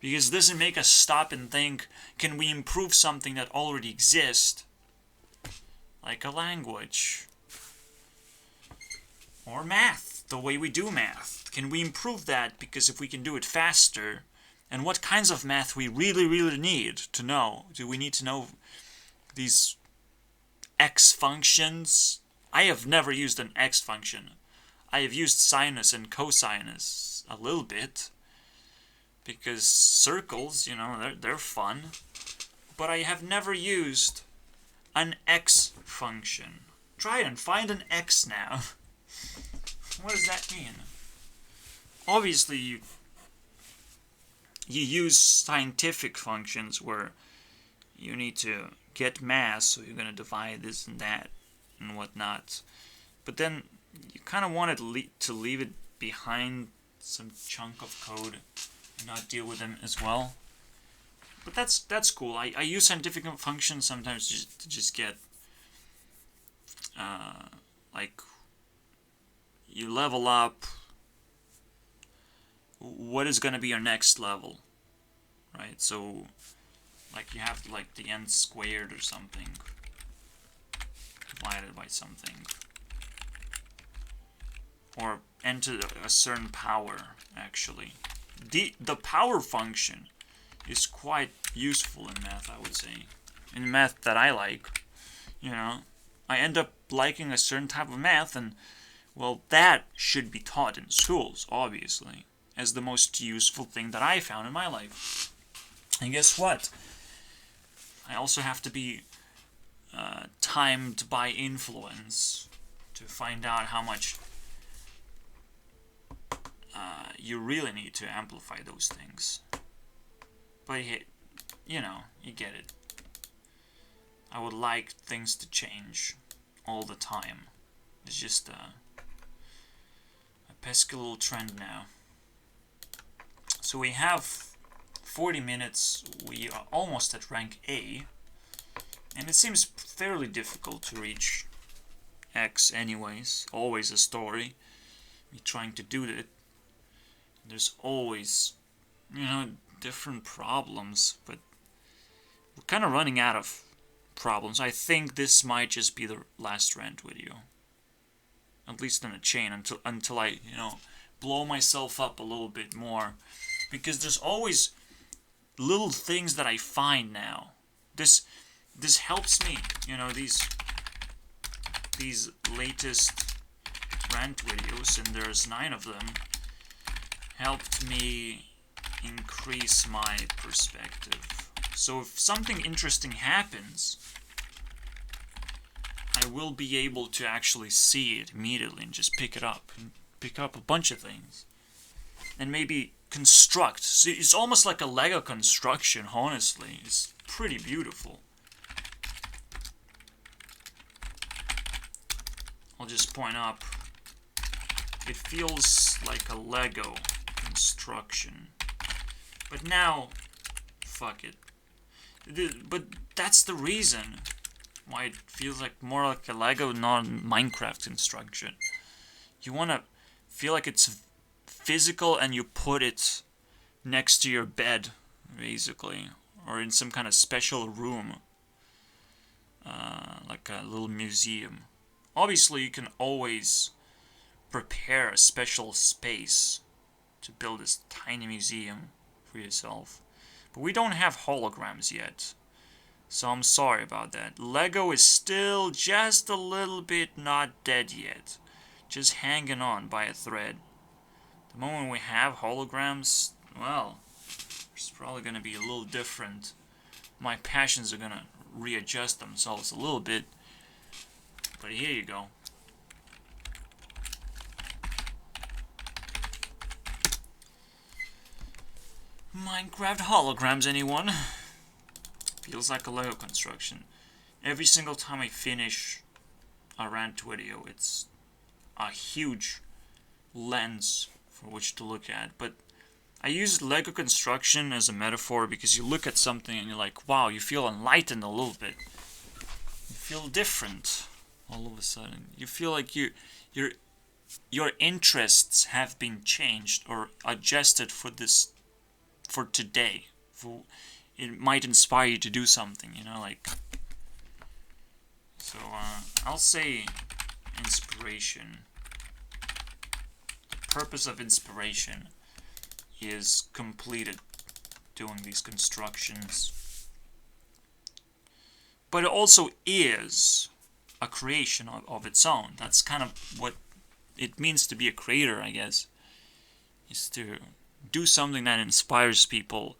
Because it doesn't make us stop and think, can we improve something that already exists? Like a language. Or math, the way we do math. Can we improve that? Because if we can do it faster, and what kinds of math we really, really need to know? Do we need to know these x functions? I have never used an x function. I have used sinus and cosinus a little bit. because circles, you know, they're fun. But I have never used an X function. Try it and find an X now. What does that mean? Obviously, you use scientific functions where you need to get mass, so you're going to divide this and that and whatnot. But then you kind of want to leave it behind some chunk of code and not deal with them as well. But that's cool. I use scientific functions sometimes to just get like you level up. What is going to be your next level, right? So like you have like the n squared or something divided by something, or n to a certain power. Actually, the power function is quite useful in math, I would say. In math that I like, you know, I end up liking a certain type of math, and well, that should be taught in schools, obviously, as the most useful thing that I found in my life. And guess what? I also have to be timed by influence to find out how much you really need to amplify those things. But you know, you get it. I would like things to change all the time. It's just a pesky little trend now. So we have 40 minutes. We are almost at rank A. And it seems fairly difficult to reach X anyways. Always a story. Me trying to do it. There's always, you know, different problems, but we're kind of running out of problems. I think this might just be the last rant video, at least in a chain, until I, you know, blow myself up a little bit more, because there's always little things that I find now. This helps me, you know, these latest rant videos, and there's 9 of them, helped me increase my perspective. So if something interesting happens, I will be able to actually see it immediately and just pick it up and pick up a bunch of things and maybe construct. See, it's almost like a Lego construction, honestly. It's pretty beautiful. I'll just point up. It feels like a Lego construction. But now, fuck it. But that's the reason why it feels like more like a Lego, not Minecraft construction. You want to feel like it's physical, and you put it next to your bed, basically, or in some kind of special room, like a little museum. Obviously, you can always prepare a special space to build this tiny museum for yourself. But we don't have holograms yet, so I'm sorry about that. Lego is still just a little bit not dead yet, just hanging on by a thread. The moment we have holograms, well, it's probably going to be a little different. My passions are going to readjust themselves a little bit, but here you go. Minecraft holograms, anyone? Feels like a Lego construction. Every single time I finish a rant video, it's a huge lens for which to look at. But I use Lego construction as a metaphor because you look at something and you're like, wow, you feel enlightened a little bit. You feel different all of a sudden. You feel like your interests have been changed or adjusted for today. It might inspire you to do something, you know, like. So I'll say inspiration. The purpose of inspiration is completed doing these constructions, but it also is a creation of its own. That's kind of what it means to be a creator, I guess, is to do something that inspires people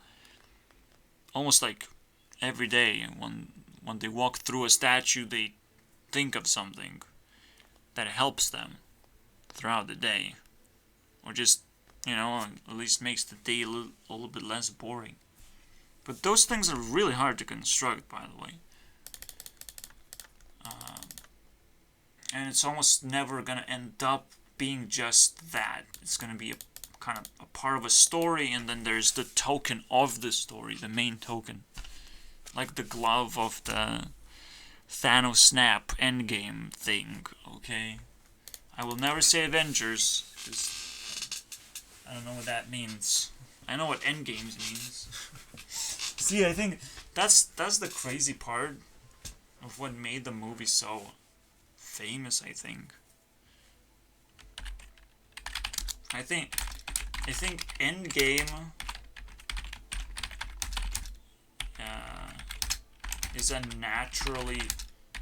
almost like every day. When they walk through a statue, they think of something that helps them throughout the day, or just, at least makes the day a little bit less boring. But those things are really hard to construct, by the way. And it's almost never gonna end up being just that. It's gonna be a kind of a part of a story, and then there's the token of the story, the main token. Like the glove of the Thanos Snap Endgame thing, okay? I will never say Avengers, because I don't know what that means. I know what Endgames means. See, I think that's the crazy part of what made the movie so famous, I think. I think Endgame is a naturally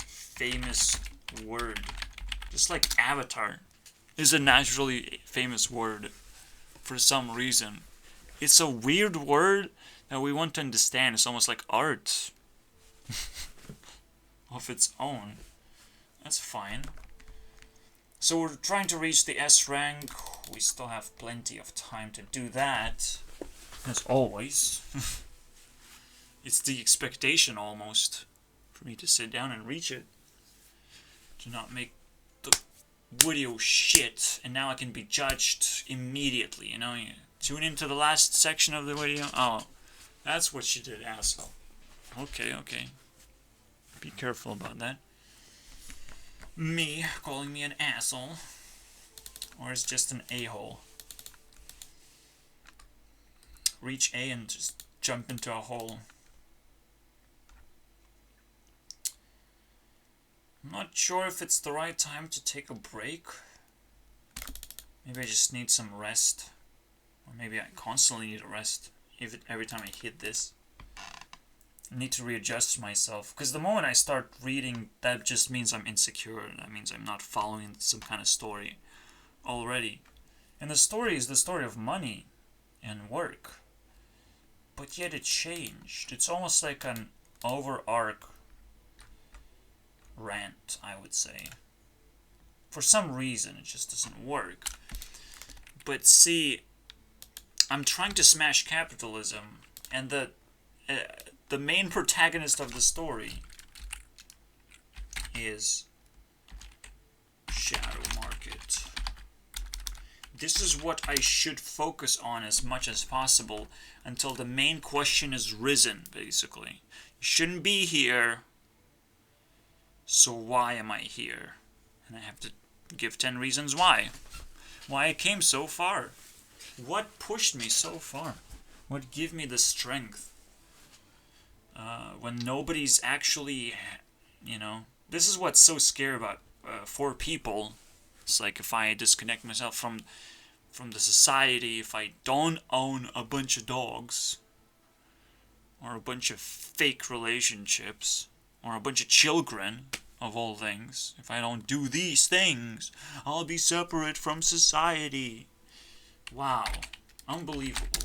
famous word. Just like Avatar is a naturally famous word for some reason. It's a weird word that we want to understand. It's almost like art of its own. That's fine. So we're trying to reach the S rank. We still have plenty of time to do that. As always. It's the expectation almost for me to sit down and reach it. To not make the video shit, and now I can be judged immediately, you tune into the last section of the video. Oh, that's what you did, asshole. Okay. Be careful about that. Me calling me an asshole. Or it's just an a-hole. Reach A and just jump into a hole. I'm not sure if it's the right time to take a break. Maybe I just need some rest. Or maybe I constantly need a rest every time I hit this. I need to readjust myself. Because the moment I start reading, that just means I'm insecure. That means I'm not following some kind of story already. And the story is the story of money and work. But yet it changed. It's almost like an over-arc rant, I would say. For some reason, it just doesn't work. But see, I'm trying to smash capitalism, and the main protagonist of the story is shadow market. This is what I should focus on as much as possible until the main question is risen, basically. You shouldn't be here, so why am I here? And I have to give 10 reasons why. Why I came so far. What pushed me so far? What gave me the strength? When nobody's actually, this is what's so scary about for people. It's like if I disconnect myself from the society, if I don't own a bunch of dogs, or a bunch of fake relationships, or a bunch of children, of all things, if I don't do these things, I'll be separate from society. Wow. Unbelievable.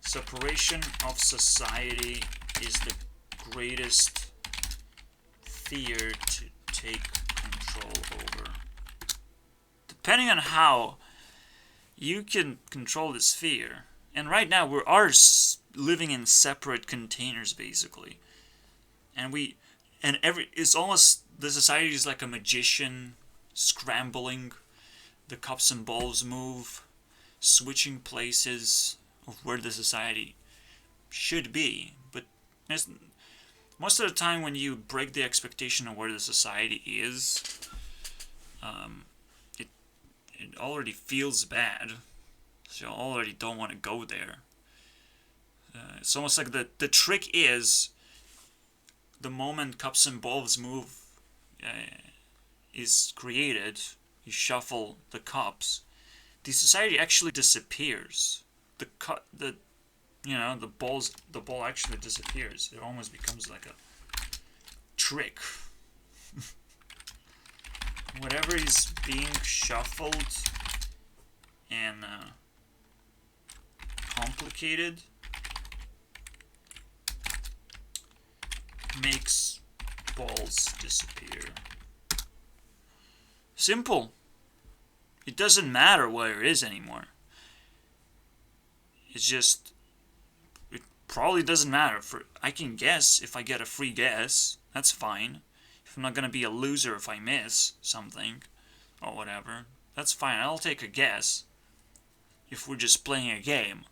Separation of society is the greatest fear to take control over. Depending on how you can control this fear. And right now we are living in separate containers, basically. It's almost, the society is like a magician scrambling. The cups and balls move, switching places of where the society should be. But most of the time when you break the expectation of where the society is, it already feels bad. So you already don't want to go there. It's almost like the trick is, the moment cups and balls move is created, you shuffle the cups, the society actually disappears. The ball actually disappears. It almost becomes like a trick. Whatever is being shuffled complicated. Makes balls disappear. Simple. It doesn't matter where it is anymore. It's just, it probably doesn't matter. I can guess if I get a free guess. That's fine. If I'm not gonna be a loser if I miss something or whatever, that's fine. I'll take a guess if we're just playing a game.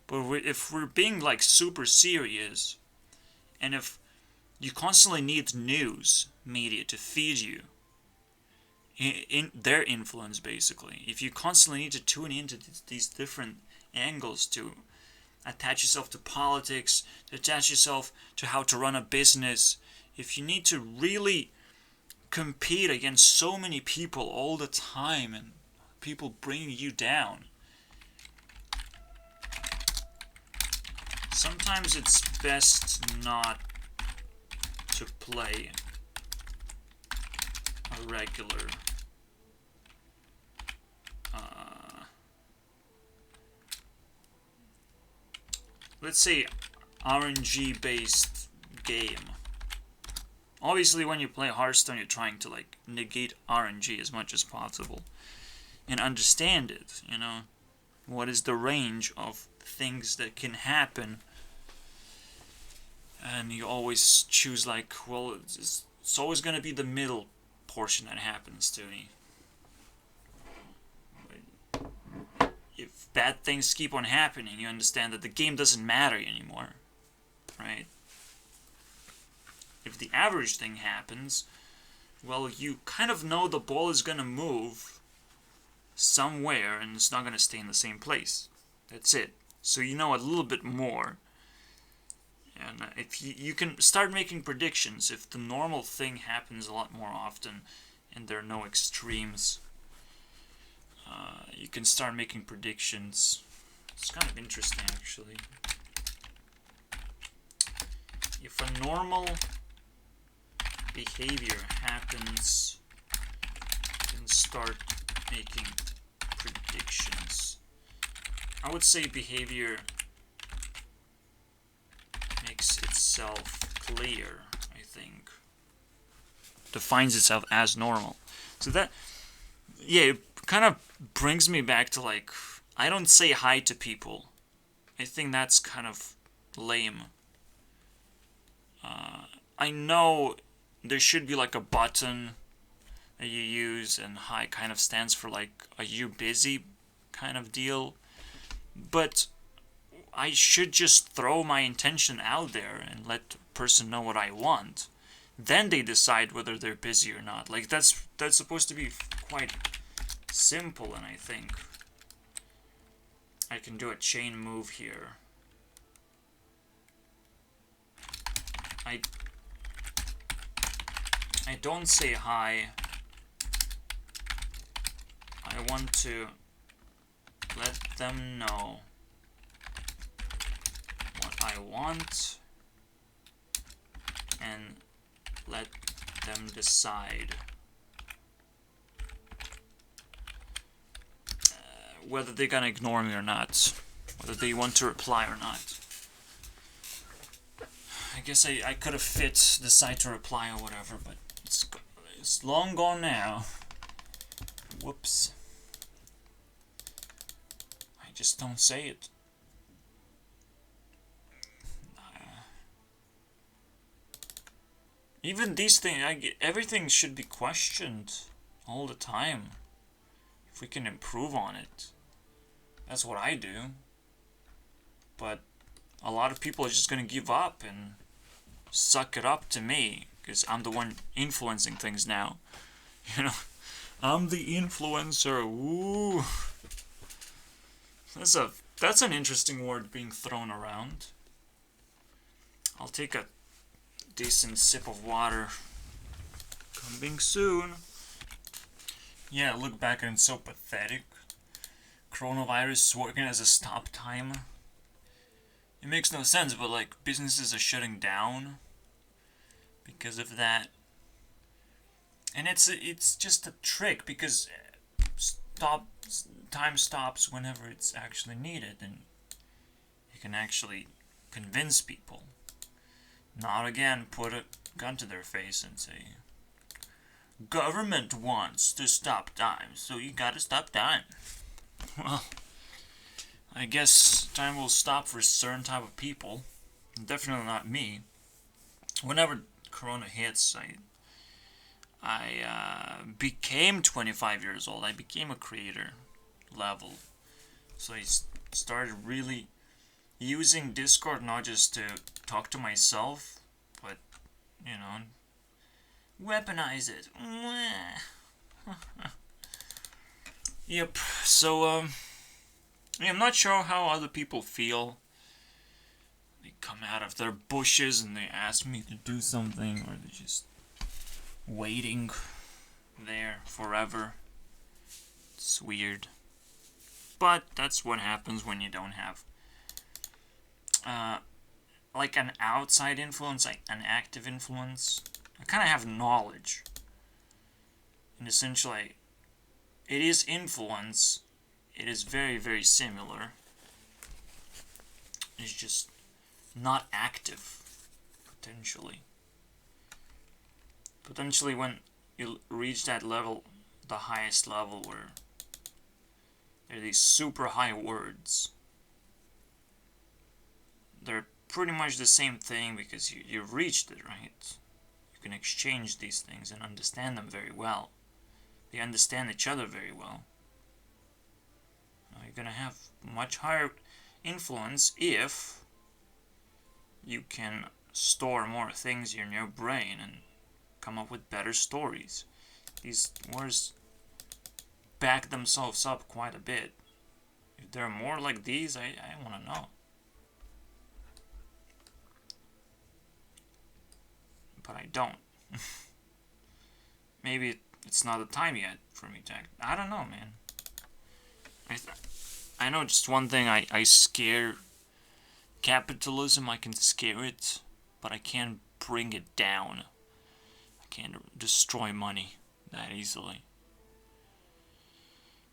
But if we're being like super serious, and if you constantly need news media to feed you in their influence, basically, if you constantly need to tune into these different angles to attach yourself to politics, to attach yourself to how to run a business, if you need to really compete against so many people all the time and people bringing you down, sometimes it's best not to play a regular let's say RNG based game. Obviously when you play Hearthstone you're trying to like negate RNG as much as possible and understand it, you know. What is the range of things that can happen? And you always choose like, well, it's always going to be the middle portion that happens to me. But if bad things keep on happening, you understand that the game doesn't matter anymore, right? If the average thing happens, well, you kind of know the ball is going to move somewhere and it's not going to stay in the same place. That's it. So you know a little bit more. And if you can start making predictions, if the normal thing happens a lot more often and there are no extremes, you can start making predictions. It's kind of interesting, actually. If a normal behavior happens, you can start making predictions. I would say behavior makes itself clear, I think. Defines itself as normal. So that, yeah, it kind of brings me back to like, I don't say hi to people. I think that's kind of lame. I know there should be like a button that you use, and hi kind of stands for like, are you busy kind of deal. But I should just throw my intention out there and let the person know what I want. Then they decide whether they're busy or not. Like that's supposed to be quite simple, and I think I can do a chain move here. I don't say hi. I want to let them know what I want and let them decide whether they're gonna ignore me or not, whether they want to reply or not. I guess I could have fit decide to reply or whatever, but it's long gone now. Whoops. I just don't say it. Even these things, everything should be questioned all the time. If we can improve on it. That's what I do. But a lot of people are just gonna give up and suck it up to me, because I'm the one influencing things now. You know, I'm the influencer. Ooh. That's an interesting word being thrown around. I'll take a decent sip of water. Coming soon. Yeah, look back and it's so pathetic. Coronavirus working as a stop time. It makes no sense, but like businesses are shutting down because of that. And it's just a trick, because time stops whenever it's actually needed, and can actually convince people. Not again put a gun to their face and say, government wants to stop time, so you gotta stop time. Well, I guess time will stop for a certain type of people. Definitely not me. Whenever Corona hits, I became 25 years old. I became a creator level. So I started really using Discord not just to talk to myself, but, you know, weaponize it. Yep, so, yeah, I'm not sure how other people feel. They come out of their bushes and they ask me to do something, or they're just waiting there forever. It's weird. But that's what happens when you don't have like an outside influence, like an active influence. I kind of have knowledge. And essentially, it is influence. It is very, very similar. It's just not active, potentially. Potentially when you reach that level, the highest level, where there are these super high words. They're pretty much the same thing because you've reached it, right? You can exchange these things and understand them very well. They understand each other very well. You're gonna have much higher influence if you can store more things in your brain and come up with better stories. These words back themselves up quite a bit. If there are more like these, I want to know. But I don't. Maybe it's not the time yet for me to act. I don't know, man. I know just one thing. I scare capitalism. I can scare it, but I can't bring it down. I can't destroy money that easily.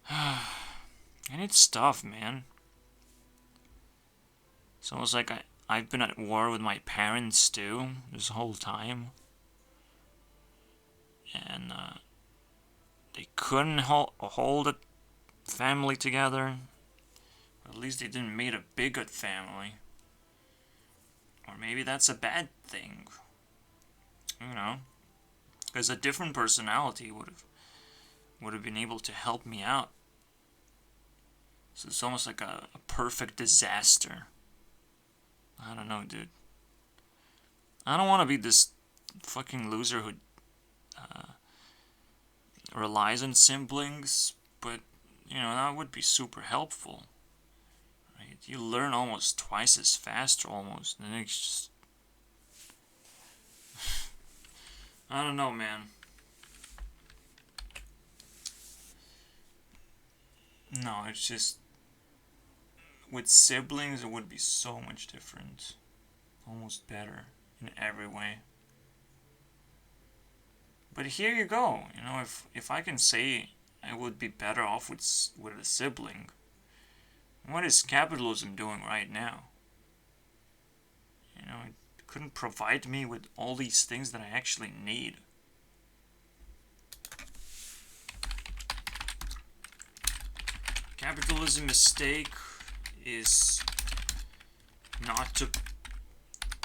And it's tough, man. It's almost like I've been at war with my parents too this whole time. And they couldn't hold a family together. Or at least they didn't make a bigot family. Or maybe that's a bad thing. You know? Because a different personality would have been able to help me out. So it's almost like a perfect disaster. I don't know, dude. I don't want to be this fucking loser who relies on siblings, but, you know, that would be super helpful. Right? You learn almost twice as fast, almost. And it's just... I don't know, man. No, it's just... With siblings, it would be so much different. Almost better in every way. But here you go. You know, if I can say I would be better off with a sibling, what is capitalism doing right now? You know, it couldn't provide me with all these things that I actually need. Capitalism mistake is not to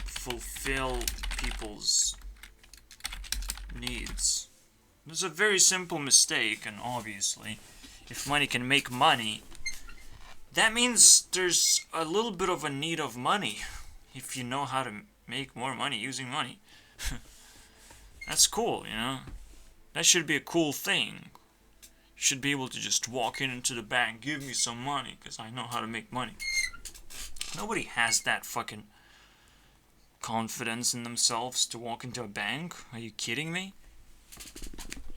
fulfill people's needs. It's a very simple mistake, and obviously, if money can make money, that means there's a little bit of a need of money, if you know how to make more money using money. That's cool, you know? That should be a cool thing. You should be able to just walk into the bank, give me some money, because I know how to make money. Nobody has that fucking confidence in themselves to walk into a bank. Are you kidding me?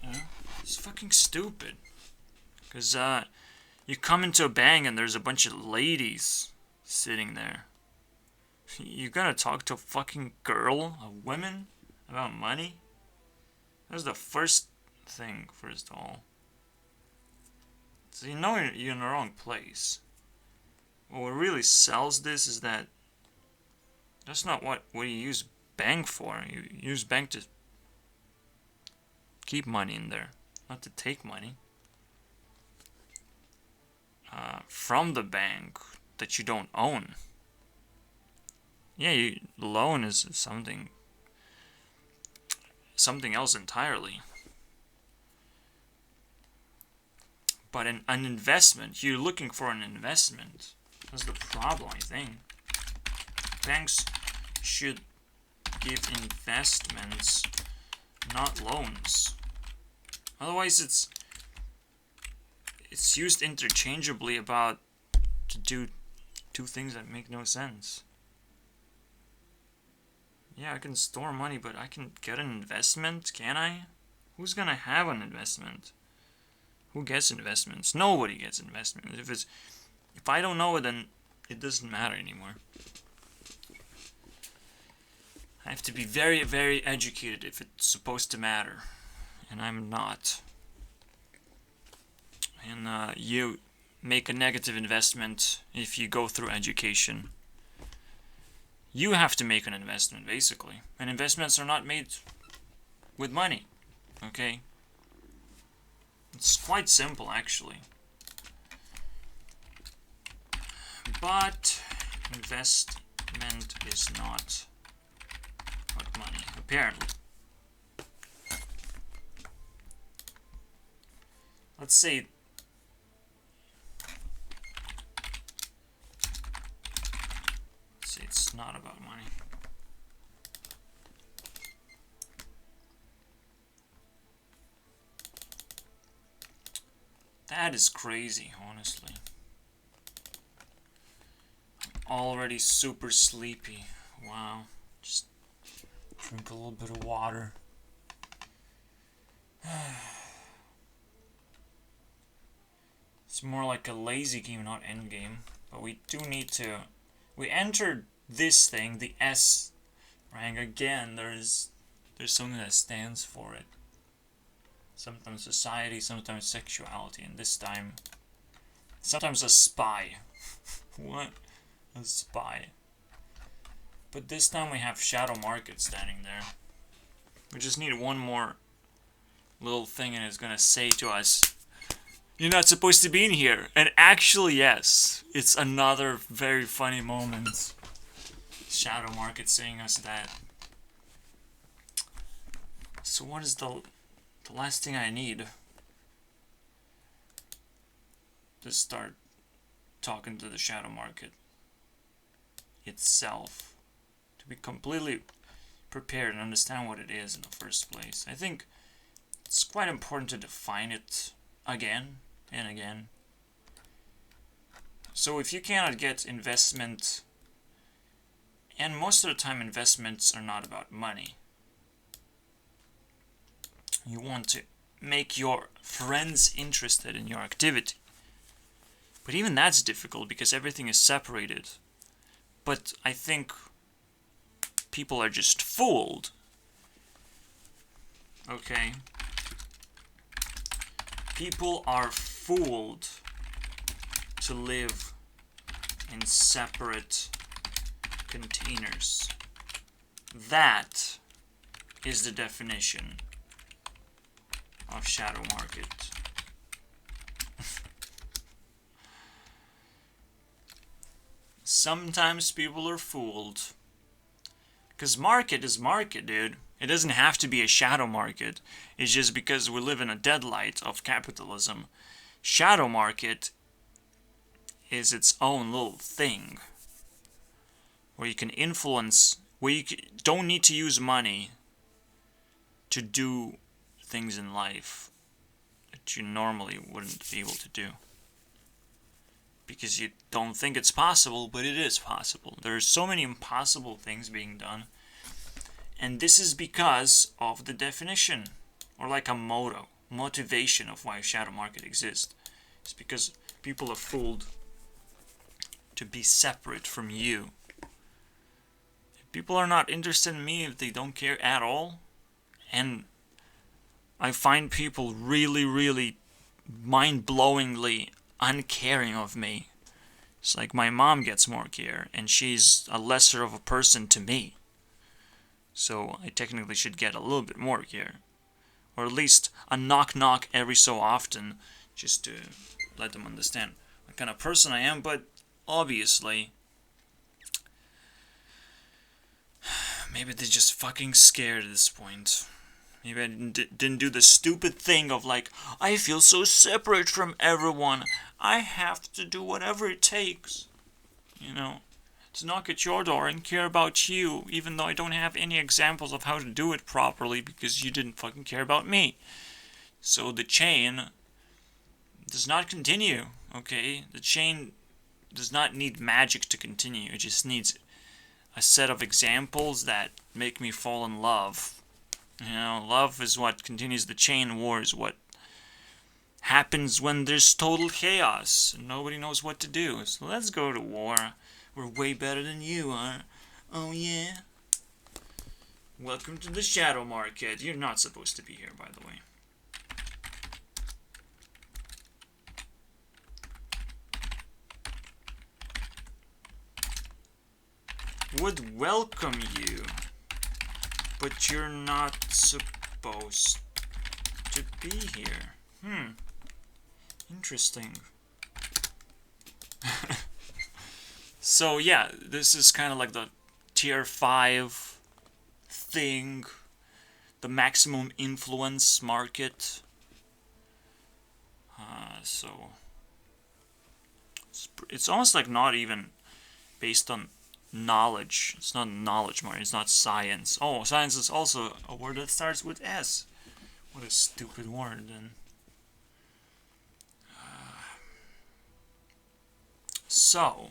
You know? It's fucking stupid. Because, you come into a bank and there's a bunch of ladies sitting there. You gonna talk to a fucking girl, a woman, about money? That's the first thing, first of all. So you know you're in the wrong place. what really sells this is that that's not what you use bank for. You use bank to keep money in there, not to take money from the bank that you don't own. Yeah, loan is something else entirely. But an investment, you're looking for an investment. That's the problem, I think. Banks should give investments, not loans. Otherwise, it's used interchangeably about to do two things that make no sense. Yeah, I can store money, but I can get an investment, can I? Who's gonna have an investment? Who gets investments? Nobody gets investments. If I don't know it, then it doesn't matter anymore. I have to be very, very educated if it's supposed to matter, and I'm not. And you make a negative investment if you go through education. You have to make an investment, basically. And investments are not made with money. Okay? It's quite simple, actually. But investment is not about money, apparently. Let's say it's not about money. That is crazy, honestly. I'm already super sleepy. Wow. Just drink a little bit of water. It's more like a lazy game, not end game. But we do need to... We entered this thing, the S rank, again. There's something that stands for it. Sometimes society, sometimes sexuality, and this time... Sometimes a spy. What? A spy. But this time we have Shadow Market standing there. We just need one more little thing and it's gonna say to us, you're not supposed to be in here. And actually, yes. It's another very funny moment. Shadow Market saying us that. So what is the last thing I need to start talking to the Shadow Market itself? To be completely prepared and understand what it is in the first place. I think it's quite important to define it again and again. So if you cannot get investment, and most of the time investments are not about money. You want to make your friends interested in your activity. But even that's difficult because everything is separated. But I think people are just fooled. Okay. People are fooled to live in separate containers. That is the definition of Shadow Market. Sometimes people are fooled. Because market is market, dude. It doesn't have to be a shadow market. It's just because we live in a deadlight of capitalism. Shadow market is its own little thing. Where you can influence, where you don't need to use money to do things in life that you normally wouldn't be able to do. Because you don't think it's possible, but it is possible. There are so many impossible things being done. And this is because of the definition, or like a motivation of why shadow market exists. It's because people are fooled to be separate from you. If people are not interested in me, if they don't care at all, and I find people really, really mind-blowingly uncaring of me. It's like my mom gets more care, and she's a lesser of a person to me. So I technically should get a little bit more care. Or at least a knock-knock every so often, just to let them understand what kind of person I am. But obviously, maybe they're just fucking scared at this point. Maybe I didn't do the stupid thing of like, I feel so separate from everyone. I have to do whatever it takes, you know, to knock at your door and care about you, even though I don't have any examples of how to do it properly because you didn't fucking care about me. So the chain does not continue, okay? The chain does not need magic to continue. It just needs a set of examples that make me fall in love. You know, love is what continues the chain. War is what happens when there's total chaos and nobody knows what to do. So let's go to war. We're way better than you are. Oh yeah? Welcome to the shadow market. You're not supposed to be here, by the way. Would welcome you, but you're not supposed to be here. Interesting. So yeah, this is kind of like the tier 5 thing, the maximum influence market. So it's almost like not even based on knowledge. It's not knowledge market. It's not science. Oh, science is also a word that starts with S. What a stupid word then. So,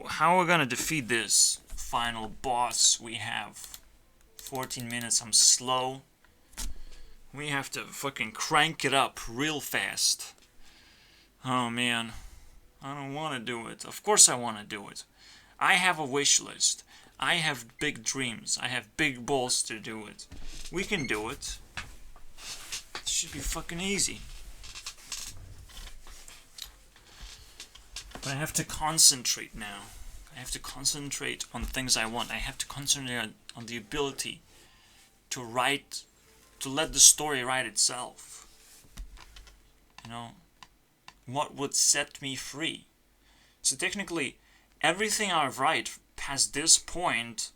how are we gonna defeat this final boss? We have 14 minutes. I'm slow. We have to fucking crank it up real fast. Oh man, I don't want to do it. Of course I want to do it. I have a wish list. I have big dreams. I have big balls to do it. We can do it. It should be fucking easy. But I have to concentrate now. I have to concentrate on the things I want. I have to concentrate on the ability to write, to let the story write itself. You know, what would set me free? So technically, everything I write past this point,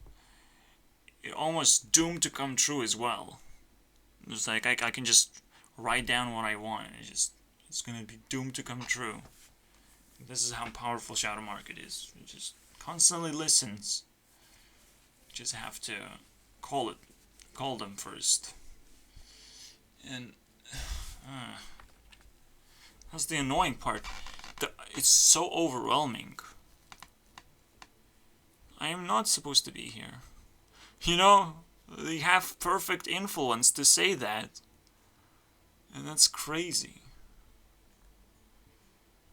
it almost doomed to come true as well. It's like I can just write down what I want. It's gonna be doomed to come true. This is how powerful Shadow Market is. It just constantly listens. You just have to call them first. And that's the annoying part. It's so overwhelming. I am not supposed to be here. You know, they have perfect influence to say that. And that's crazy.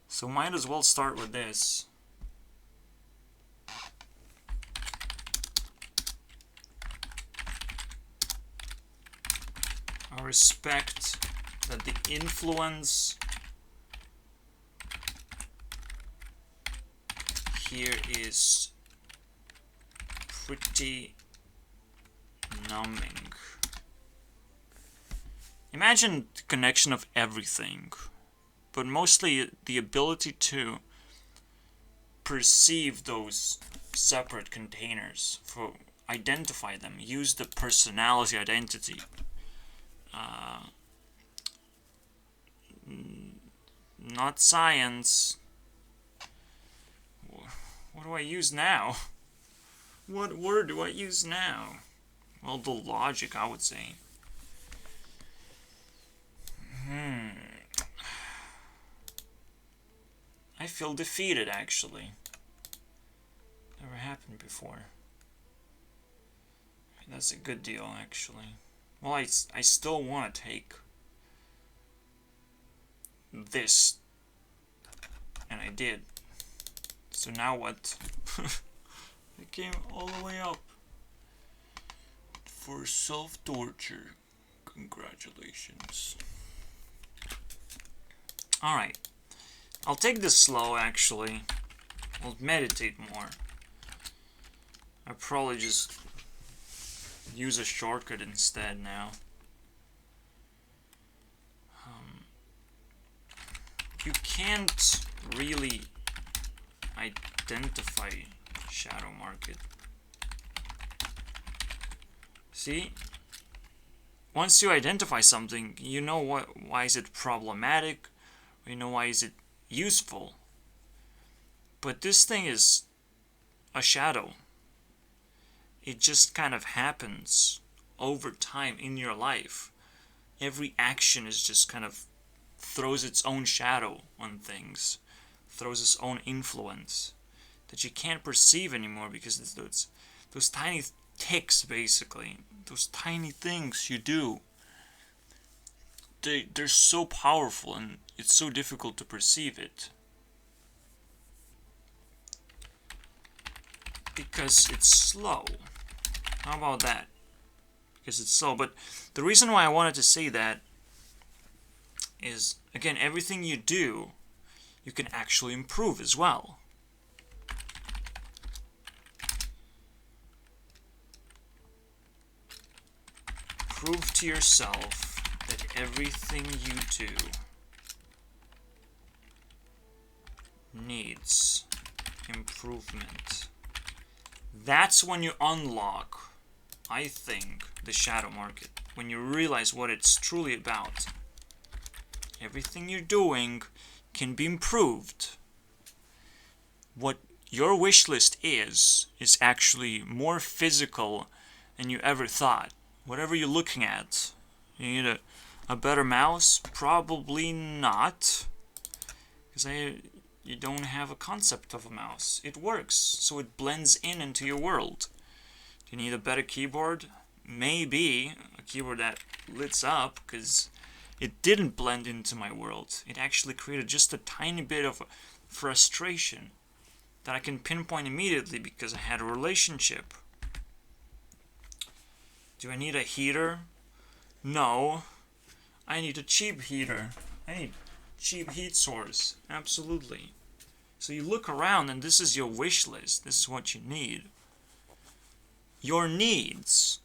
So might as well start with this. I respect that the influence here is pretty numbing. Imagine the connection of everything, but mostly the ability to perceive those separate containers, for identify them, use the personality identity. Not science. What do I use now? What word do I use now? Well, the logic, I would say. I feel defeated, actually. Never happened before. That's a good deal, actually. Well, I still want to take this. And I did. So now what? I came all the way up. For self-torture. Congratulations. Alright. I'll take this slow, actually. I'll meditate more. I'll probably just use a shortcut instead now. You can't really identify shadow market. See? Once you identify something, you know why is it problematic, or you know why is it useful. But this thing is a shadow. It just kind of happens over time in your life. Every action is just kind of throws its own shadow on things, throws its own influence that you can't perceive anymore because it's those tiny ticks, basically, those tiny things you do. They're so powerful and it's so difficult to perceive it. Because it's slow. How about that? Because it's slow. But the reason why I wanted to say that is, again, everything you do, you can actually improve as well. Prove to yourself that everything you do needs improvement. That's when you unlock, I think, the shadow market. When you realize what it's truly about. Everything you're doing can be improved. What your wish list is actually more physical than you ever thought. Whatever you're looking at. You need a better mouse? Probably not. Because you don't have a concept of a mouse. It works, so it blends into your world. Do you need a better keyboard? Maybe a keyboard that lights up, because it didn't blend into my world. It actually created just a tiny bit of frustration that I can pinpoint immediately because I had a relationship. Do I need a heater? No. I need a cheap heater. I need cheap heat source. Absolutely. So you look around and this is your wish list. This is what you need. Your needs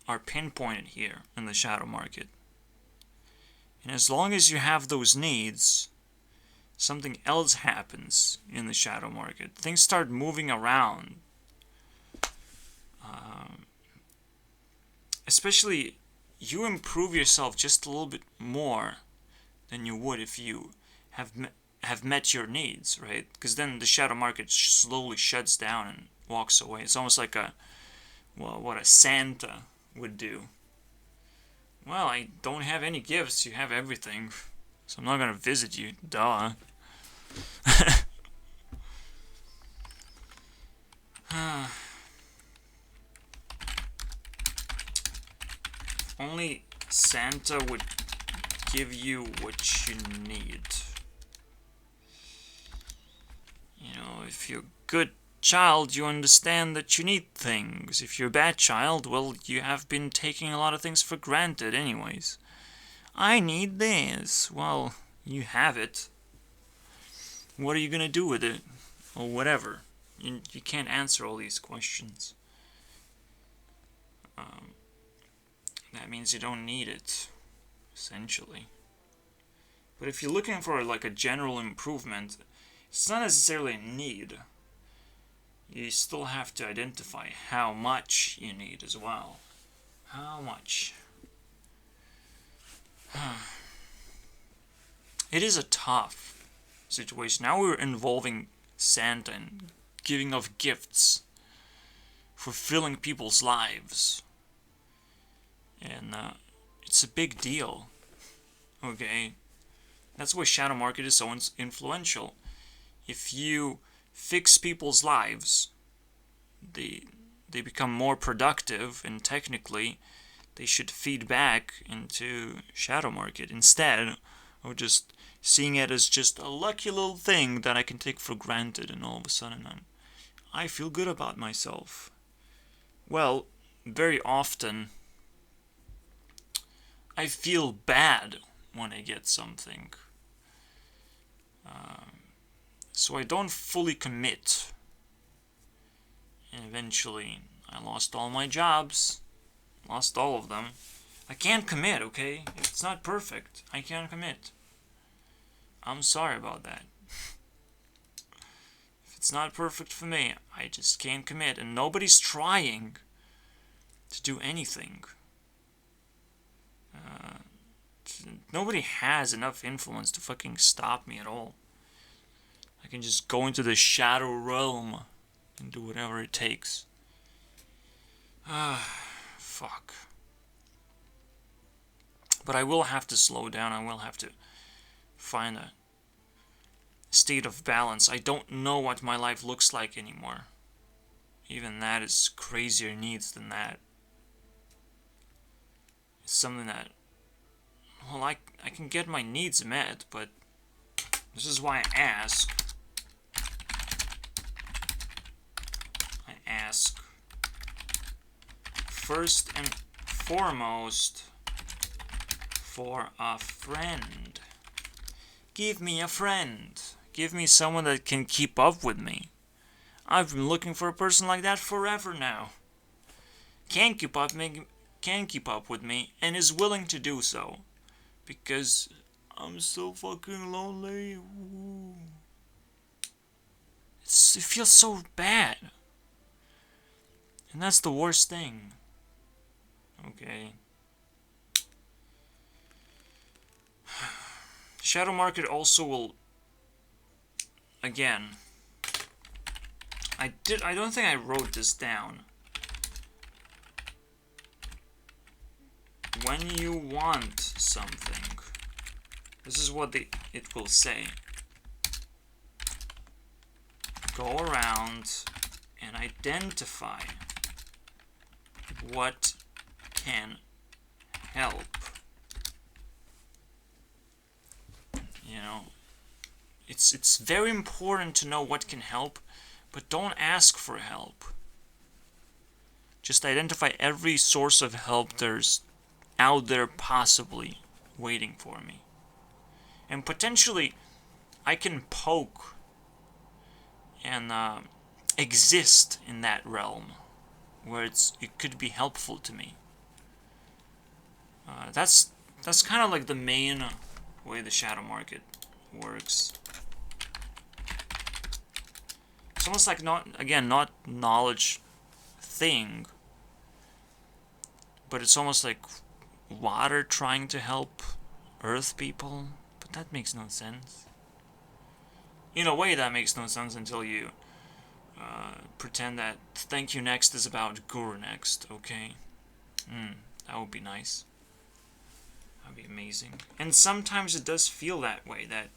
are pinpointed here in the shadow market. And as long as you have those needs, something else happens in the shadow market. Things start moving around. Especially, you improve yourself just a little bit more than you would if you have met your needs, right? Because then the shadow market slowly shuts down and walks away. It's almost like what a Santa would do. Well, I don't have any gifts, you have everything, so I'm not gonna visit you, duh. Only Santa would give you what you need. You know, if you're a good child, you understand that you need things. If you're a bad child, well, you have been taking a lot of things for granted anyways. I need this. Well, you have it. What are you gonna do with it? Or whatever. You can't answer all these questions. That means you don't need it, essentially. But if you're looking for like a general improvement, it's not necessarily a need. You still have to identify how much you need as well. How much? It is a tough situation. Now we're involving Santa and giving off gifts, fulfilling people's lives. And it's a big deal. Okay? That's why shadow market is so influential. If you fix people's lives, they become more productive, and technically they should feed back into shadow market instead of just seeing it as just a lucky little thing that I can take for granted, and all of a sudden I feel good about myself. Well, very often I feel bad when I get something. So I don't fully commit. And eventually, I lost all my jobs. Lost all of them. I can't commit, okay? It's not perfect. I can't commit. I'm sorry about that. If it's not perfect for me, I just can't commit. And nobody's trying to do anything. Nobody has enough influence to fucking stop me at all. I can just go into the shadow realm and do whatever it takes. Fuck. But I will have to slow down. I will have to find a state of balance. I don't know what my life looks like anymore. Even that is crazier needs than that. It's something that, well, I can get my needs met, but this is why I ask. I ask first and foremost for a friend. Give me a friend. Give me someone that can keep up with me. I've been looking for a person like that forever now. Can keep up with me and is willing to do so. Because I'm so fucking lonely. Ooh. It feels so bad. And that's the worst thing. Okay. Shadow market also will, again, I don't think I wrote this down. When you want something, this is what it will say. Go around and identify what can help. You know, it's very important to know what can help, but don't ask for help. Just identify every source of help there's out there possibly waiting for me. And potentially, I can poke and exist in that realm where it could be helpful to me. That's kind of like the main way the shadow market works. It's almost like not knowledge thing, but it's almost like water trying to help earth people, but that makes no sense. In a way, that makes no sense until you pretend that Thank You Next is about Guru Next, okay? That would be nice. That'd be amazing. And sometimes it does feel that way, that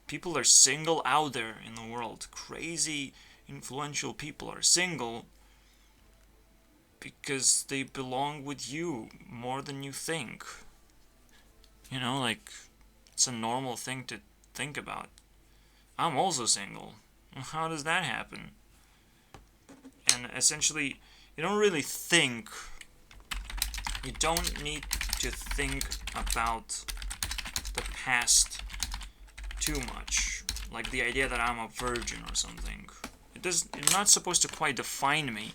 people are single out there in the world. Crazy, influential people are single because they belong with you more than you think. You know, like, it's a normal thing to think about. I'm also single. How does that happen? And essentially, you don't really think. You don't need to think about the past too much. Like the idea that I'm a virgin or something. You're not supposed to quite define me.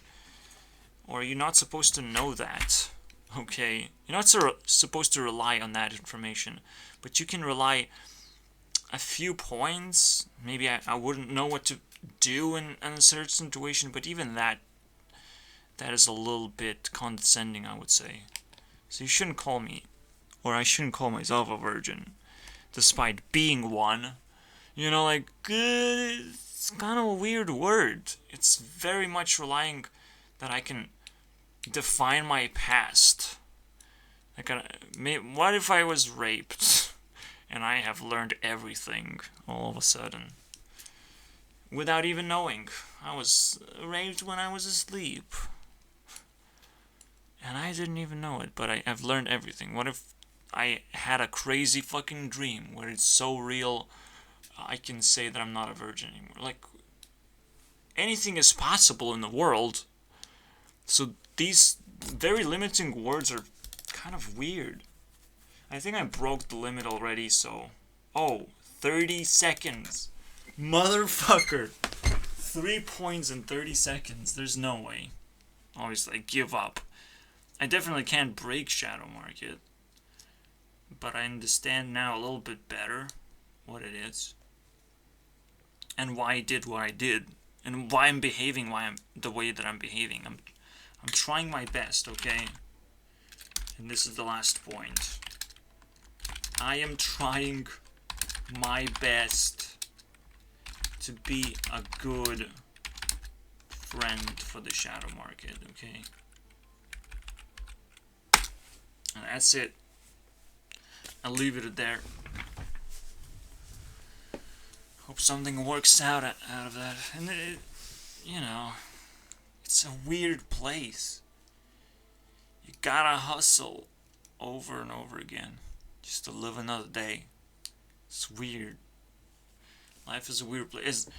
Or you're not supposed to know that. Okay? You're not supposed to rely on that information. But you can rely a few points. Maybe I wouldn't know what to do in a certain situation, but even that is a little bit condescending, I would say. So you shouldn't call me, or I shouldn't call myself a virgin, despite being one. You know, like, it's kind of a weird word. It's very much relying that I can define my past. Like, what if I was raped? And I have learned everything all of a sudden. Without even knowing. I was raped when I was asleep. And I didn't even know it, but I've learned everything. What if I had a crazy fucking dream where it's so real I can say that I'm not a virgin anymore? Like, anything is possible in the world. So these very limiting words are kind of weird. I think I broke the limit already, so... Oh, 30 seconds. Motherfucker. 3 points in 30 seconds. There's no way. Obviously, I give up. I definitely can't break Shadow Market. But I understand now a little bit better what it is. And why I did what I did. And why I'm behaving the way that I'm behaving. I'm trying my best, okay? And this is the last point. I am trying my best to be a good friend for the Shadow Market, okay? And that's it. I'll leave it there. Hope something works out of that. And you know, it's a weird place. You gotta hustle over and over again just to live another day. It's weird. Life is a weird place.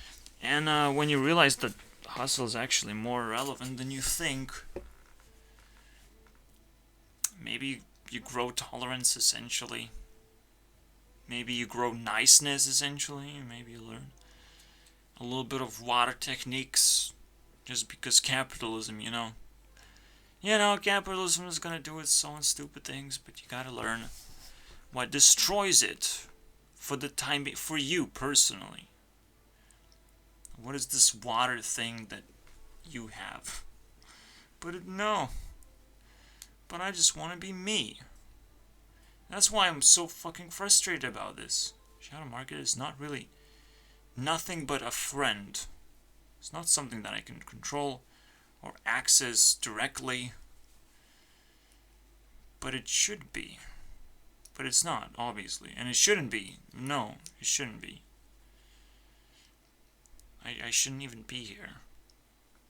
And when you realize that hustle is actually more relevant than you think, maybe you grow tolerance essentially. Maybe you grow niceness essentially. Maybe you learn a little bit of water techniques just because capitalism, you know. You know, capitalism is gonna do its own stupid things, but you gotta learn what destroys it for the time being, for you personally. What is this water thing that you have? But no. But I just want to be me. That's why I'm so fucking frustrated about this. Shadow Market is not really nothing but a friend. It's not something that I can control or access directly. But it should be. But it's not, obviously. And it shouldn't be. No, it shouldn't be. I shouldn't even be here.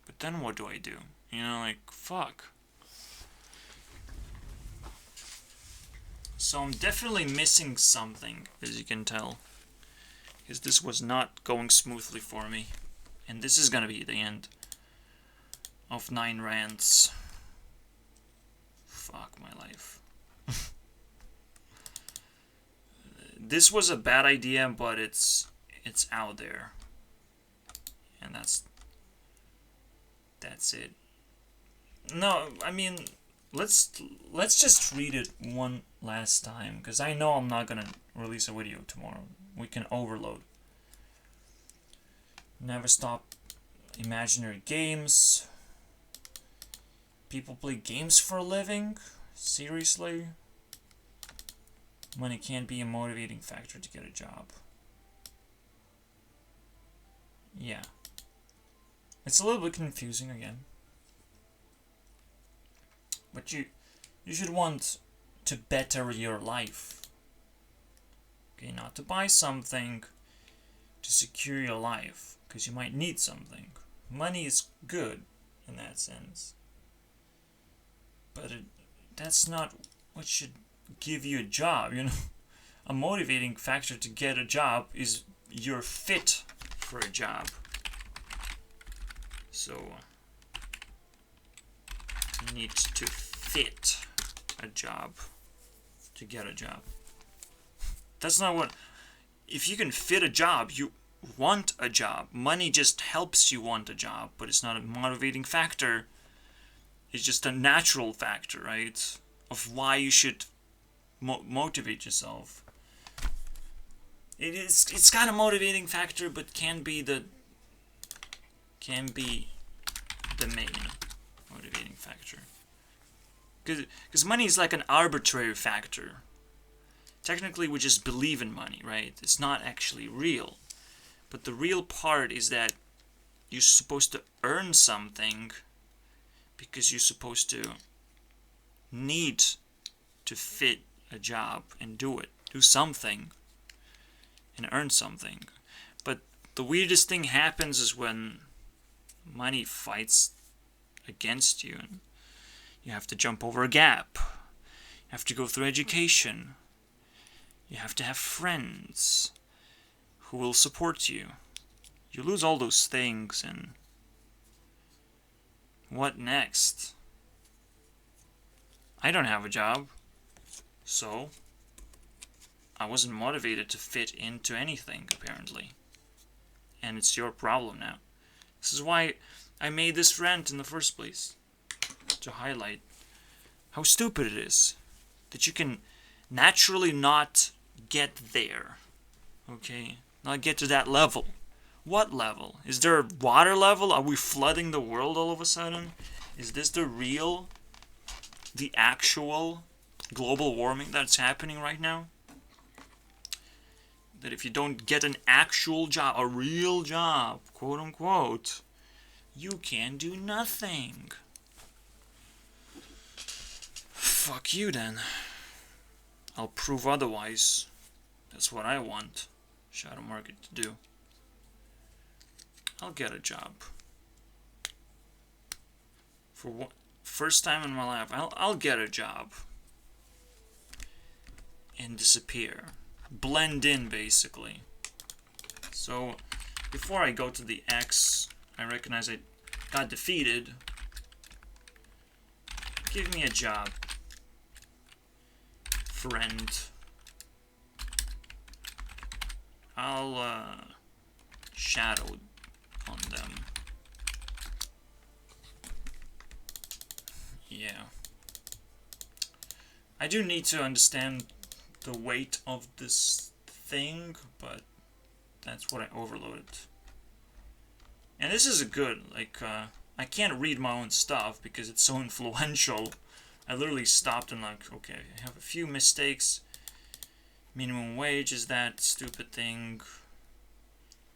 But then what do I do? You know, like, fuck. So I'm definitely missing something, as you can tell. Because this was not going smoothly for me. And this is gonna be the end of 9 rants. Fuck my life. This was a bad idea, but it's out there. And that's it. No, I mean, let's just read it one last time, because I know I'm not gonna release a video tomorrow. We can overload. Never stop imaginary games. People play games for a living? Seriously? Money can't be a motivating factor to get a job. Yeah. It's a little bit confusing again. But you should want to better your life. Okay, not to buy something to secure your life, because you might need something. Money is good in that sense. But that's not what should give you a job, you know. A motivating factor to get a job is you're fit for a job. So you need to fit a job to get a job. That's not what... If you can fit a job, you want a job. Money just helps you want a job, but it's not a motivating factor. It's just a natural factor, right? Of why you should motivate yourself. It's got a motivating factor, but can be the main motivating factor. Because money is like an arbitrary factor. Technically, we just believe in money, right? It's not actually real. But the real part is that you're supposed to earn something because you're supposed to need to fit a job and do it. Do something and earn something. But the weirdest thing happens is when money fights against you and you have to jump over a gap. You have to go through education. You have to have friends who will support you. You lose all those things, and what next? I don't have a job, so I wasn't motivated to fit into anything, apparently. and it's your problem now. This is why I made this rant in the first place, to highlight how stupid it is that you can naturally not get there, okay? Not get to that level. What level? Is there a water level? Are we flooding the world all of a sudden? Is this the actual global warming that's happening right now? That if you don't get an actual job, a real job, quote unquote, you can do nothing. Fuck you then. I'll prove otherwise. That's what I want Shadow Market to do. I'll get a job. For first time in my life, I'll get a job. And disappear. Blend in, basically. So, before I go to the X, I recognize I got defeated. Give me a job, friend. I'll, shadow on them. Yeah. I do need to understand the weight of this thing, but that's what I overloaded. And this is a good, like, I can't read my own stuff because it's so influential. I literally stopped and like, okay, I have a few mistakes. Minimum wage is that stupid thing.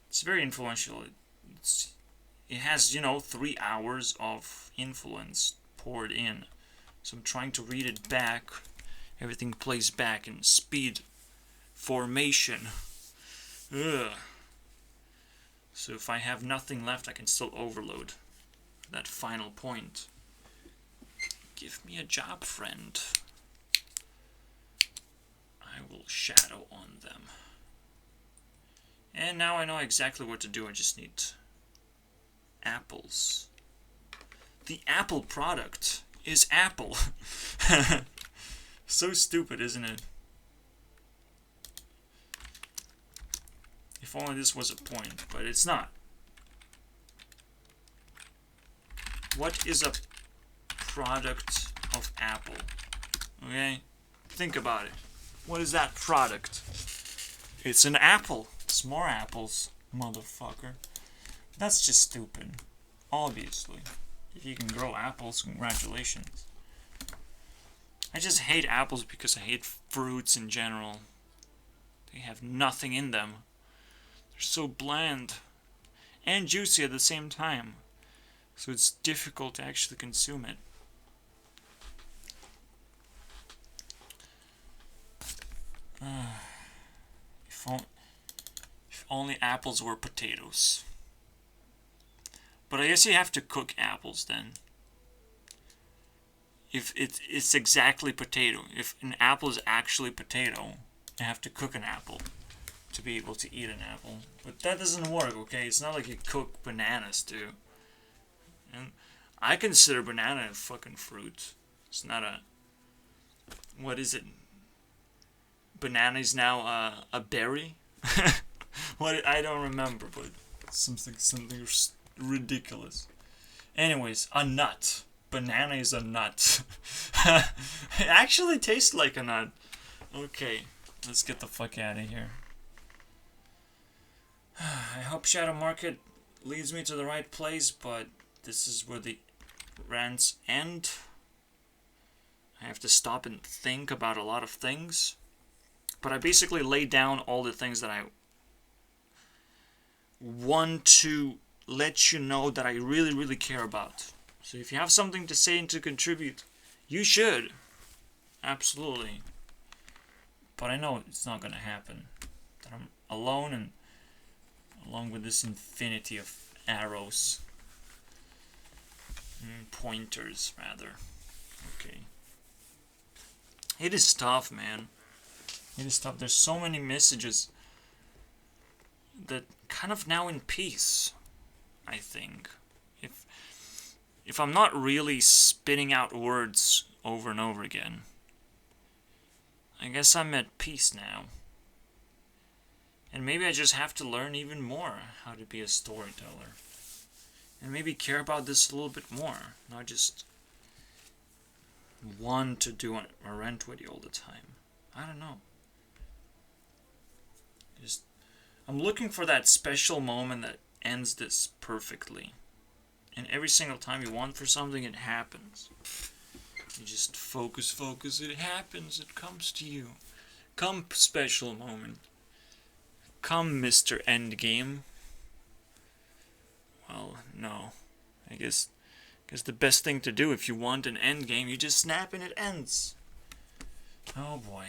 It's very influential. It has, 3 hours of influence poured in. So I'm trying to read it back. Everything plays back in speed formation. Ugh. So if I have nothing left, I can still overload that final point. Give me a job, friend. I will shadow on them. And now I know exactly what to do. I just need apples. The Apple product is Apple. So stupid, isn't it? If only this was a point, but it's not. What is a product of Apple? Okay? Think about it. What is that product? It's an apple. It's more apples, motherfucker. That's just stupid. Obviously. If you can grow apples, congratulations. I just hate apples because I hate fruits in general. They have nothing in them. They're so bland. And juicy at the same time. So it's difficult to actually consume it. If only apples were potatoes. But I guess you have to cook apples then. If it's exactly potato. If an apple is actually potato, you have to cook an apple to be able to eat an apple. But that doesn't work, okay? It's not like you cook bananas too. And I consider banana a fucking fruit. It's not a... What is it? Banana is now a berry? What? I don't remember, but something ridiculous. Anyways, a nut. Banana is a nut. It actually tastes like a nut. Okay, let's get the fuck out of here. I hope Shadow Market leads me to the right place, but this is where the rants end. I have to stop and think about a lot of things. But I basically laid down all the things that I want to let you know that I really, really care about. So if you have something to say and to contribute, you should. Absolutely. But I know it's not going to happen. That I'm alone and along with this infinity of arrows. Pointers, rather. Okay. It is tough, man. It is tough. There's so many messages that kind of now in peace, I think. If I'm not really spitting out words over and over again, I guess I'm at peace now. And maybe I just have to learn even more how to be a storyteller. And maybe care about this a little bit more. Not just want to do a rant video all the time. I don't know. I'm looking for that special moment that ends this perfectly. And every single time you want for something, it happens. You just focus, it happens, it comes to you. Come, special moment. Come, Mr. Endgame. Well, no. I guess the best thing to do if you want an endgame, you just snap and it ends. Oh boy.